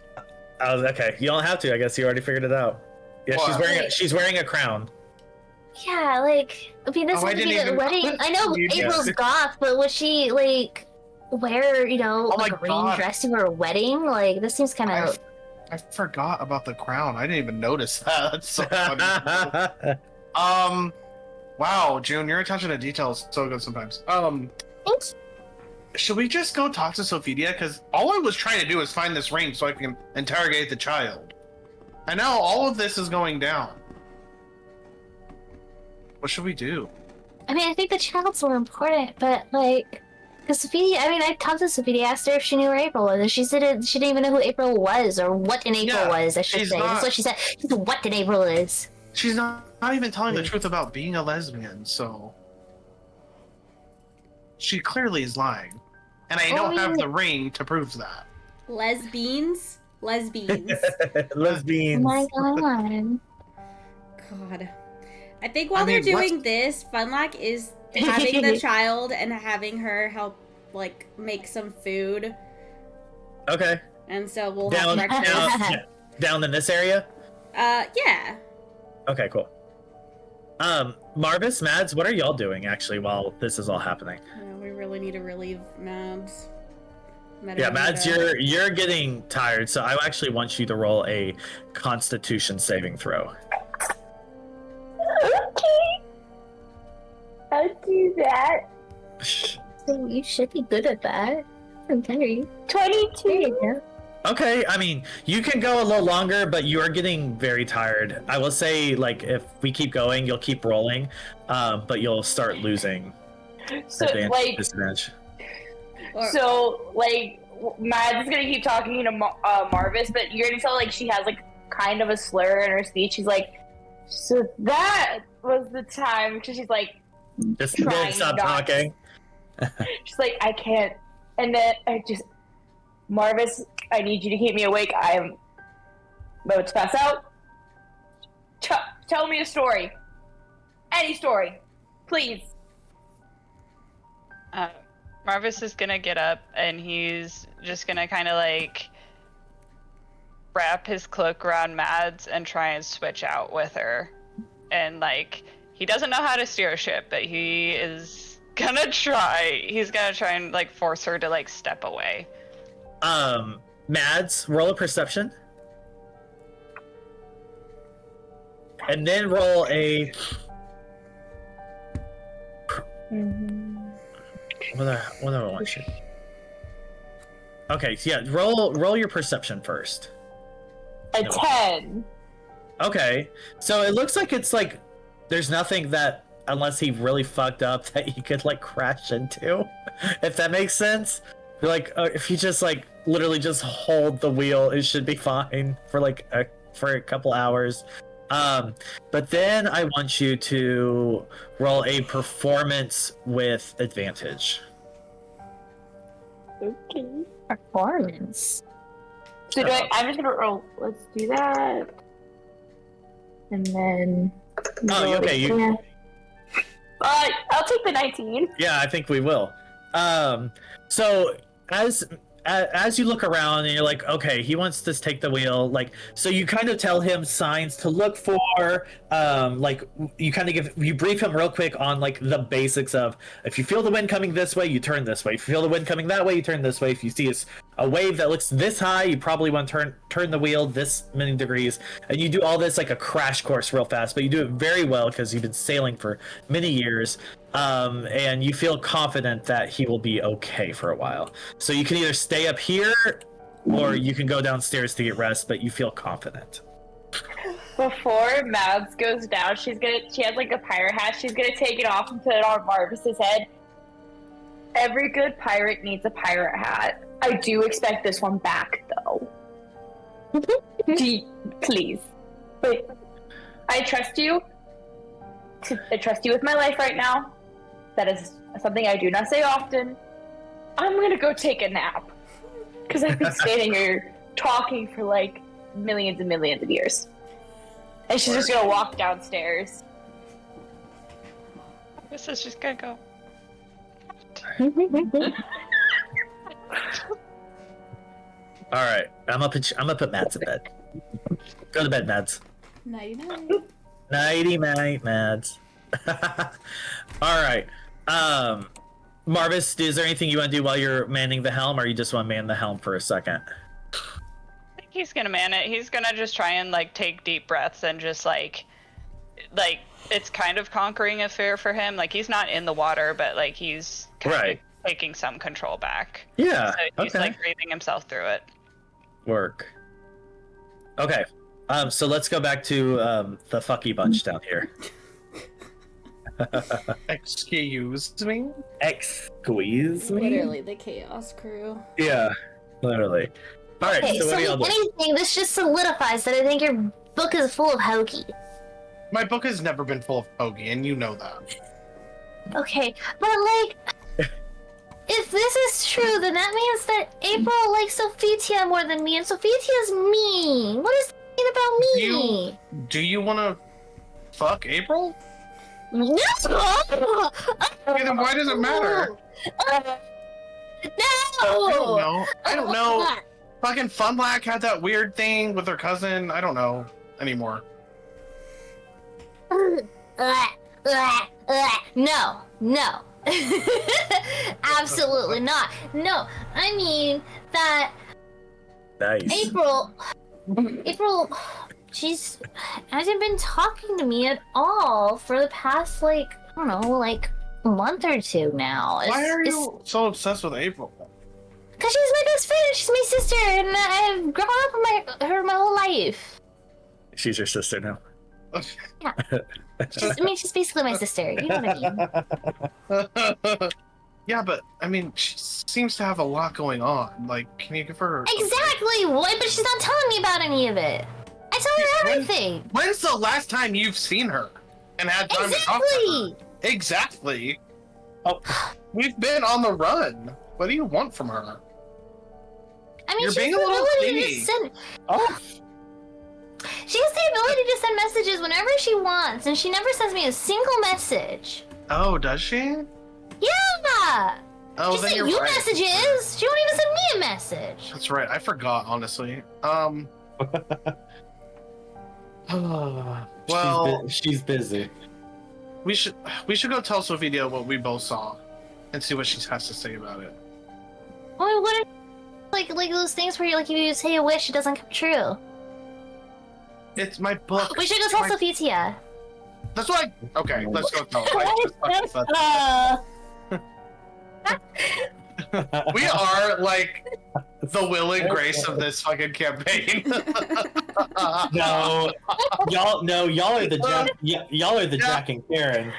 oh, okay, you don't have to. I guess you already figured it out. Yeah, What? she's wearing a crown. yeah, like I mean, this Oh, I would be didn't the even- wedding. I know You April's did. goth, but would she like wear Oh my like a green God. dress to her wedding? Like this seems kind of. I forgot about the crown. I didn't even notice that. That's so funny. Wow, June, your attention to detail is so good sometimes. Thanks. Should we just go talk to Sophitia? Because all I was trying to do is find this ring so I can interrogate the child. I know all of this is going down. What should we do? I mean, I think the child's more important, but like, because Sophia, I mean, I talked to Sophia, asked her if she knew where April was, and she said she didn't even know who April was or what an April Yeah, was. I should she's say not- that's what she said. She said what an April is. She's not even telling the truth about being a lesbian, so she clearly is lying. And I don't have the ring to prove that. Lesbians? Lesbians. Oh Lesbians. my god. God. I think while they're doing this, Funlock is having the child and having her help, like, make some food. Okay. And so we'll Down, have breakfast. down in this area. Yeah. Okay, cool. Marvas, Mads, what are y'all doing actually while this is all happening? We really need to relieve Mads. Yeah, Mads, you're getting tired, so I actually want you to roll a Constitution saving throw. Okay. I'll do that. So you should be good at that. Okay. 22. Okay, I mean, you can go a little longer, but you are getting very tired. I will say, like, if we keep going, you'll keep rolling, but you'll start losing So, disadvantage. So, Mads is gonna keep talking to Marvis, but you're gonna tell, she has, kind of a slur in her speech. She's like, so that was the time. She's like, just stop talking. She's like, I can't. And then Marvis, I need you to keep me awake. I am about to pass out. Tell me a story. Any story. Please. Marvis is gonna get up and he's just gonna kind of wrap his cloak around Mads and try and switch out with her. And he doesn't know how to steer a ship, but he is gonna try. He's gonna try and force her to step away. Mads, roll a perception. And then roll a... What do I want you? Okay, so yeah, roll your perception first. A 10. Okay, so it looks like it's there's nothing that, unless he really fucked up, that he could crash into, if that makes sense. If you just literally just hold the wheel, it should be fine for for a couple hours. But then I want you to roll a performance with advantage. Okay. Performance. So I'm just gonna roll. Let's do that. And then. Oh, okay. I'll take the 19. Yeah, I think we will. So as you look around and you're like, okay, he wants to take the wheel, so you kind of tell him signs to look for, you brief him real quick on the basics of, if you feel the wind coming this way, you turn this way. If you feel the wind coming that way, you turn this way. If you see a wave that looks this high, you probably want to turn the wheel this many degrees. And you do all this like a crash course real fast, but you do it very well because you've been sailing for many years. And you feel confident that he will be okay for a while. So you can either stay up here or you can go downstairs to get rest, but you feel confident. Before Mads goes down, she has a pirate hat. She's gonna take it off and put it on Marvis's head. Every good pirate needs a pirate hat. I do expect this one back, though. Please. Wait. I trust you. I trust you with my life right now. That is something I do not say often. I'm gonna go take a nap. Because I've been standing here talking for millions and millions of years. And she's just gonna walk downstairs. This is just gonna go. Alright, I'm gonna put Mads in bed. Go to bed, Mads. Nighty night. Nighty night, Mads. Alright. Marvis, is there anything you want to do while you're manning the helm, or you just want to man the helm for a second? I think he's gonna man it. He's gonna just try and take deep breaths and just it's kind of conquering a fear for him. He's not in the water, but he's kind of taking some control back. Yeah. So he's breathing himself through it. Work. Okay. So let's go back to the fucky bunch down here. Excuse me? Excuse me? Literally the chaos crew. Yeah, literally. Alright, Okay, so what are y'all doing? anything, this just solidifies that I think your book is full of hokey. My book has never been full of hoagie, and you know that. Okay, but if this is true, then that means that April likes Sophitia more than me, and Sophitia's mean. What is it about me? Do you want to fuck April? No! Okay, then why does it matter? No! I don't know. Fucking Funlack had that weird thing with her cousin. I don't know anymore. No, no. Absolutely not. No, I mean that Nice. April, she's hasn't been talking to me at all for the past, like, I don't know, like a month or two now. Why are you so obsessed with April? Because she's my best friend, she's my sister, and I've grown up with her my whole life. She's your sister now. Yeah. She's basically my sister. You know what I mean? Yeah, but I mean, she seems to have a lot going on. Like, can you give her Exactly. What? But she's not telling me about any of it. I tell her everything. When's the last time you've seen her and had time to talk to her? Exactly. Oh, we've been on the run. What do you want from her? I mean, You're she has being the a little ability to clingy. send. Oh. She has the ability to send messages whenever she wants, and she never sends me a single message. Oh, does she? Yeah. Oh, She then sent you're you right. messages. She won't even send me a message. That's right. I forgot, honestly. Well, she's busy. we should go tell Sophitia what we both saw, and see what she has to say about it. I mean, what? Like those things where if you say a wish, it doesn't come true. It's my book. We should go tell Sophitia. That's why. Okay, let's go tell her. We are like the Will and Grace of this fucking campaign. No, y'all are the Jack and Karen.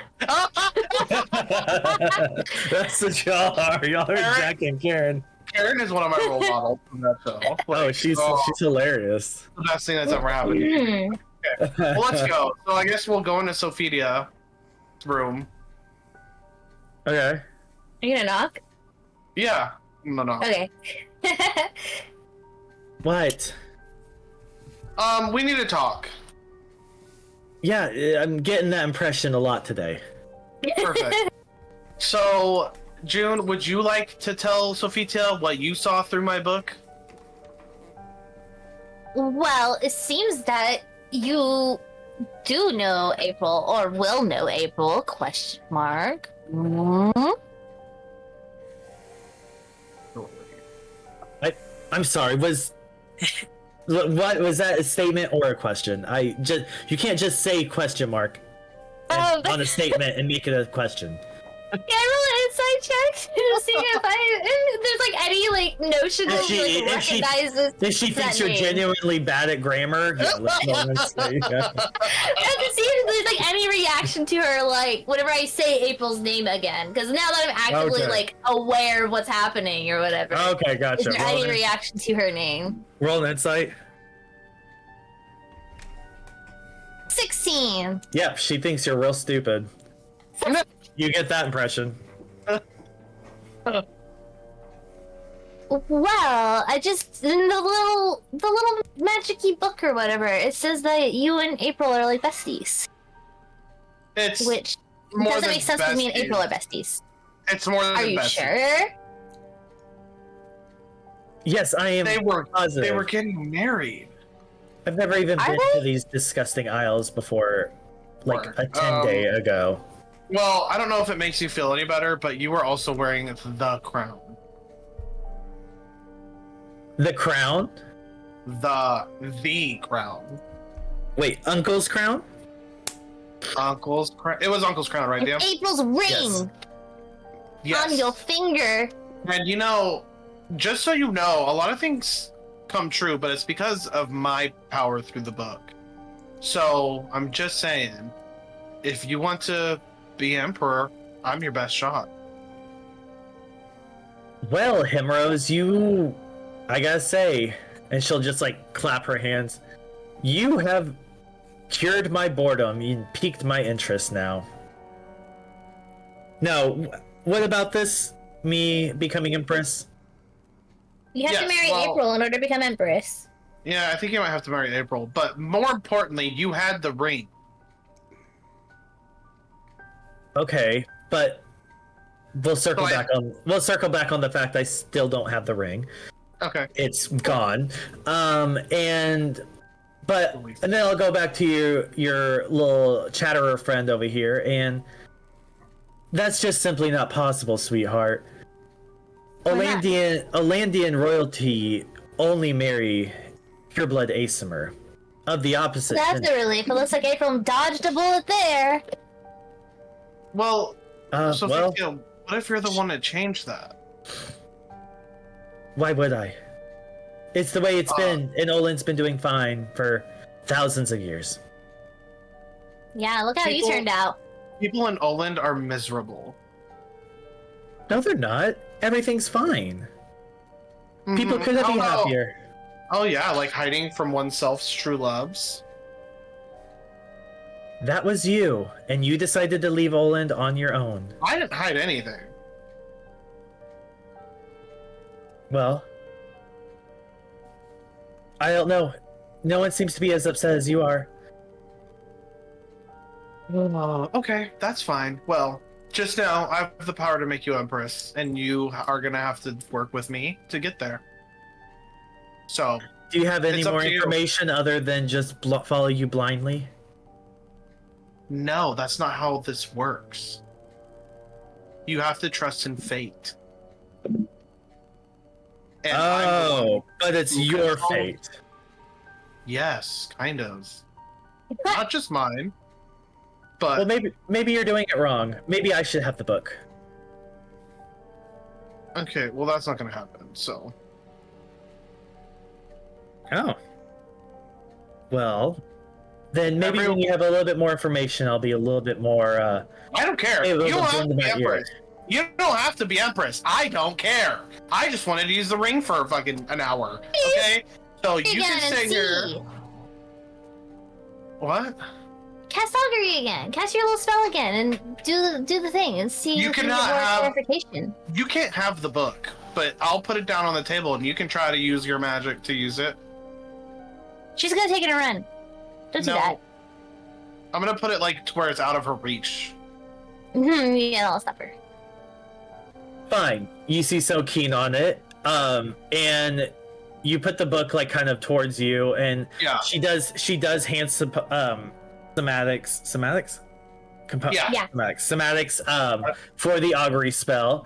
That's what y'all are. Y'all are Jack and Karen. Karen is one of my role models from that show. Oh, she's hilarious. The best thing that's ever happened. Okay, well, let's go. So I guess we'll go into Sophitia's room. Okay. Are you gonna knock? Yeah. No. Okay. What? We need to talk. Yeah, I'm getting that impression a lot today. Perfect. So, June, would you like to tell Sophitia what you saw through my book? Well, it seems that you do know April, or will know April, question mark. I'm sorry, what was that, a statement or a question? You can't just say question mark on a statement and make it a question. Yeah, I roll an insight check to see if there's any notion that she recognizes. If she thinks you're genuinely bad at grammar, yeah, let's go and say, yeah. I have to see if there's any reaction to her, whenever I say April's name again, because now that I'm actively aware of what's happening or whatever. Okay, gotcha. Is there any reaction to her name? Roll an insight. 16. Yep, she thinks you're real stupid. You get that impression. Well, I just in the little magic-y book or whatever, it says that you and April are besties. Which doesn't make sense because me and April are besties. It's more than Are you sure? Yes, I am. They were positive. getting married. I've never even been to these disgusting isles before, a 10-day ago. Well, I don't know if it makes you feel any better, but you were also wearing the crown. The crown? The crown. Wait, Uncle's crown? Uncle's crown. It was Uncle's crown, right, Dan? April's ring Yes. on your finger. And just so you know, a lot of things come true, but it's because of my power through the book. So I'm just saying, if you want to be emperor, I'm your best shot. Well, Himeros, I gotta say, and she'll just clap her hands. You have cured my boredom. You piqued my interest now. No, what about this? Me becoming empress? You have to marry April in order to become empress. Yeah, I think you might have to marry April, but more importantly, you had the ring. Okay, but we'll circle back on the fact I still don't have the ring. Okay. It's gone. And But and then I'll go back to your little chatterer friend over here, and that's just simply not possible, sweetheart. Olandian royalty only marry pureblood Aasimar. Of the opposite. That's a relief. It looks like April dodged a bullet there. Well, Sophitia, well, what if you're the one that changed that? why would I? It's the way it's been, and Olin's been doing fine for thousands of years. Yeah, look how you turned out. People in Oland are miserable. No, they're not. Everything's fine. People couldn't be happier. Oh yeah, like hiding from oneself's true loves. That was you, and you decided to leave Oland on your own. I didn't hide anything. Well, I don't know. No one seems to be as upset as you are. Okay, that's fine. Well, just know I have the power to make you Empress, and you are gonna have to work with me to get there. So, do you have any it's up more to you. information other than just follow you blindly? No, that's not how this works. You have to trust in fate. And but it's your fate. Yes, kind of. Not just mine. But Well, maybe you're doing it wrong. Maybe I should have the book. okay, well that's not gonna happen, so. Oh. Well, then maybe when you have a little bit more information, I'll be a little bit more. I don't care. able You to don't have blend to be my ear. Empress. You don't have to be Empress. I don't care. I just wanted to use the ring for fucking an hour. Okay? So you can stay here. What? Cast augury again. Cast your little spell again, and do the thing, and see You if you can cannot get more have- clarification. You can't have the book, but I'll put it down on the table and you can try to use your magic to use it. She's gonna take it and run. Don't do that. I'm gonna put it like to where it's out of her reach. Yeah, I'll stop her. Fine. You see so keen on it. And you put the book like kind of towards you, and Yeah. she does hand somatics. Yeah. Somatics for the augury spell.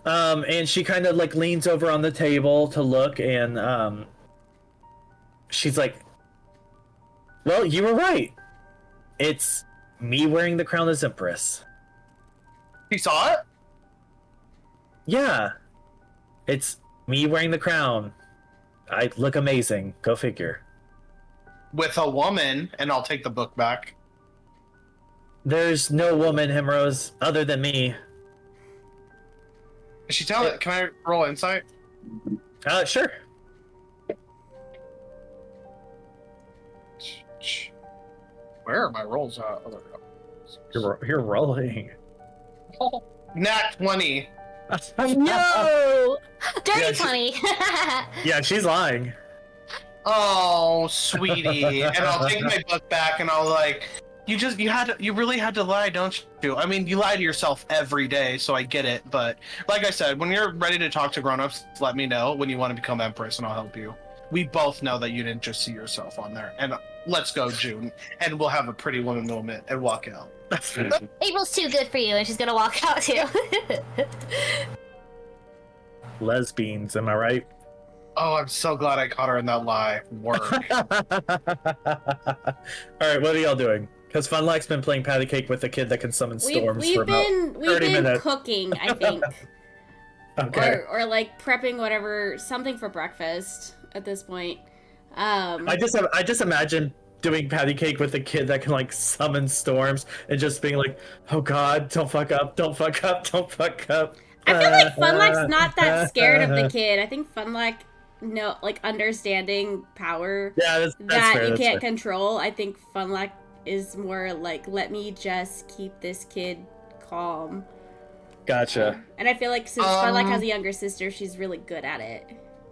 And she kind of like leans over on the table to look, and she's like, well, you were right. It's me wearing the crown as Empress. You saw it? Yeah. It's me wearing the crown. I look amazing. Go figure. With a woman, and I'll take the book back. There's no woman, Himeros, other than me. Is she telling it? Can I roll insight? Sure. Where are my rolls at? Oh, there we go. You're rolling. Nat 20. No! Dirty Yeah, 20! Yeah, she's lying. Oh, sweetie. And I'll take my book back and I'll like, you really had to lie, don't you? I mean, you lie to yourself every day, so I get it. But like I said, when you're ready to talk to grown-ups, let me know when you want to become Empress and I'll help you. We both know that you didn't just see yourself on there. And let's go, June. And we'll have a pretty woman moment and walk out. April's too good for you, and she's gonna walk out too. Lesbians, am I right? Oh, I'm so glad I caught her in that lie. Work. Alright, what are y'all doing? Because Funlike's been playing patty cake with a kid that can summon storms for about 30 We've been minutes. cooking, I think. Okay. Or like prepping whatever, something for breakfast at this point. I just imagine doing patty cake with a kid that can like summon storms and just being like, oh god, don't fuck up, don't fuck up, don't fuck up. I feel like Funlike's not that scared of the kid. I think Funlike, understanding power that's that fair, you that's can't fair. control. I think Funlike is more like, let me just keep this kid calm. Gotcha. And I feel like since Funlike has a younger sister, she's really good at it.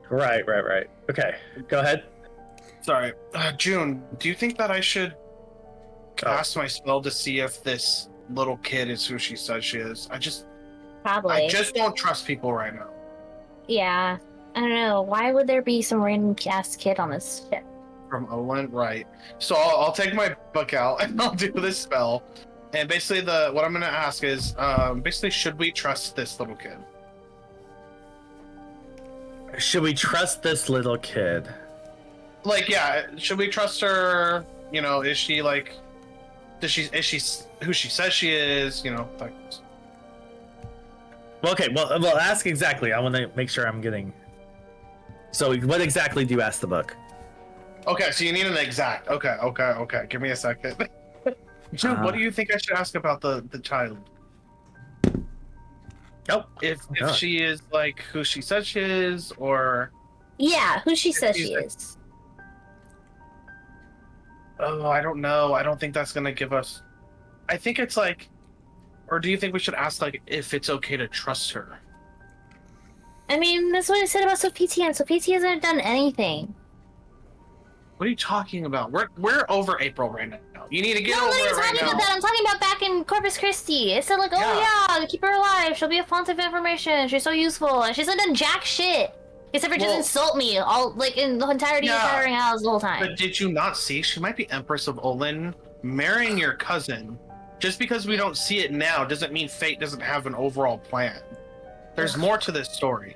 Right. Okay, go ahead. Sorry. June, do you think that I should cast my spell to see if this little kid is who she says she is? I just don't trust people right now. Yeah. I don't know. Why would there be some random ass kid on this ship? From Olin, right? So I'll take my book out and I'll do this spell. And basically, what I'm gonna ask is, basically, should we trust this little kid? Should we trust this little kid? Like, yeah, should we trust her? You know, is she like, is she who she says she is? You know, like. Well, okay, well, ask exactly. I want to make sure I'm getting. So, what exactly do you ask the book? Okay, so you need an exact. Okay. Give me a second. Jude, what do you think I should ask about the child? Oh, if she is like who she says she is, or Yeah, who she says she is. Oh, I don't know. I don't think that's gonna give us. I think it's like, or do you think we should ask like if it's okay to trust her? I mean, that's what I said about Sophitia, and Sophitia hasn't done anything. What are you talking about? We're over April right now. You need to get over I'm it not right talking now. about that. I'm talking about back in Corpus Christi. It said like, oh yeah, keep her alive. She'll be a font of information. She's so useful. And she hasn't done jack shit. Except for just insult me all like in the entirety of Shattering House the whole time. But did you not see? She might be Empress of Olin marrying your cousin. Just because we don't see it now doesn't mean fate doesn't have an overall plan. There's more to this story.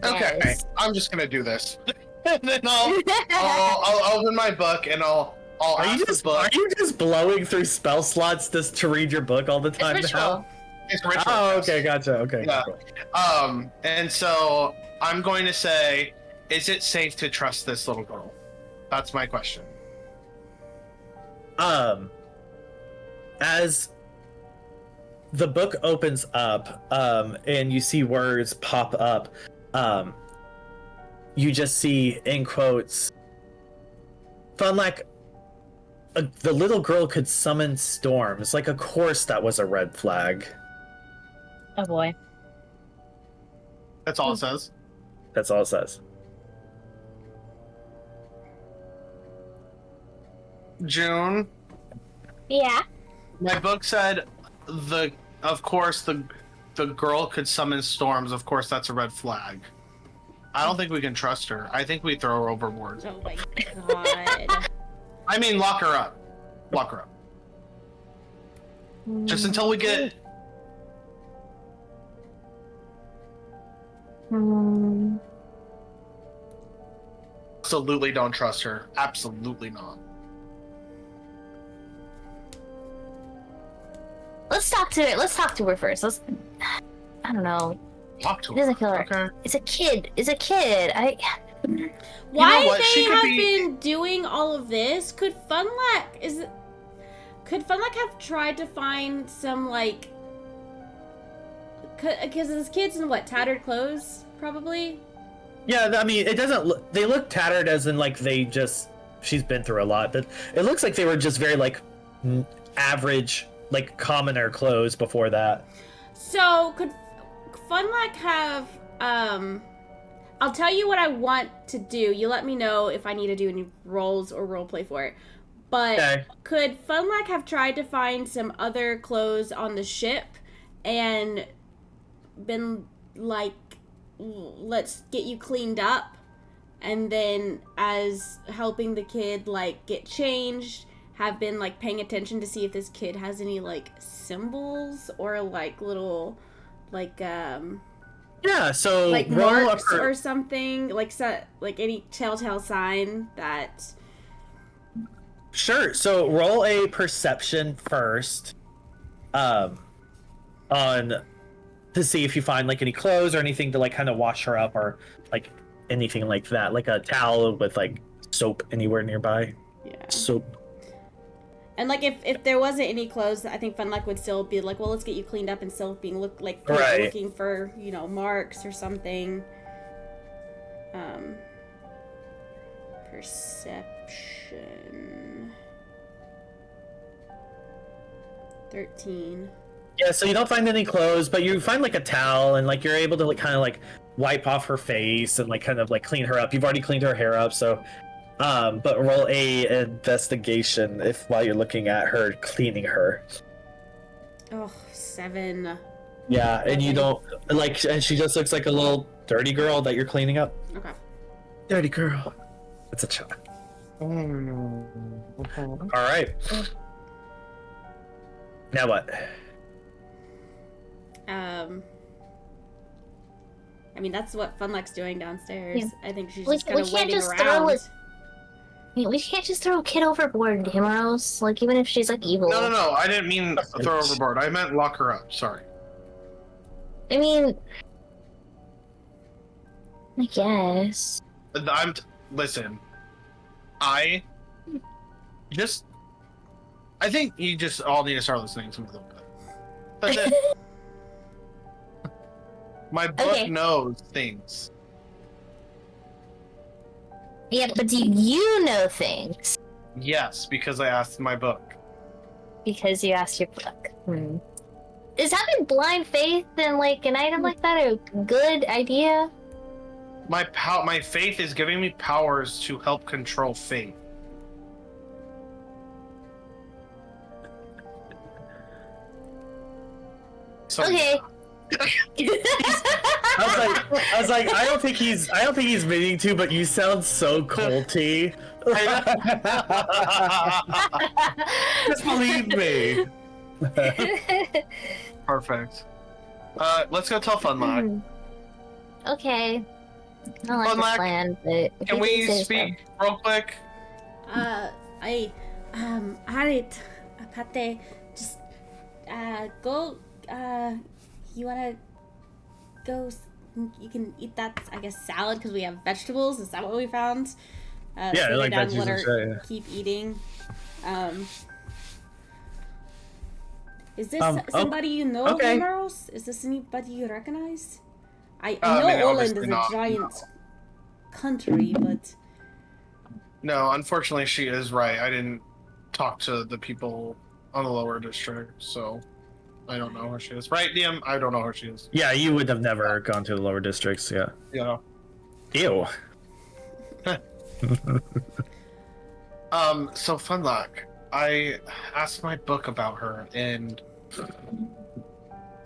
Okay, I'm just gonna do this. And then I'll open my book and I'll ask the book. Are you just blowing through spell slots just to read your book all the time now? It's ritual. Oh, okay, gotcha. Okay. Yeah. Cool. And so I'm going to say, is it safe to trust this little girl? That's my question. As the book opens up, and you see words pop up, you just see in quotes, "Fun like the little girl could summon storms. Like, of course that was a red flag." Oh boy. That's all it says. That's all it says. June. Yeah. My book said of course the girl could summon storms. Of course that's a red flag. I don't think we can trust her. I think we throw her overboard. Oh my god. I mean, lock her up. Lock her up. Just until we get. Absolutely don't trust her. Absolutely not. Let's talk to her. Let's talk to her first. I don't know. Talk to her. It doesn't feel right. Okay. It's a kid. It's a kid. Why what? they have been doing all of this? Could Funlack have tried to find some like? Because this kid's in what, tattered clothes, probably. Yeah, I mean, it doesn't look. They look tattered, as in like she's been through a lot. But it looks like they were just very like average, like commoner clothes before that. So could Funlack have? I'll tell you what I want to do. You let me know if I need to do any rolls or roleplay for it. But could Funlack have tried to find some other clothes on the ship and been like, let's get you cleaned up, and then as helping the kid like get changed, have been like paying attention to see if this kid has any like symbols or like little like yeah, so like marks or something, like any telltale sign that. Sure. So roll a perception first, on to see if you find like any clothes or anything to like kind of wash her up, or like anything like that, like a towel with like soap anywhere nearby. Yeah. Soap. And like if there wasn't any clothes, I think Funluck would still be like, well, let's get you cleaned up and still being looking for, you know, marks or something. Perception. 13. Yeah, so you don't find any clothes, but you find like a towel, and like you're able to like kind of like wipe off her face and like kind of like clean her up. You've already cleaned her hair up, so but roll a investigation while you're looking at her cleaning her. Oh, 7. Yeah, and you don't like, and she just looks like a little dirty girl that you're cleaning up. Okay. Dirty girl. It's a child. Mm. All right. Now what? I mean, that's what Funluck's doing downstairs. Yeah. I think she's We- just kind we of can't waiting just throw around. it- We can't just throw a kid overboard, Himeros. Like, even if she's, like, evil. No. I didn't mean throw overboard. I meant lock her up. Sorry. I mean... I guess. Listen. I think you just all need to start listening to me a little bit. That's it. My book Okay. knows things. Yeah, but do you know things? Yes, because I asked my book. Because you asked your book. Is having blind faith in, like, an item like that a good idea? My faith is giving me powers to help control fate. So, Okay. I was like, I don't think he's meaning to, but you sound so culty. Just believe me. Perfect. Let's go tell Funlock. Okay. I don't like Funlock, this plan, but... if Can you we say so. speak real quick? Alright, Pate, just, go, you wanna go, you can eat that, I guess, salad, because we have vegetables, is that what we found? Yeah, sit I like down, veggies let and her shit, yeah. keep eating. Is this Oh, somebody you know, okay. Himeros? Is this anybody you recognize? I I know mean, Oland obviously is a not, giant country, but... No, unfortunately, she is right. I didn't talk to the people on the lower district, so I don't know who she is. Right, DM? I don't know who she is. Yeah, you would have never gone to the lower districts, yeah. Yeah. Ew. So Funlock, I asked my book about her, and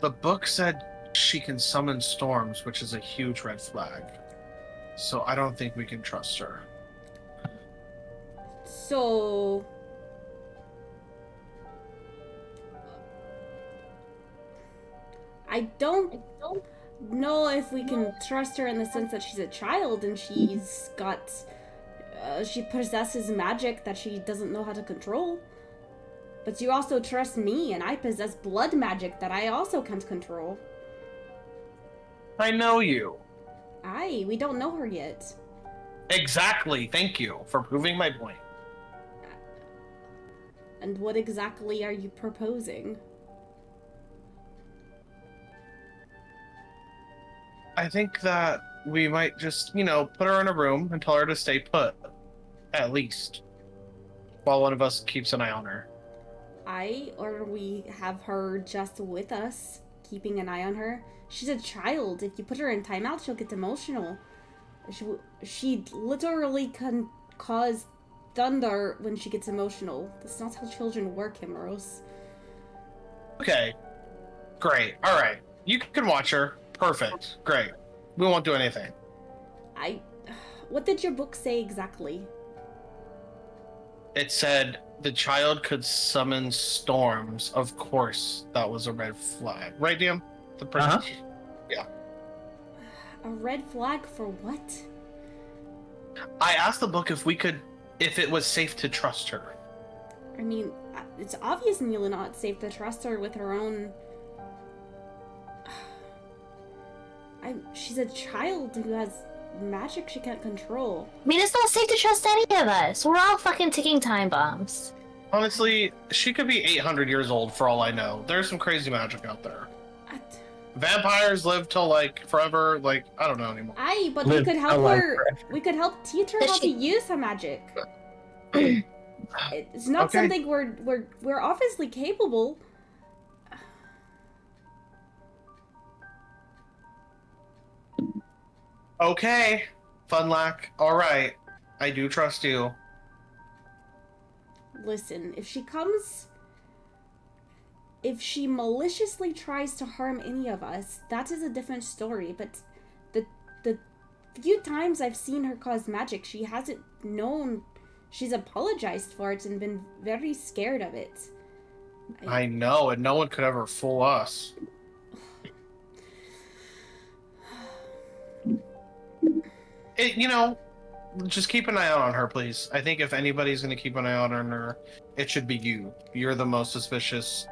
the book said she can summon storms, which is a huge red flag. So I don't think we can trust her. So... I don't know if we can trust her in the sense that she's a child and she's got... she possesses magic that she doesn't know how to control. But you also trust me, and I possess blood magic that I also can't control. I know you. Aye, we don't know her yet. Exactly. Thank you for proving my point. And what exactly are you proposing? I think that we might just, put her in a room and tell her to stay put. At least. While one of us keeps an eye on her. Aye, or we have her just with us, keeping an eye on her. She's a child. If you put her in timeout, she'll get emotional. She literally can cause thunder when she gets emotional. That's not how children work, Himeros. Okay. Great. Alright. You can watch her. Perfect. Great. We won't do anything. What did your book say exactly? It said the child could summon storms. Of course, that was a red flag. Right, DM? The person. Uh-huh. Yeah. A red flag for what? I asked the book if it was safe to trust her. I mean, it's obviously not safe to trust her with her own... She's a child who has magic she can't control. I mean, it's not safe to trust any of us. We're all fucking ticking time bombs. Honestly, she could be 800 years old for all I know. There's some crazy magic out there. Vampires live till, forever. I don't know anymore. Aye, but we Live could help a life her. forever. We could help teach her Does how she- to use her magic. It's not Okay. something we're obviously capable. Okay, Funlock. All right, I do trust you. Listen, if she maliciously tries to harm any of us, that is a different story. But the few times I've seen her cause magic, she hasn't known. She's apologized for it and been very scared of it. I know, and no one could ever fool us. Just keep an eye out on her, please. I think if anybody's going to keep an eye out on her, it should be you. You're the most suspicious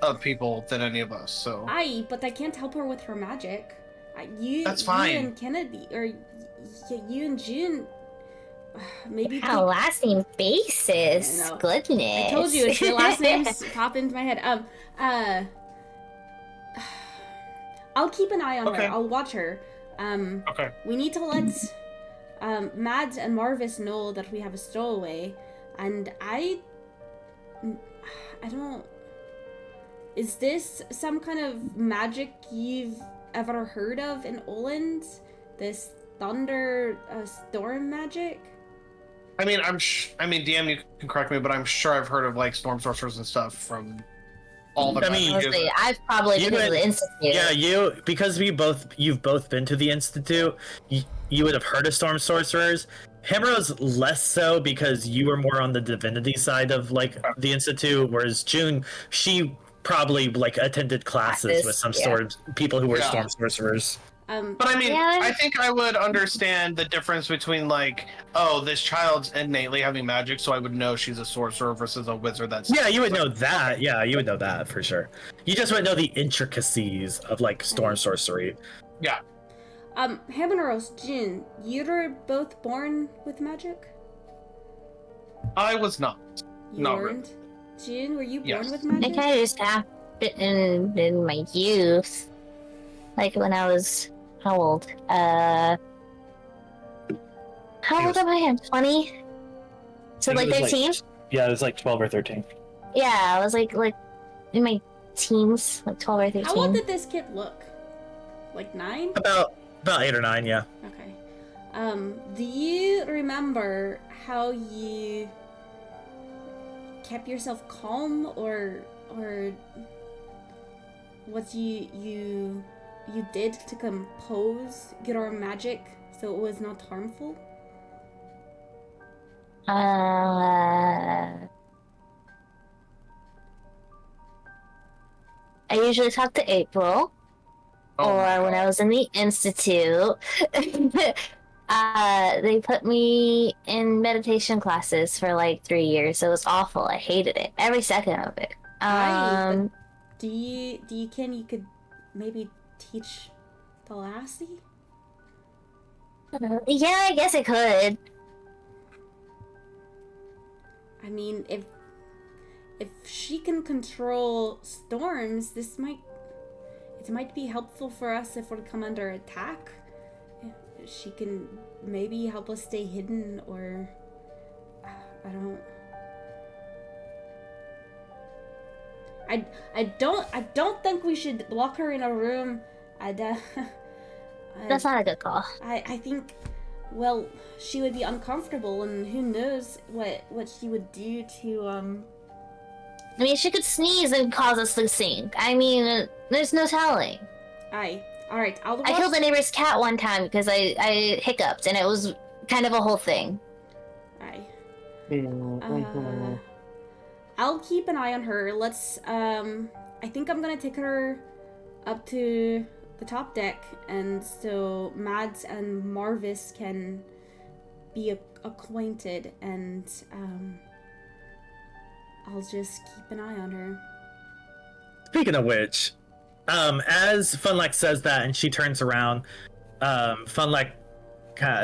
of people than any of us, so... But I can't help her with her magic. That's fine. You and Kennedy, or you and June... Maybe On a last name basis. I know. Goodness. I told you, it's your last names pop into my head. I'll keep an eye on her. I'll watch her. Okay. We need to let Mads and Marvas know that we have a stowaway, and I don't... Is this some kind of magic you've ever heard of in Oland? This thunder storm magic? I mean, DM, you can correct me, but I'm sure I've heard of like storm sorcerers and stuff from all the. Honestly, I've probably been to the institute. Yeah, because you've both been to the institute. You would have heard of storm sorcerers. Himeros less so because you were more on the divinity side of like the institute, whereas June, she probably like attended classes with some people who were storm sorcerers. But I mean, I think I would understand the difference between like, oh, this child's innately having magic, so I would know she's a sorcerer versus a wizard. You would know that. Yeah, you would know that for sure. You just wouldn't know the intricacies of like storm sorcery. Yeah. Himeros, Jin, you were both born with magic? I was not. You weren't? Jin, were you born with magic? I think I just happened in my youth. Like when I was... How old? How old am I? I'm 20? So like 13? Yeah, it was like 12 or 13. Yeah, I was like in my teens, like 12 or 13. How old did this kid look? Like 9? About 8 or 9, yeah. Okay. Do you remember how you kept yourself calm, or what you did to compose your magic so it was not harmful? I usually talk to April, or when I was in the institute, they put me in meditation classes for like 3 years. It was awful. I hated it, every second of it. Do you think you could maybe teach the lassie? Yeah, I guess I could. I mean, if she can control storms, it might be helpful for us if we come under attack. She can maybe help us stay hidden, or I don't think we should lock her in a room. That's not a good call. I think, well, she would be uncomfortable, and who knows what she would do to I mean, she could sneeze and cause us to sink. I mean, there's no telling. Alright, I'll watch... I killed the neighbor's cat one time because I hiccuped, and it was kind of a whole thing. I'll keep an eye on her. Let's, I think I'm gonna take her up to the top deck, and so Mads and Marvas can be acquainted, and, I'll just keep an eye on her. Speaking of which, as Funlek says that and she turns around, Funlek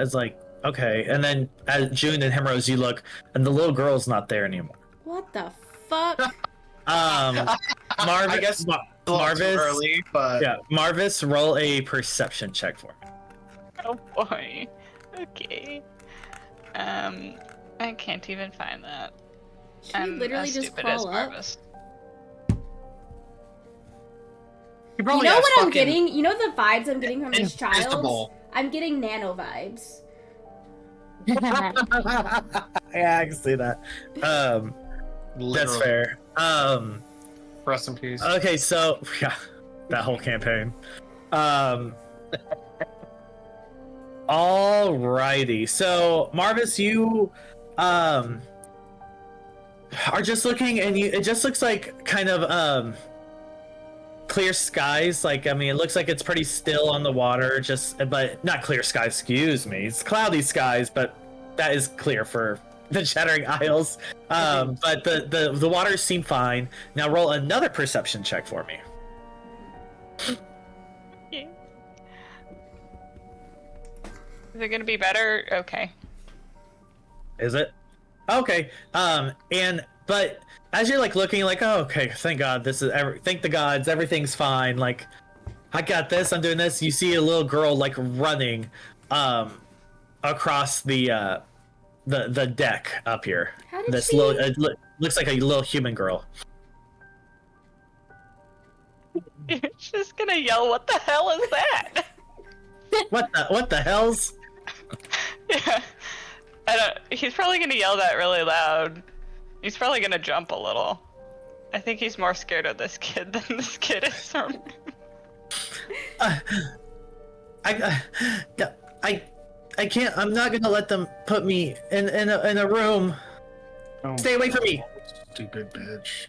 is like, okay, and then as June and Himeros, you look, and the little girl's not there anymore. What the fuck? I guess Marvas, early, but yeah, Marvas, roll a perception check for me. Oh boy. Okay. I can't even find that. Can you literally just crawl up? You know what I'm getting? You know the vibes I'm getting from this child? Invisible. I'm getting nano vibes. Yeah, I can see that. That's fair. Rest in peace. Okay, so yeah, that whole campaign. Alrighty. So Marvas, you are just looking, and it just looks like kind of clear skies. Like, I mean, it looks like it's pretty still on the water, but not clear skies, excuse me. It's cloudy skies, but that is clear for the Shattering Isles. But the waters seem fine. Now roll another perception check for me. Is it gonna be better? Okay. Is it? Okay. But as you're like looking, like, oh, okay, thank God, thank the gods, everything's fine. Like, I got this. I'm doing this. You see a little girl like running, across the deck up here. How did This she... little looks like a little human girl. You're just gonna yell, "What the hell is that?" What the hell's? Yeah. He's probably gonna yell that really loud. He's probably gonna jump a little. I think he's more scared of this kid than this kid is from him. I can't. I'm not gonna let them put me in a room. Oh, Stay away from me. stupid bitch.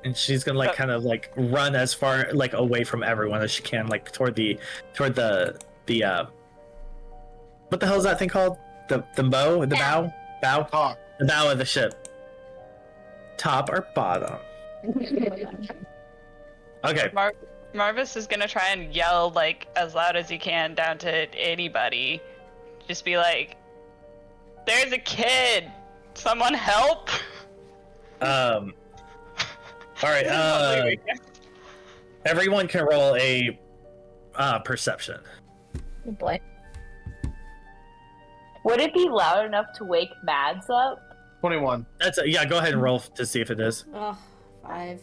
And she's gonna like kind of like run as far like away from everyone as she can, like toward the what the hell is that thing called? The bow? The bow? Talk. The bow of the ship. Top or bottom? Okay. Marvas is gonna try and yell like as loud as he can down to anybody. Just be like, "There's a kid! Someone help!" Alright, everyone can roll a perception. Oh boy. Would it be loud enough to wake Mads up? 21. Yeah, go ahead and roll to see if it is. Oh, 5.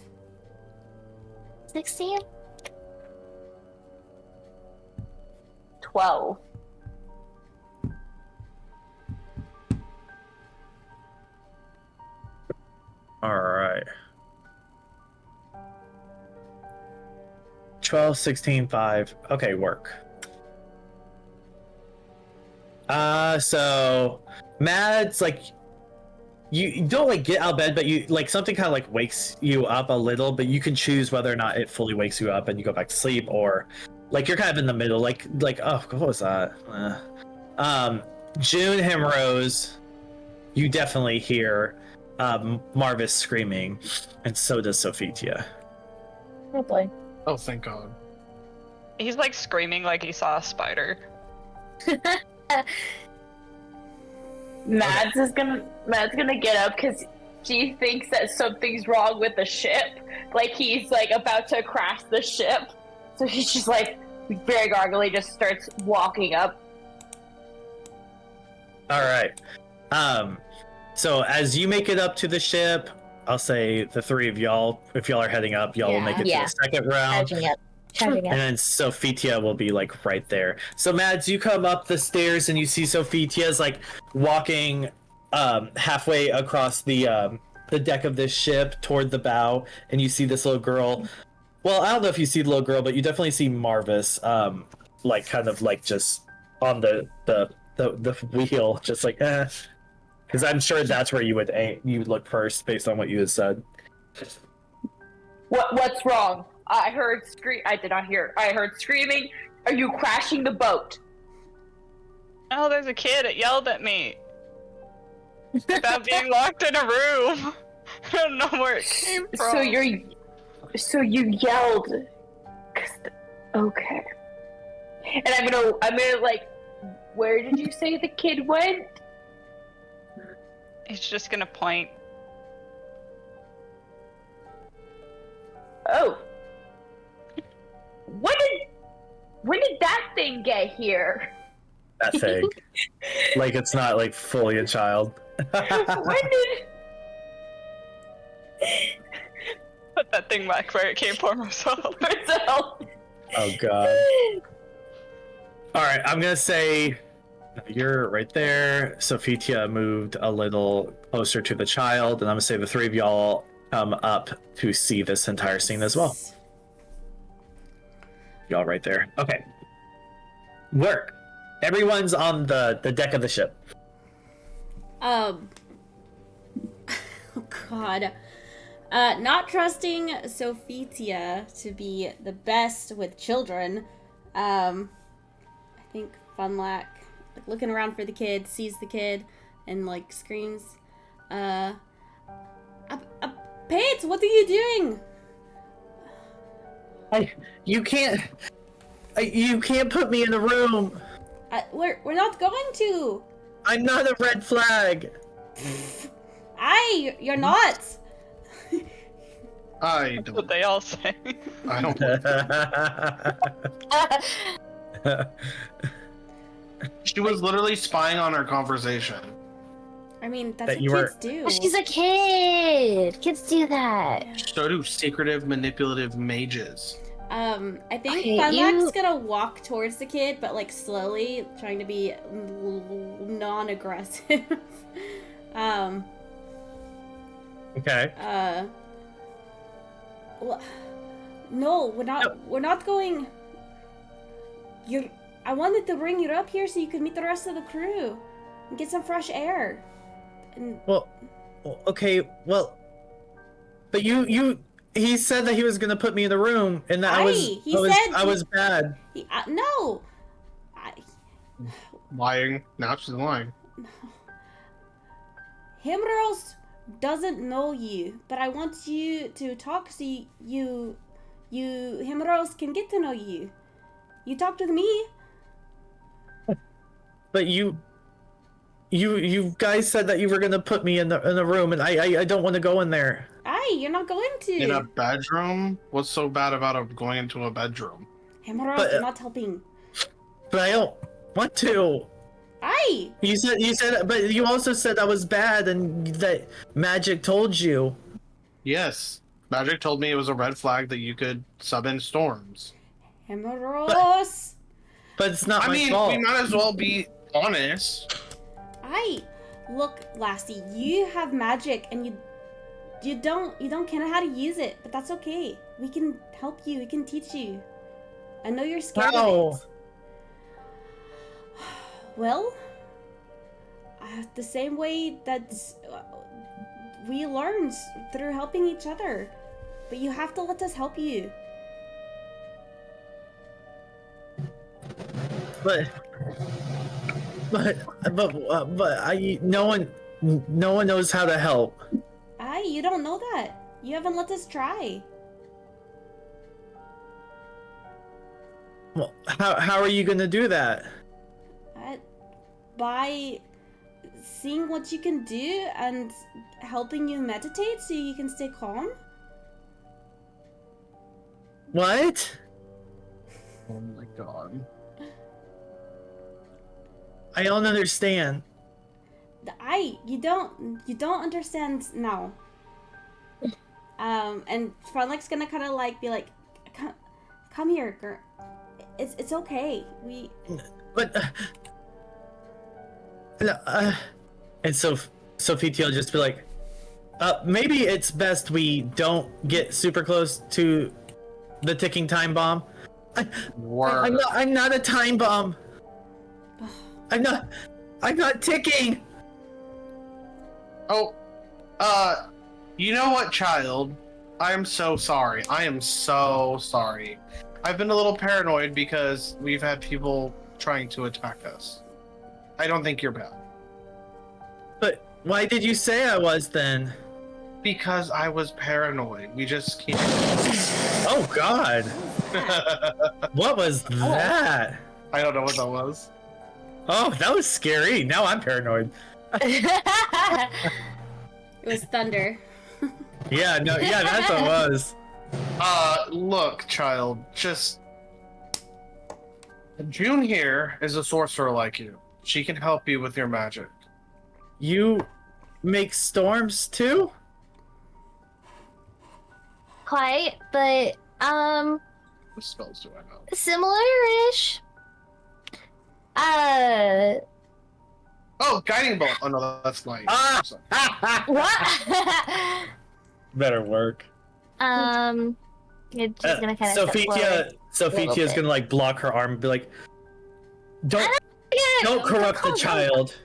16? 12. Alright. 12, 16, 5. Okay, work. So Mads, like, you don't like get out of bed, but you like something kind of like wakes you up a little, but you can choose whether or not it fully wakes you up and you go back to sleep, or like you're kind of in the middle, like oh, what was that? June, Himeros, you definitely hear Marvas screaming, and so does Sophitia. Oh boy. Oh, thank God. He's like screaming like he saw a spider. Mads gonna get up because she thinks that something's wrong with the ship. Like he's like about to crash the ship. So she's just like very gargly, just starts walking up. All right. So as you make it up to the ship, I'll say the three of y'all, if y'all are heading up, y'all will make it to the second round. Charging up. And then Sophitia will be like right there. So Mads, you come up the stairs and you see Sophitia's like walking halfway across the deck of this ship toward the bow, and you see this little girl. Well, I don't know if you see the little girl, but you definitely see Marvas like kind of like just on the wheel, just like because I'm sure that's where you would look first based on what you had said. What's wrong? I heard I did not hear. I heard screaming. Are you crashing the boat? Oh, there's a kid. It yelled at me about being locked in a room. I don't know where it came from. So you yelled. Okay. And I'm gonna like, where did you say the kid went? He's just gonna point. Oh. When did that thing get here? That thing. Like it's not like fully a child. When did... Put that thing back where it came from herself. Oh god. Alright, I'm gonna say you're right there. Sophitia moved a little closer to the child, and I'm gonna say the three of y'all come up to see this entire scene as well. Y'all right there. Okay. Work. Everyone's on the deck of the ship. Oh God. Not trusting Sophitia to be the best with children. I think Funlack, like, looking around for the kid, sees the kid, and, like, screams, Pates, what are you doing? You can't put me in a room. We're not going to. I'm not a red flag. You're not. I That's don't. what they all say. I don't. She was literally spying on our conversation. I mean, that's That what you kids were- do. Well, she's a kid. Kids do that. So do secretive, manipulative mages. I think Okay, Funlack's gonna walk towards the kid, but, like, slowly, trying to be non-aggressive. Okay. Well, no, we're not going. I wanted to bring you up here so you could meet the rest of the crew and get some fresh air. And Well, okay. Well, but he said that he was gonna put me in the room, and that I was bad. no. Lying. Now she's lying. Himeros doesn't know you, but I want you to talk so you Himeros can get to know you. You talked with me. But you guys said that you were gonna put me in the room, and I don't want to go in there. You're not going to. In a bedroom? What's so bad about going into a bedroom? Himeros, you're not helping. But I don't want to. You said, but you also said I was bad, and that magic told you. Yes. Magic told me it was a red flag that you could sub in storms. Himeros. But it's not my fault. We might as well be honest. Look, lassie, you have magic, and you don't kind of how to use it, but that's okay. We can help you. We can teach you. I know you're scared of it. Well, the same way that we learn through helping each other, but you have to let us help you. But no one knows how to help. You don't know that. You haven't let us try. Well, how are you gonna do that? By seeing what you can do and helping you meditate so you can stay calm. What? Oh my god. I don't understand. You don't understand now. And Frontlick's gonna kind of like be like, come here, girl. It's okay. But and so Sophitia will just be like, maybe it's best we don't get super close to the ticking time bomb. I'm not a time bomb. I'm not ticking. Oh, you know what, child? I am so sorry. I am so sorry. I've been a little paranoid because we've had people trying to attack us. I don't think you're bad. But why did you say I was then? Because I was paranoid. We just keep... Oh god. What was that? I don't know what that was. Oh, that was scary. Now I'm paranoid. It was thunder. Yeah, that's what it was. Look, child, just... June here is a sorcerer like you. She can help you with your magic. You make storms too? Quite, but What spells do I know? similar-ish. Oh, guiding bolt. Oh no, that's light. What? Better work. She's gonna kind of Sophitia's gonna like block her arm and be like, Don't corrupt the child.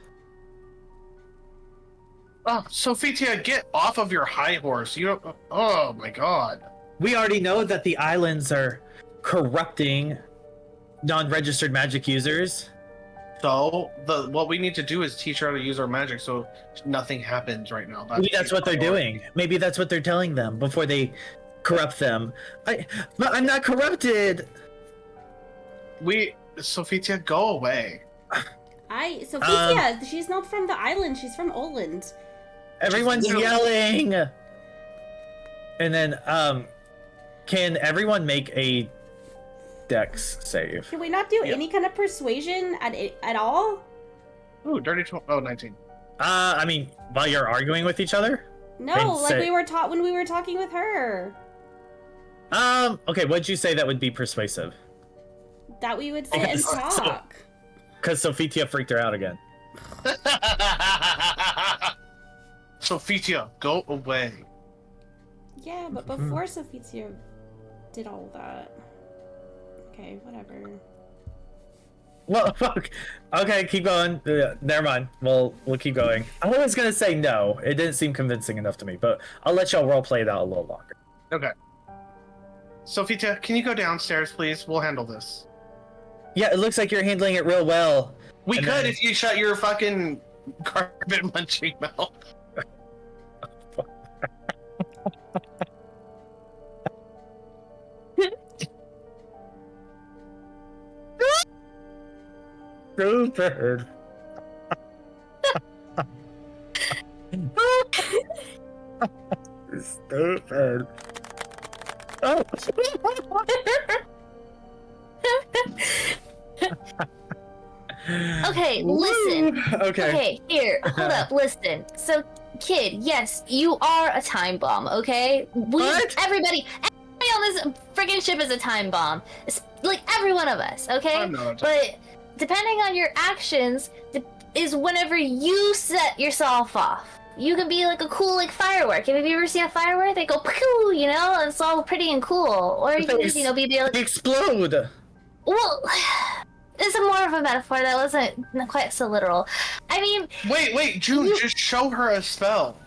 Oh, Sophitia, get off of your high horse. You don't. Oh my god. We already know that the islands are corrupting non-registered magic users. So what we need to do is teach her how to use our magic, so nothing happens right now. Maybe that's what they're doing. Maybe that's what they're telling them before they corrupt them. But I'm not corrupted. Sophitia, go away. Sophitia, she's not from the island. She's from Oland. Everyone's yelling. And then, can everyone make a dex save? Can we not do any kind of persuasion at all? Ooh, dirty 12. Oh, 19. I mean, while you're arguing with each other? No, like we were taught when we were talking with her. Okay, what'd you say that would be persuasive? That we would sit and talk. Because Sophitia freaked her out again. Sophitia, go away. Yeah, but before Sophitia did all that. Okay, whatever. Well, fuck. Okay, keep going. Never mind. We'll keep going. I was gonna say no. It didn't seem convincing enough to me, but I'll let y'all roleplay it out a little longer. Okay. Sophitia, can you go downstairs, please? We'll handle this. Yeah, it looks like you're handling it real well. We could if you shut your fucking carpet munching mouth. Stupid. Stupid. Oh. Okay, listen. Okay, here, hold up, listen. So, kid, yes, you are a time bomb, okay? Everybody on this friggin' ship is a time bomb. It's like every one of us, okay? I'm not. But depending on your actions is whenever you set yourself off. You can be like a cool like firework. Have you ever seen a firework? They go pew, you know, and it's all pretty and cool. Or you can just, be like explode. Well, it's more of a metaphor. That wasn't quite so literal. I mean, wait, June, just show her a spell.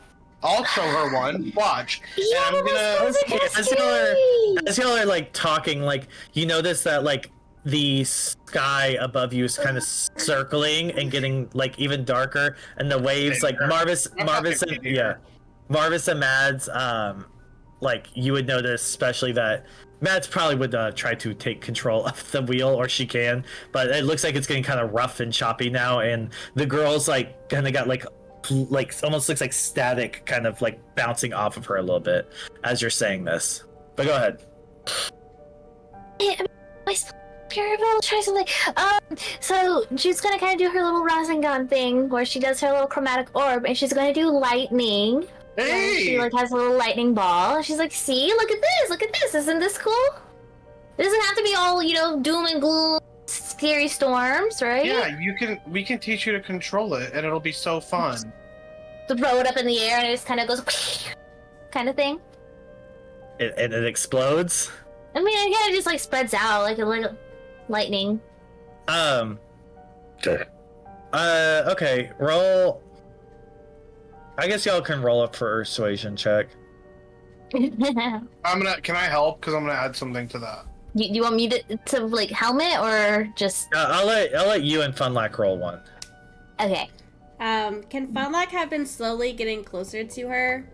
I'll show her one. Watch. Yeah, and I'm gonna. As y'all are like talking, like you notice that like the sky above you is kind of circling and getting like even darker, and the waves like Marvas and Mads, like you would notice especially that Mads probably would try to take control of the wheel, or she can, but it looks like it's getting kind of rough and choppy now, and the girls like kind of got like almost looks like static kind of like bouncing off of her a little bit as you're saying this. But go ahead. I'll try something. So Jude's gonna kind of do her little Rasengan thing where she does her little chromatic orb, and she's gonna do lightning. Hey! She like has a little lightning ball. She's like, see, look at this, isn't this cool? It doesn't have to be all, doom and gloom, scary storms, right? Yeah, we can teach you to control it, and it'll be so fun. Throw it up in the air, and it just kind of goes, kind of thing. And it explodes. I mean, again, it just like spreads out like lightning. Okay, roll. I guess y'all can roll a persuasion check. Can I help? Because I'm gonna add something to that. You want me to like helmet or just? I'll let you and Funlack roll one. Okay. Can Funlack have been slowly getting closer to her?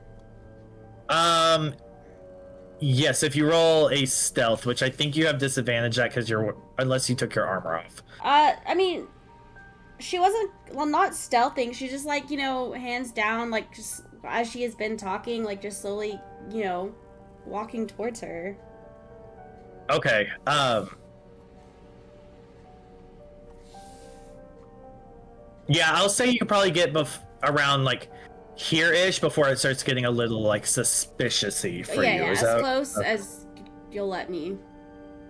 Yes, if you roll a stealth, which I think you have disadvantage at because unless you took your armor off. I mean, she wasn't, not stealthing. She's just like, hands down, like just as she has been talking, like just slowly, walking towards her. Okay. Yeah, I'll say you could probably get around like here-ish before it starts getting a little like suspicious-y for you. Yeah, Is as that... close as you'll let me.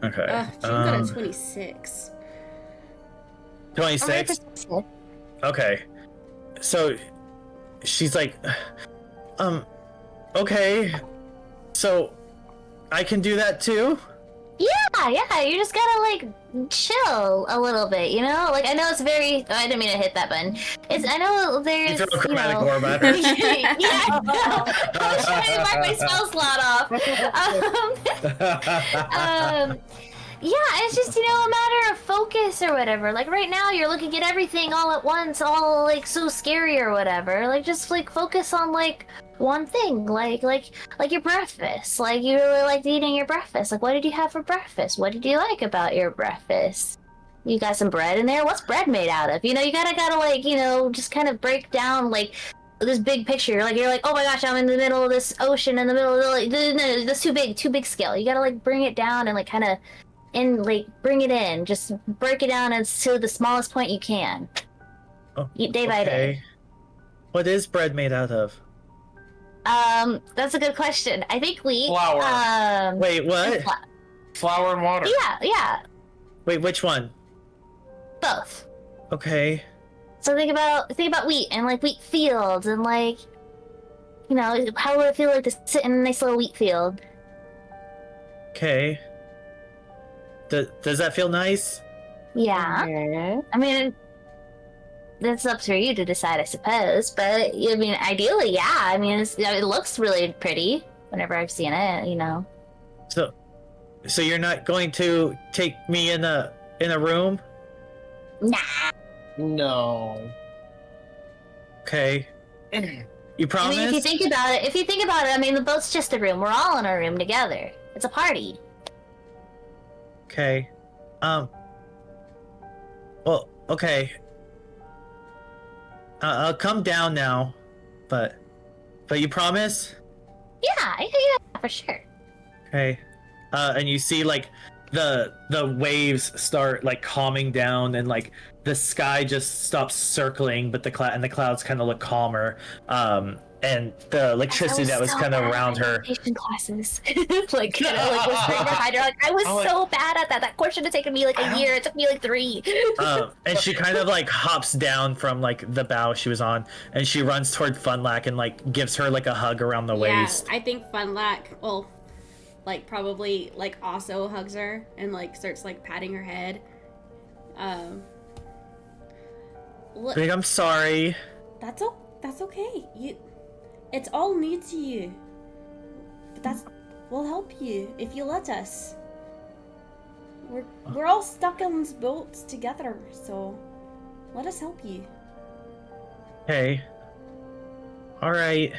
Okay. She got a 26. 26? Okay. So she's like, okay. So I can do that too? Yeah, you just gotta like chill a little bit, you know? Like I know it's very I didn't mean to hit that button. I know there's You throw a chromatic know, orb at her. yeah, I know. I was trying to mark my spell slot off. Yeah, it's just, you know, a matter of focus or whatever. Like right now you're looking at everything all at once, all like so scary or whatever. Like just like focus on like one thing, like your breakfast. Like you really liked eating your breakfast. Like what did you have for breakfast? What did you like about your breakfast? You got some bread in there? What's bread made out of? You know, you gotta like, you know, just kind of break down like this big picture. Like you're like, oh my gosh, I'm in the middle of this ocean, in the middle of the, like, no, that's too big scale. You gotta like bring it down and like kind of and like bring it in. Just break it down to the smallest point you can. Oh, Day by day. What is bread made out of? That's a good question. I think wheat. Flour. Wait, what? Flour and water. Yeah. Wait, which one? Both. Okay. So think about wheat and like wheat fields and like, you know, how would it feel like to sit in a nice little wheat field? Okay. Does that feel nice? Yeah. I mean, that's up to you to decide, I suppose. But I mean, ideally, yeah. I mean, it looks really pretty whenever I've seen it. You know. So you're not going to take me in a room? Nah. No. Okay. You promise? I mean, if you think about it, I mean, the boat's just a room. We're all in a room together. It's a party. Okay. Well, okay. I'll come down now, but you promise? Yeah, for sure. Okay. And you see like the waves start like calming down, and like the sky just stops circling, but the clouds kind of look calmer. And the electricity that was kind of around her. Meditation classes, like kind of like whispering behind her. Like I was so bad at that. That course should have taken me like a year. It took me like 3. And she kind of like hops down from like the bow she was on, and she runs toward Funlack and like gives her like a hug around the waist. I think Funlack will, like, probably like also hugs her and like starts like patting her head. Big, I'm sorry. That's okay. It's all new to you. But we'll help you if you let us. We're all stuck on this boat together, so let us help you. Hey. All right.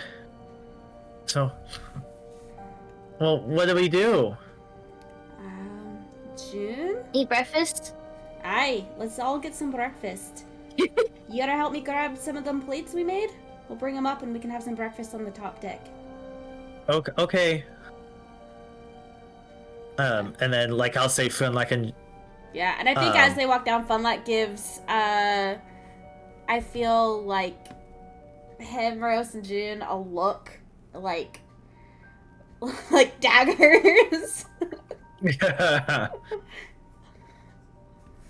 So, well, what do we do? June? Eat breakfast? Aye, let's all get some breakfast. You gotta help me grab some of them plates we made? We'll bring them up and we can have some breakfast on the top deck. Okay. And then like I'll say Funlack and yeah, and I think as they walk down, Funlack gives I feel like Himeros and June a look like daggers.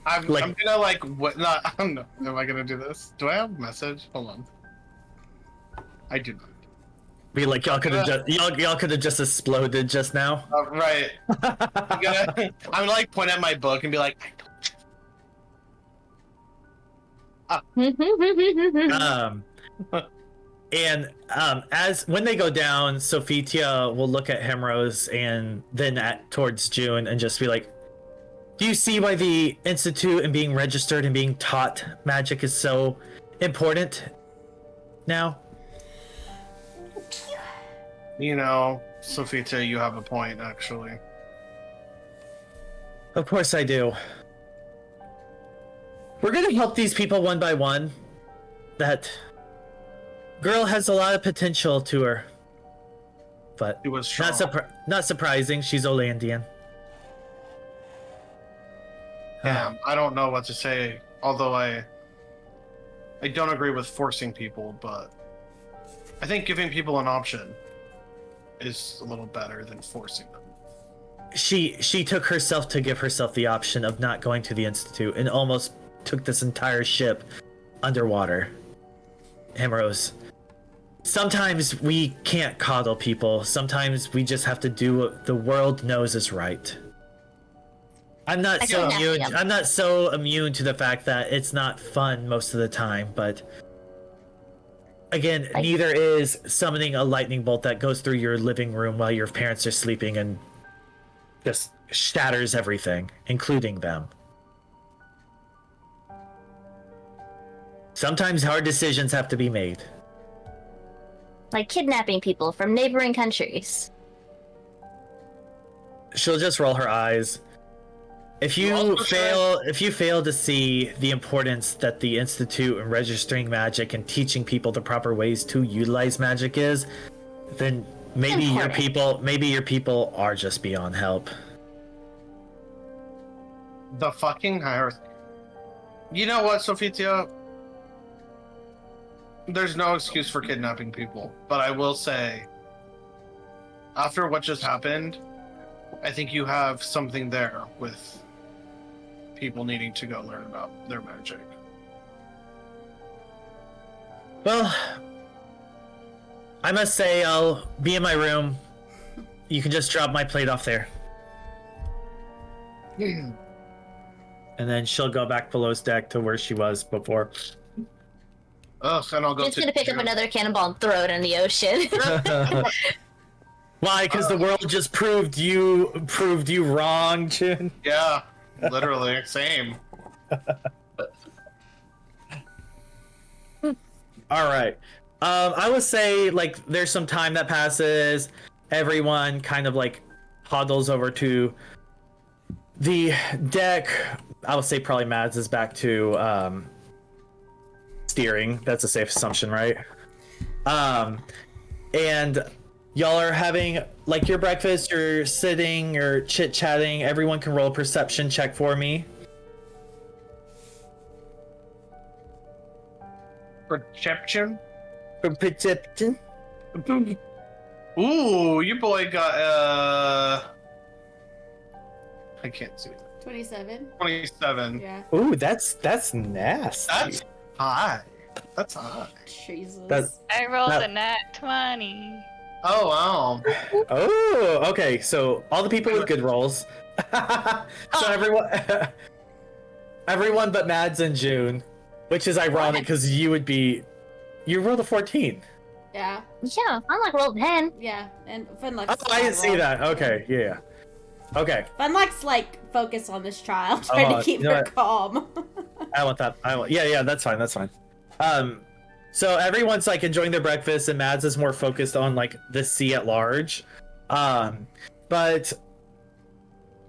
I'm gonna like what? Not. I don't know. Am I gonna do this? Do I have a message? Hold on. I do not. Be like y'all could have just exploded just now. Right. I'm like point at my book and be like, I don't. And as when they go down, Sophitia will look at Himeros and then towards June and just be like, do you see why the Institute and being registered and being taught magic is so important now? You know, Sophitia, you have a point, actually. Of course I do. We're gonna help these people one by one. That girl has a lot of potential to her. But It was strong. not surprising, she's Olandian. Yeah, I don't know what to say. Although I don't agree with forcing people, but I think giving people an option is a little better than forcing them. She took herself to give herself the option of not going to the Institute and almost took this entire ship underwater. Himeros. Sometimes we can't coddle people. Sometimes we just have to do what the world knows is right. I'm not I so kidnapped immune. him. I'm not so immune to the fact that it's not fun most of the time, but again, neither is summoning a lightning bolt that goes through your living room while your parents are sleeping and just shatters everything, including them. Sometimes hard decisions have to be made. Like kidnapping people from neighboring countries. She'll just roll her eyes. If you fail to see the importance that the Institute and registering magic and teaching people the proper ways to utilize magic is, then maybe your people are just beyond help. The fucking Himeros. You know what, Sophitia? There's no excuse for kidnapping people, but I will say, after what just happened, I think you have something there with people needing to go learn about their magic. Well, I must say I'll be in my room. You can just drop my plate off there. And then she'll go back below deck to where she was before. Ugh, and I'll go She's to gonna pick up another cannonball and throw it in the ocean. Why? Because the world just proved you wrong, Jin. Yeah, literally, same. All right. I would say like there's some time that passes. Everyone kind of like huddles over to the deck. I would say probably Mads is back to steering. That's a safe assumption, right? And y'all are having like your breakfast. You're sitting or chit-chatting. Everyone can roll a perception check for me. Perception? Perception. Ooh, your boy got I can't see. 27. 27. Yeah. Ooh, that's nasty. That's high. That's high. Jesus. I rolled a nat 20. Oh wow. Oh, okay. So all the people with good rolls. So everyone but Mads and June, which is ironic because you rolled a 14. Yeah. Yeah, I'm like roll 10. Yeah. And Funluck's Oh, I didn't see that. Okay, yeah. Okay. Funluck's like focused on this child, trying to keep her calm. Yeah, that's fine. So everyone's like enjoying their breakfast, and Mads is more focused on like the sea at large. But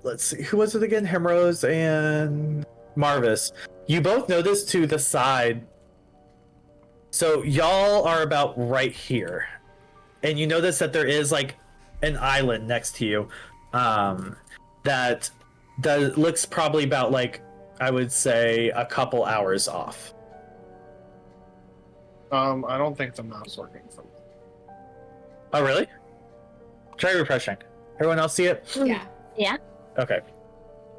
let's see, who was it again? Himeros and Marvas. You both noticed to the side. So y'all are about right here, and you notice that there is like an island next to you, that looks probably about like I would say a couple hours off. I don't think the map's working for me. Oh, really? Try refreshing. Everyone else see it? Yeah. Yeah. Okay.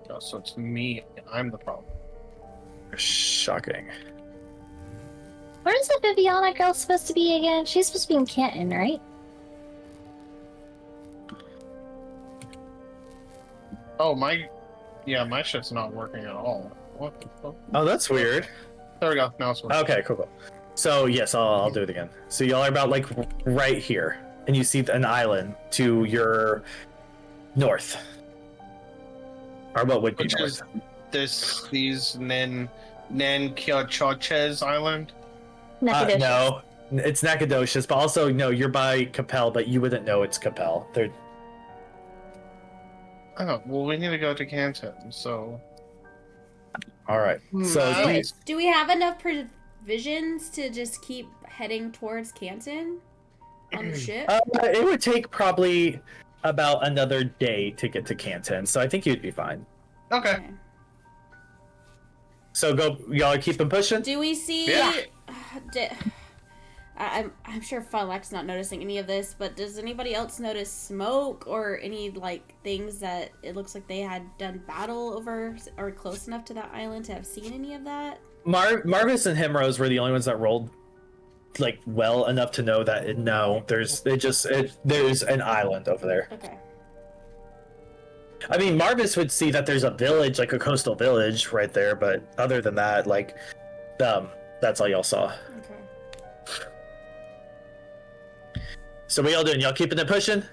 Oh, so it's me. I'm the problem. Shocking. Where's the Viviana girl supposed to be again? She's supposed to be in Canton, right? Oh, my shit's not working at all. What the fuck? Oh, that's weird. There we go. Now it's working. Okay, cool. So yes, I'll do it again. So y'all are about like right here, and you see an island to your north, or what would be Which north? is these Nankiachoches Island? Nacogdoches. No, it's Nacogdoches, but also no, you're by Capel, but you wouldn't know it's Capel. They're Oh, well, we need to go to Canton, so... all right. So Nice. Do we have enough provisions to just keep heading towards Canton on the ship? it would take probably about another day to get to Canton, so I think you'd be fine. Okay. So go, y'all keep them pushing. Do we see? Yeah. I'm sure Funluck's not noticing any of this, but does anybody else notice smoke or any like things that it looks like they had done battle over or close enough to that island to have seen any of that? Marvas and Himeros were the only ones that rolled like well enough to know that there's an island over there. Okay. I mean, Marvis would see that there's a village, like a coastal village, right there. But other than that, like, that's all y'all saw. Okay. So what y'all doing? Y'all keeping it pushing? I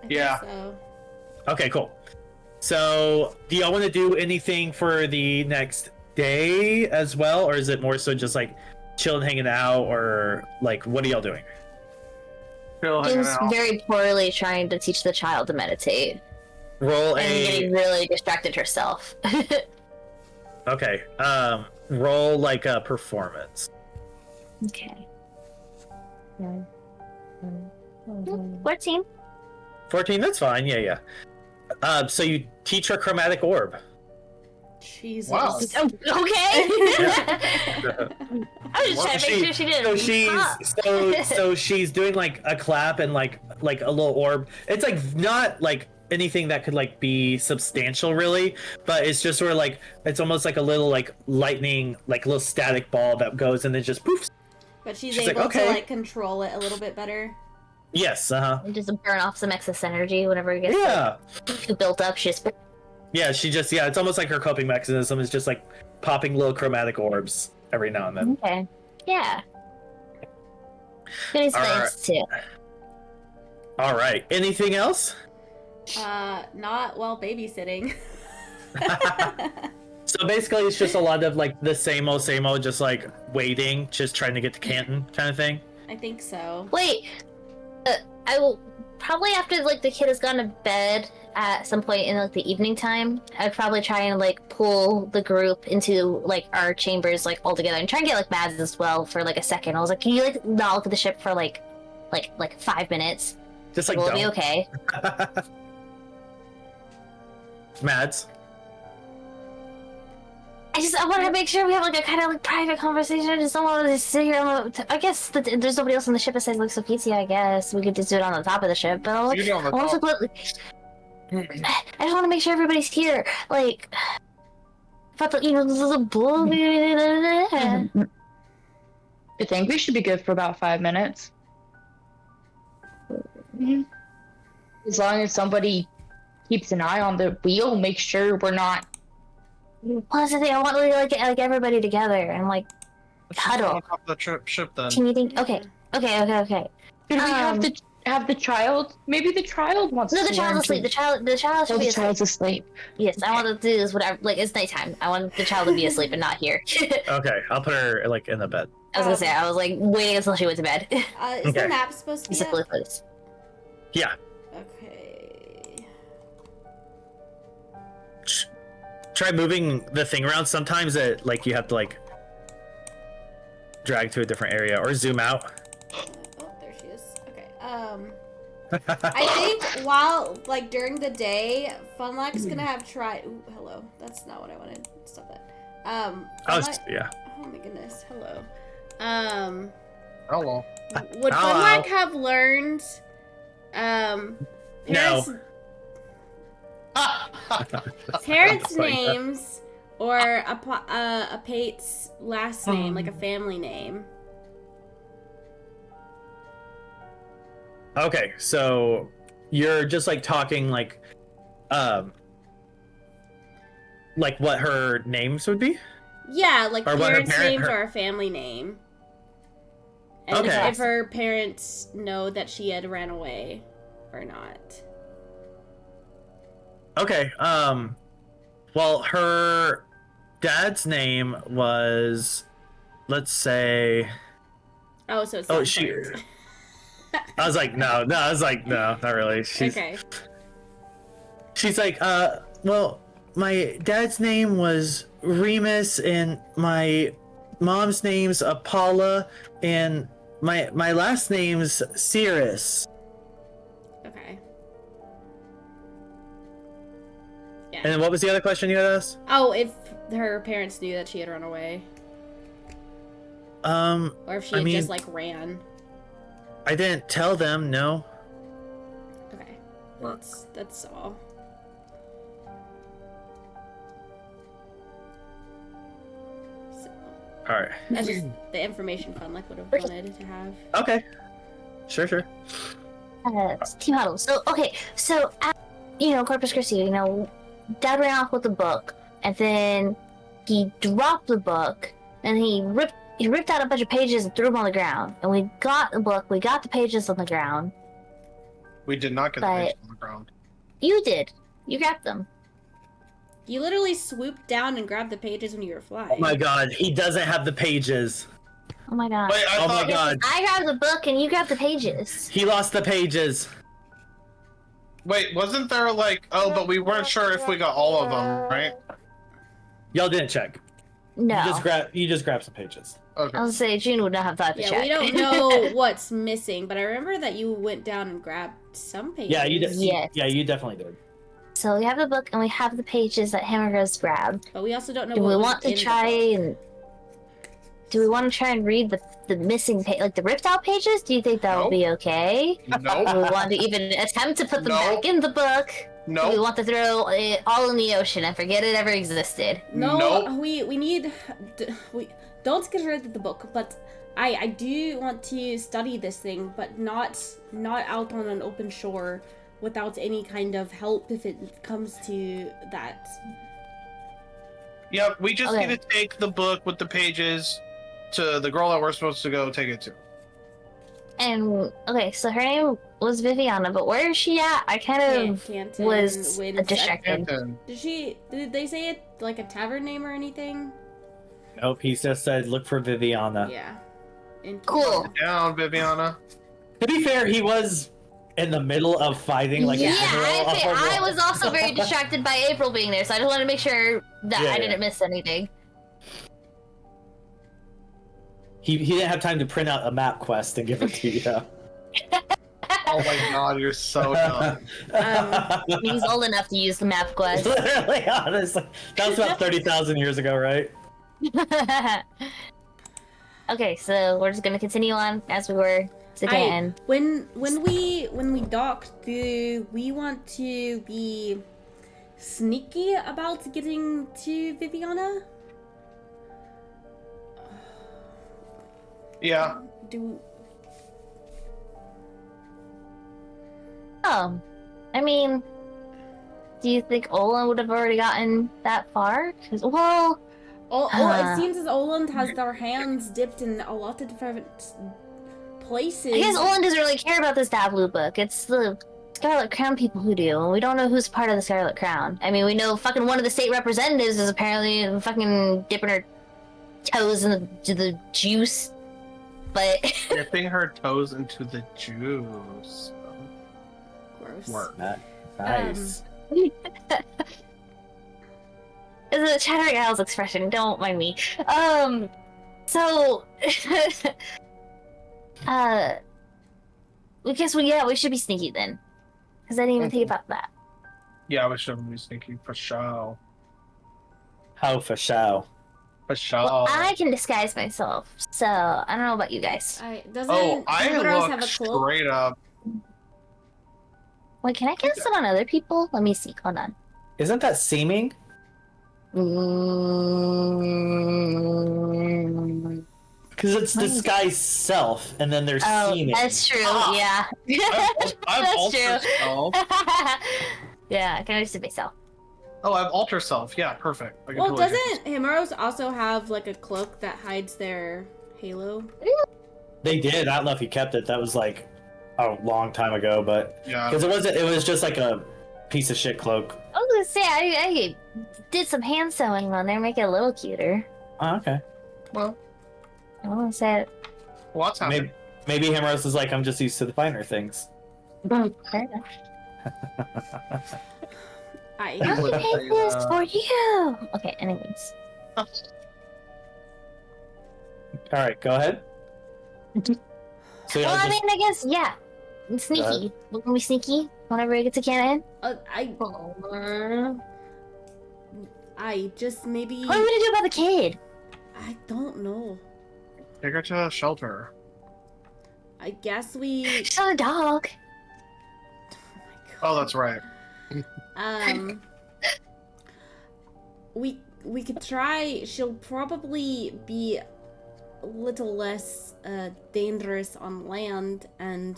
Yeah. think so. Okay, cool. So, do y'all want to do anything for the next day as well, or is it more so just like chilling, hanging out, or like what are y'all doing? Chill, She hanging was out. very poorly trying to teach the child to meditate Roll and a getting really distracted herself. okay. Roll like a performance. Okay. 14. 14. That's fine. Yeah. So you teach her chromatic orb. Jesus. Wow. Oh, okay. I was just trying to make sure she didn't. So she's doing like a clap and like a little orb. It's like not like anything that could like be substantial really, but it's just sort of like it's almost like a little like lightning, like little static ball that goes and then just poofs. But she's She's like, able okay. to like control it a little bit better. Yes. Just burn off some excess energy whenever it gets Yeah. built up. She just Yeah. It's almost like her coping mechanism is just like popping little chromatic orbs every now and then. okay. Yeah. Good experience too. All right. Anything else? Not while babysitting. So basically, it's just a lot of like the same old, just like waiting, just trying to get to Canton, kind of thing. I think so. Wait. I will probably after like the kid has gone to bed at some point in like the evening time. I'd probably try and like pull the group into like our chambers like all together and try and get like Mads as well for like a second. I was like, can you like not look at the ship for like 5 minutes? Just like We'll don't. be okay. Mads. I want to make sure we have like a kind of like private conversation. I just don't want to just sit here. I guess there's nobody else on the ship besides like Sophitia. I guess we could just do it on the top of the ship. But I was You do like, on the I want to top. I just want to make sure everybody's here. Like, about the I think we should be good for about 5 minutes. As long as somebody keeps an eye on the wheel, make sure we're not. Well, that's the thing. I want to like everybody together and like huddle. On top of the ship then. Team meeting. Okay. Should we have the child? Maybe the child wants No, to. the child's asleep. The child should Oh, be the asleep. child's asleep. Yes, I want to do this. Whatever. Like it's nighttime. I want the child to be asleep and not here. Okay, I'll put her like in the bed. I was gonna say. I was like waiting until she went to bed. Is Okay. the map supposed to be Basically, up? close. Yeah. Okay. Try moving the thing around. Sometimes it like you have to like drag to a different area or zoom out. Oh, there she is. Okay. I think while like during the day, Funlock's gonna have tried. Ooh, hello. That's not what I wanted. Stop that. Yeah. Oh my goodness. Hello. Hello. Would Hello. Funlock have learned? Parents, parents' names or a Pate's last name, like a family name. Okay, so you're just like talking like what her names would be? Yeah, like Or what her parents' parent- names her- or a family name. And Okay. if her parents know that she had ran away or not. Okay, well her dad's name was, let's say, Oh, so it's oh not she important. I was like no, not really. Okay. She's like, well, my dad's name was Remus, and my mom's name's Apollo, and my last name's Cirrus. Okay. Yeah. And what was the other question you had asked? Oh, if her parents knew that she had run away, or if she I had mean, just like ran. I didn't tell them, no. Okay. That's all. So, Alright. that's just the information Funlock would have wanted to have. Okay. Sure. Team huddle. So okay. So Corpus Christi. Dad ran off with the book, and then he dropped the book, and he ripped out a bunch of pages and threw them on the ground. And we got the book, we got the pages on the ground. We did not get the But- pages on the ground. You did. You grabbed them. You literally swooped down and grabbed the pages when you were flying. Oh my god, he doesn't have the pages. Oh my god. Wait, I Oh thought my god. I grabbed the book and you grabbed the pages. He lost the pages. Wait, wasn't there like? Oh, but we weren't sure if we got all of them, right? Y'all didn't check. No. You just grabbed some pages. Okay. I was say June would not have thought to Yeah, check. we don't know what's missing, but I remember that you went down and grabbed some pages. Yeah, you did. Yes. Yeah, you definitely did. So we have the book and we have the pages that Himeros grabbed. But we also don't know Do what we was want to in the try book. and do we want to try and read the missing page, like the ripped out pages? Do you think that would be okay? Do we Nope. want to even attempt to put them Nope. back in the book? Do we Nope. want to throw it all in the ocean and forget it ever existed? No, Nope. we need we don't get rid of the book, but I do want to study this thing, but not out on an open shore without any kind of help if it comes to that. Yep, we just Okay. need to take the book with the pages to the girl that we're supposed to go take it to. And okay, so her name was Viviana, but where is she at? I kind of Canton, was Wind, distracted. Canton. Did they say it like a tavern name or anything? Nope, he just said look for Viviana. Yeah. In Cool. Down, Viviana. To be fair, he was in the middle of fighting like yeah, a general. I was also very distracted by April being there, so I just wanted to make sure that Yeah, I yeah. didn't miss anything. He didn't have time to print out a map quest and give it to you. Oh my god, you're so dumb. He's old enough to use the map quest. Literally, honestly, that was about 30,000 years ago, right? Okay, so we're just gonna continue on as we were to Canton. When we docked, do we want to be sneaky about getting to Viviana? Yeah. Oh, I mean, do you think Olin would have already gotten that far? 'Cause, well, It seems as Oland has their hands dipped in a lot of different places. I guess Olin doesn't really care about this Dablu book. It's the Scarlet Crown people who do, and we don't know who's part of the Scarlet Crown. I mean, we know fucking one of the state representatives is apparently fucking dipping her toes in the juice, but Dipping her toes into the juice. Gross. Work. Nice. it's a Chattering Owl's expression. Don't mind me. So, we guess we should be sneaky then, because I didn't even think about that. Yeah, we should be sneaky for show. How for show. For show. Well, I can disguise myself, so I don't know about you guys. Doesn't Oh, I Himeros look have a cloak? straight up. Wait, can I cast it on other people? Let me see. Hold on. Isn't that seeming? Because it's disguise self, and then there's Oh, seeming. that's true. Yeah. I've That's alter true. self. Yeah, I can understand myself. Oh, I've alter self. Yeah, perfect. I can Well, totally doesn't Himeros also have like a cloak that hides their halo? They did. I don't know if he kept it. That was like a long time ago, but Yeah. because it was just like a piece of shit cloak. I was gonna say I did some hand sewing on there, make it a little cuter. Oh, okay. Well, I want to say it. What's happening? Maybe Himeros is like, I'm just used to the finer things. Fair enough. I Let me wouldn't make say this that. for you. Okay. Anyways. All right, go ahead. So Well, y'all I just, mean, I guess yeah. Sneaky. Can we sneaky whenever we get to Canton? I just maybe What are we gonna do about the kid? I don't know. Take her to a shelter. I guess we She's not a dog. Oh, that's right. We could try. She'll probably be a little less dangerous on land, and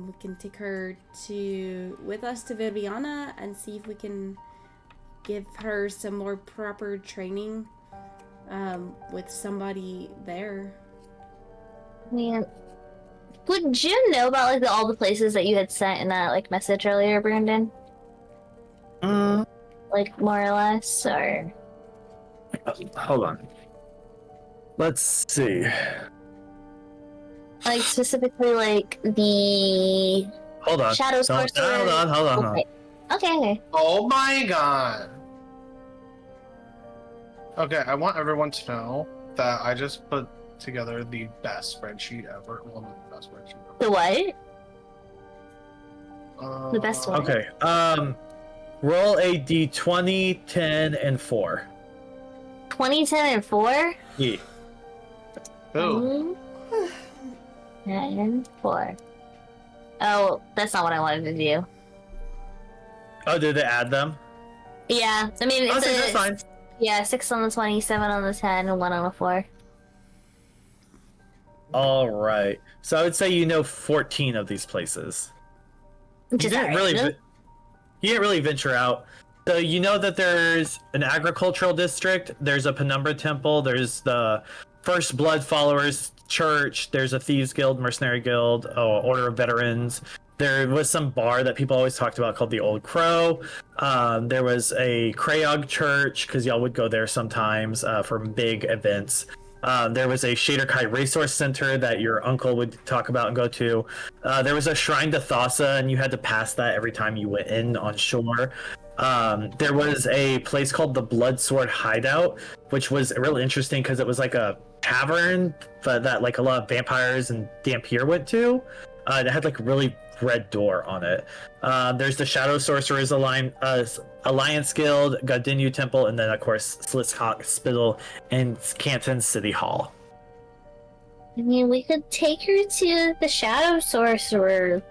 we can take her with us to Viviana and see if we can give her some more proper training with somebody there. I mean, would Jim know about like all the places that you had sent in that like message earlier, Brandon? Like more or less, or Hold on. Let's see. like specifically like the Hold on. shadow sorcerer? Hold on. Okay. Oh my god. Okay, I want everyone to know that I just put together the best spreadsheet ever. Well, not the best spreadsheet ever. The what? The best one. Okay. Roll a d20, 10, and 4. 20, 10, and 4? Yeah. Ooh. 10 and 4. Oh, that's not what I wanted to do. Oh, did they add them? Yeah, I mean, it's Okay, that's fine. Yeah, 6 on the 20, 7 on the 10, and 1 on the 4. All right. So I would say you know 14 of these places. Which is alright. You didn't really venture out. So you know that there's an agricultural district, there's a Penumbra temple, there's the First Blood Followers Church, there's a Thieves Guild, Mercenary Guild, Order of Veterans. There was some bar that people always talked about called the Old Crow. There was a Krayog Church, because y'all would go there sometimes for big events. There was a Shaderkai Resource Center that your uncle would talk about and go to. There was a Shrine to Thassa, and you had to pass that every time you went in on shore. There was a place called the Bloodsword Hideout, which was really interesting because it was like a tavern that like a lot of vampires and Dampier went to. It had like a really red door on it. There's the Shadow Sorcerers Alliance Guild, Godinu Temple, and then of course Slit's Hospital and Canton City Hall. I mean, we could take her to the Shadow Sorcerer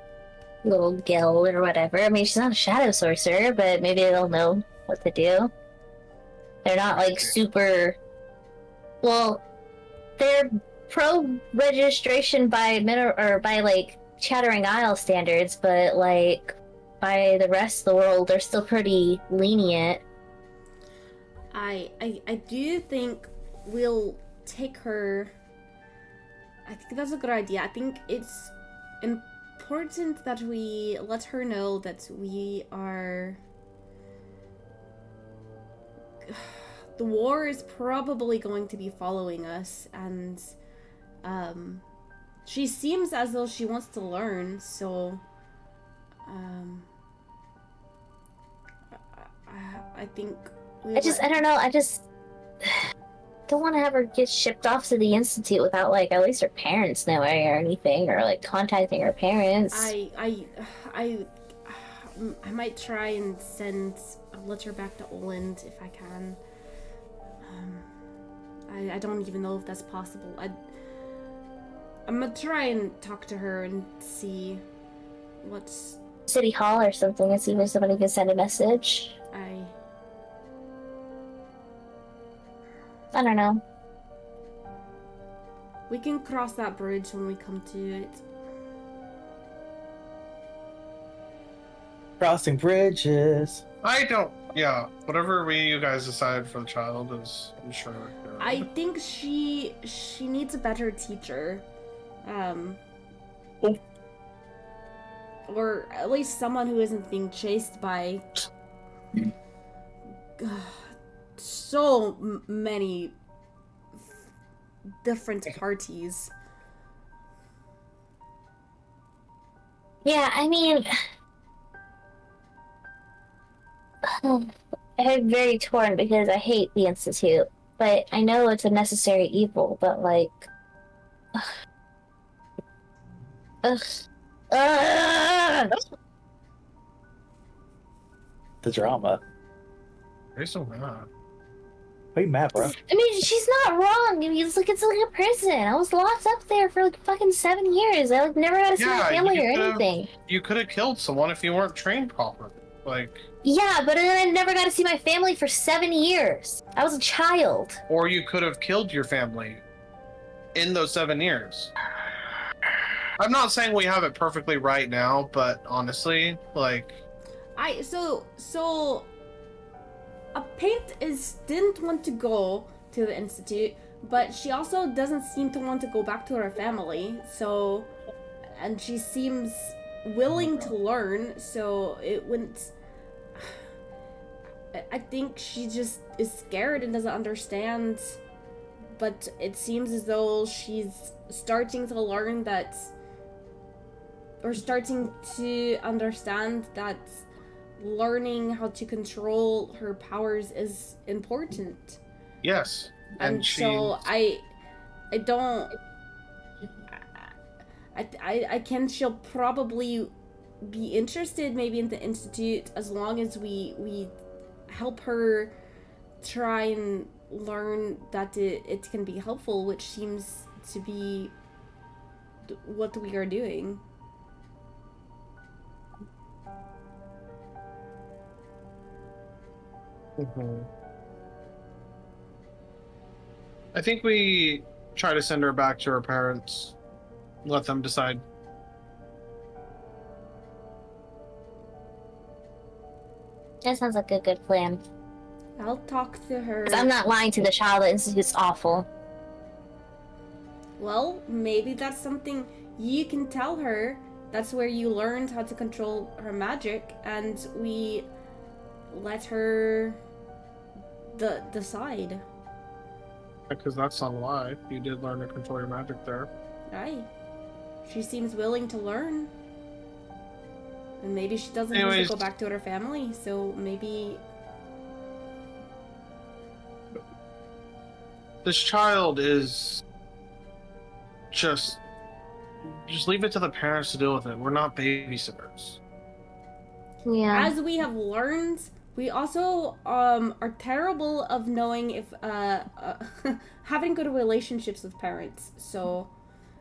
little guild or whatever. I mean, she's not a Shadow Sorcerer, but maybe they'll know what to do. They're not like super... Well, they're pro-registration by like Chattering Isle standards, but like by the rest of the world, they're still pretty lenient. I do think we'll take her. I think that's a good idea. I think it's important that we let her know that we are. The war is probably going to be following us, and she seems as though she wants to learn, so I think I don't know, I just don't want to have her get shipped off to the Institute without like at least her parents knowing or anything, or like contacting her parents. I might try and send a letter back to Oland if I can. I don't even know if that's possible. I'm gonna try and talk to her and see what's... City Hall or something, and see if somebody can send a message. I don't know. We can cross that bridge when we come to it. Crossing bridges. Yeah, whatever you guys decide for the child is, I'm sure. I think she needs a better teacher. Or at least someone who isn't being chased by so many different parties. Yeah, I mean, I'm very torn because I hate the Institute, but I know it's a necessary evil, but like... The drama. You're so mad. Why are you mad, bro? I mean, she's not wrong. I mean, it's like a prison. I was locked up there for like fucking 7 years. I like never got to see my family or anything. You could have killed someone if you weren't trained properly. Like... Yeah, but then I never got to see my family for 7 years. I was a child. Or you could have killed your family in those 7 years. I'm not saying we have it perfectly right now, but honestly, like... a Paint didn't want to go to the institute, but she also doesn't seem to want to go back to her family. So, and she seems willing to learn. So it wouldn't. I think she just is scared and doesn't understand. But it seems as though she's starting to learn that, or starting to understand that learning how to control her powers is important. Yes. And so I don't. I can. She'll probably be interested maybe in the institute as long as we help her try and learn that it can be helpful, which seems to be what we are doing. I think we try to send her back to her parents. Let them decide. That sounds like a good plan. I'll talk to her. 'Cause I'm not lying to the child. The institute's awful. Well, maybe that's something you can tell her. That's where you learned how to control her magic, and we let her decide. Because that's not a lie. You did learn to control your magic there. Aye. She seems willing to learn. And maybe she doesn't want Anyways. to go back to her family, so maybe... This child is just leave it to the parents to deal with it. We're not babysitters. Yeah. As we have learned, we also are terrible of knowing if having good relationships with parents. So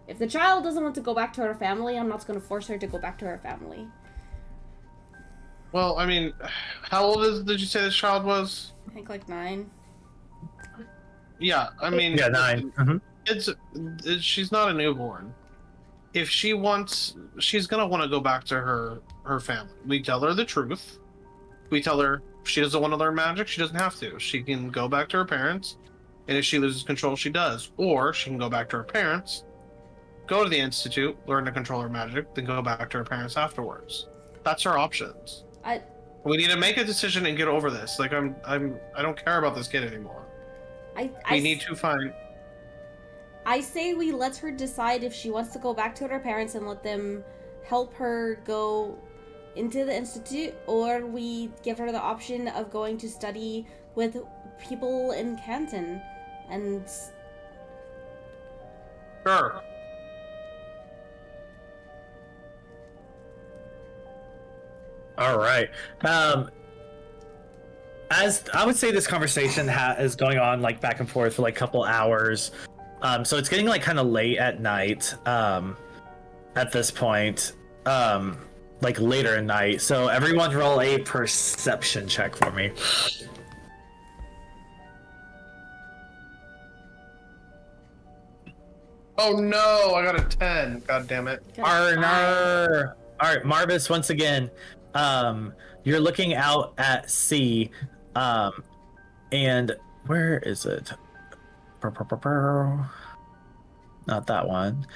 if the child doesn't want to go back to her family, I'm not going to force her to go back to her family. Well, I mean, how old did you say this child was? I think like 9. Yeah, I mean, Yeah, 9. She's not a newborn. If she wants, she's gonna want to go back to her family. We tell her the truth. We tell her if she doesn't want to learn magic, she doesn't have to. She can go back to her parents, and if she loses control, she does. Or she can go back to her parents, go to the institute, learn to control her magic, then go back to her parents afterwards. That's our options. We need to make a decision and get over this. Like I don't care about this kid anymore. We need to find. I say we let her decide if she wants to go back to her parents and let them help her go into the institute, or we give her the option of going to study with people in Canton. And Sure. All right. As I would say, this conversation is going on like back and forth for like a couple hours. So it's getting like kind of late at night. At this point, like later at night. So everyone roll a perception check for me. Oh no, I got a 10. God damn it. Arnar. All right, Marvas, once again, you're looking out at sea, and where is it? Not that one.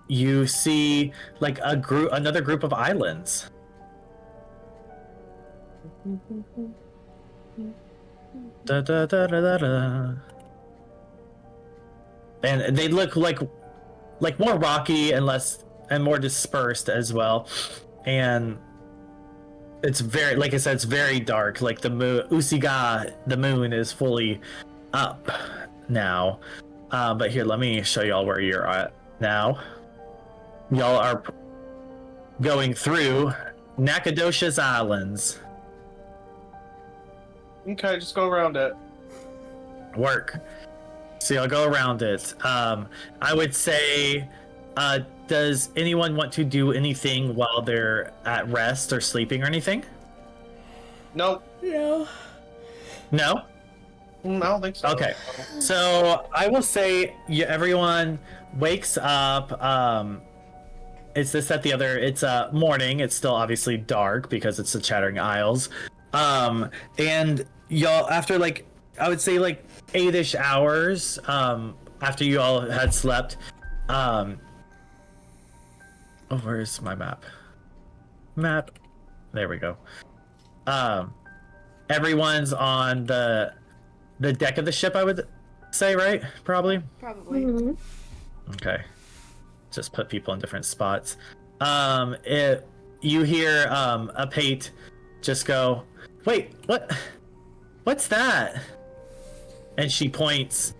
You see like another group of islands. Da, da, da, da, da, da. And they look like more rocky and more dispersed as well, and it's very, like I said, it's very dark. Like the moon, Usiga, the moon is fully up now. But here, let me show y'all where you're at now. Y'all are going through Nacogdoches Islands. Okay, just go around it. Work. So y'all go around it. I would say, does anyone want to do anything while they're at rest or sleeping or anything? Nope. no. No? I don't think so. Okay. So I will say everyone wakes up. It's morning. It's still obviously dark because it's the Chattering Isles. And y'all, after like, I would say like 8-ish hours, after you all had slept, oh, where's my map? There we go. Everyone's on the deck of the ship, I would say, right? Probably. Probably. Okay. Just put people in different spots. You hear a Pate just go, wait, what's that? And she points,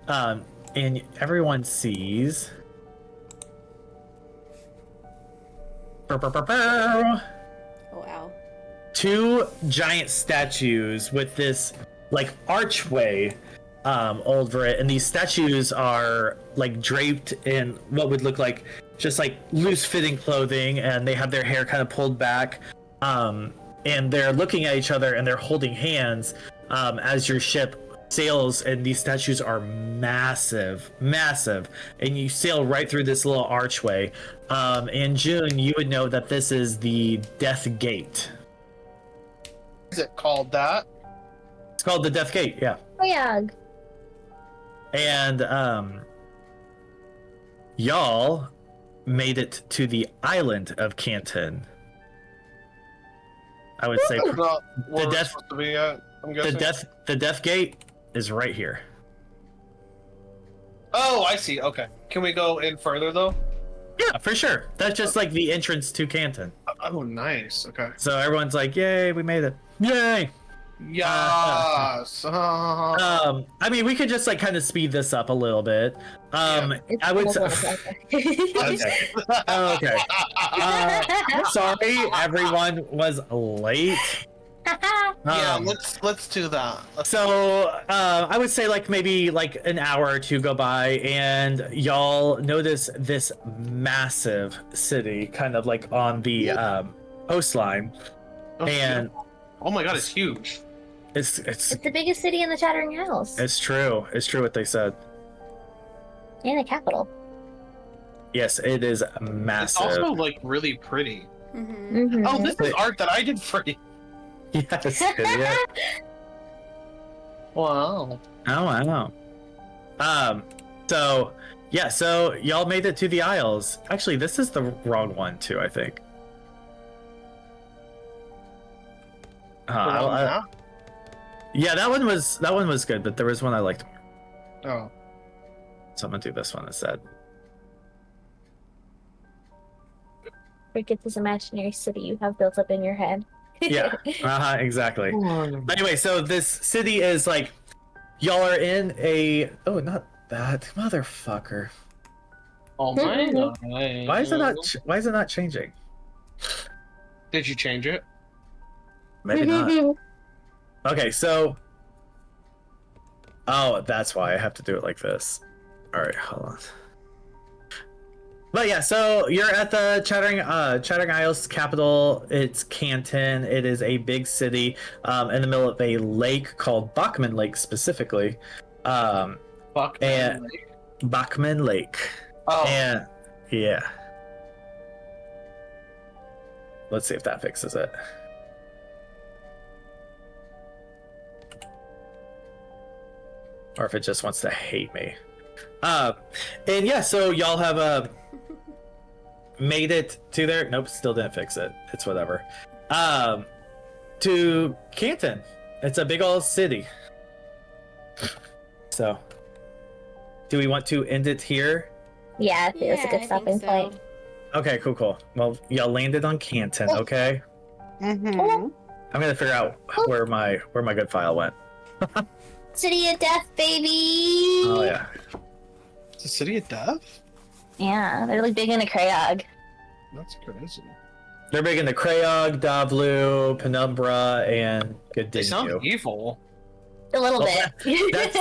and everyone sees. Oh wow. 2 giant statues with this like archway over it, and these statues are like draped in what would look like just like loose fitting clothing, and they have their hair kind of pulled back, and they're looking at each other and they're holding hands as your ship sails, and these statues are massive, and you sail right through this little archway. In June, you would know that this is the Death Gate. Is it called that? It's called the Death Gate, yeah. Oh yeah. And y'all made it to the island of Canton. I would say Not where we're death- supposed to be at, I'm guessing. the Death Gate is right here. Oh, I see. Okay. Can we go in further though? Yeah, for sure. That's just like the entrance to Canton. Oh, nice. Okay. So everyone's like, "Yay, we made it! Yay!" Yes. I mean, we could just like kind of speed this up a little bit. I would say. Okay. Sorry, everyone was late. Yeah, let's do that. So I would say like maybe like an hour or two go by, and y'all notice this massive city kind of like on the coastline, and oh my god, it's huge. it's It's the biggest city in the Chattering Isles. it's true what they said. And the capital. Yes, it is It's massive. also like really pretty. Mm-hmm. Oh, this is art that I did for you. Yes, yeah. Wow. Oh, I know. So yeah, so y'all made it to the Isles. Actually, this is the wrong one too, I think. Yeah, that one was good, but there was one I liked more. Oh. So I'm gonna do this one instead. Forget this imaginary city you have built up in your head. Yeah, exactly. But anyway, so this city is like, y'all are in a. Oh, not that motherfucker. Oh my god. Why is it not changing? Did you change it? Maybe not. Okay, so. Oh, that's why I have to do it like this. All right, hold on. But yeah, so you're at the Chattering Isles capital. It's Canton. It is a big city in the middle of a lake called Bachman Lake, specifically. Bachman Lake. Oh. And yeah. Let's see if that fixes it. Or if it just wants to hate me. And yeah, so y'all have made it to there. Nope, still didn't fix it. It's whatever. To Canton. It's a big old city. So, do we want to end it here? Yeah, I think it was a I good think stopping so. point. Okay, cool. Well, y'all landed on Canton, okay? Mm-hmm. I'm gonna figure out where my good file went. City of Death, baby! Oh yeah. It's a city of death? Yeah, they're like big into Krayog. That's crazy. They're big into Krayog, Davlu, Penumbra, and They sound Godinju. evil. A little Well, bit.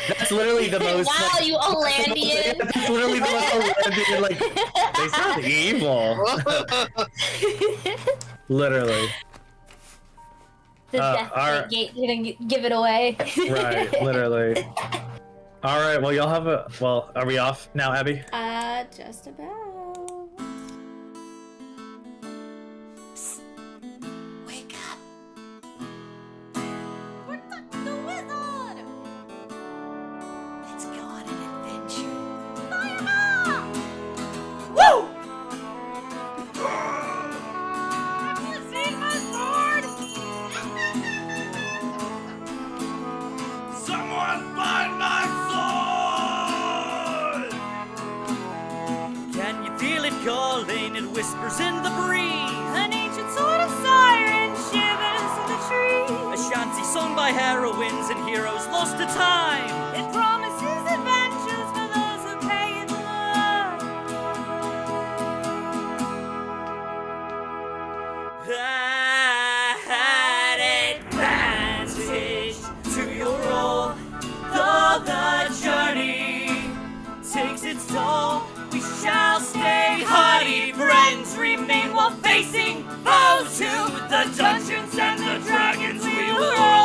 That's literally the most. Wow, like, you Olandian! That's literally the most Olandian. Like, they sound evil. Literally. The our- Death Gate didn't give it away. Right. Literally. All right. Well, y'all have a. Well, are we off now, Abby? Just about. Wake up. heroines and heroes lost to time. It promises adventures for those who pay it love. At advantage to your role, though the journey takes its toll, we shall stay hardy. Friends remain while facing foes to the dungeons and the dragons we will roll.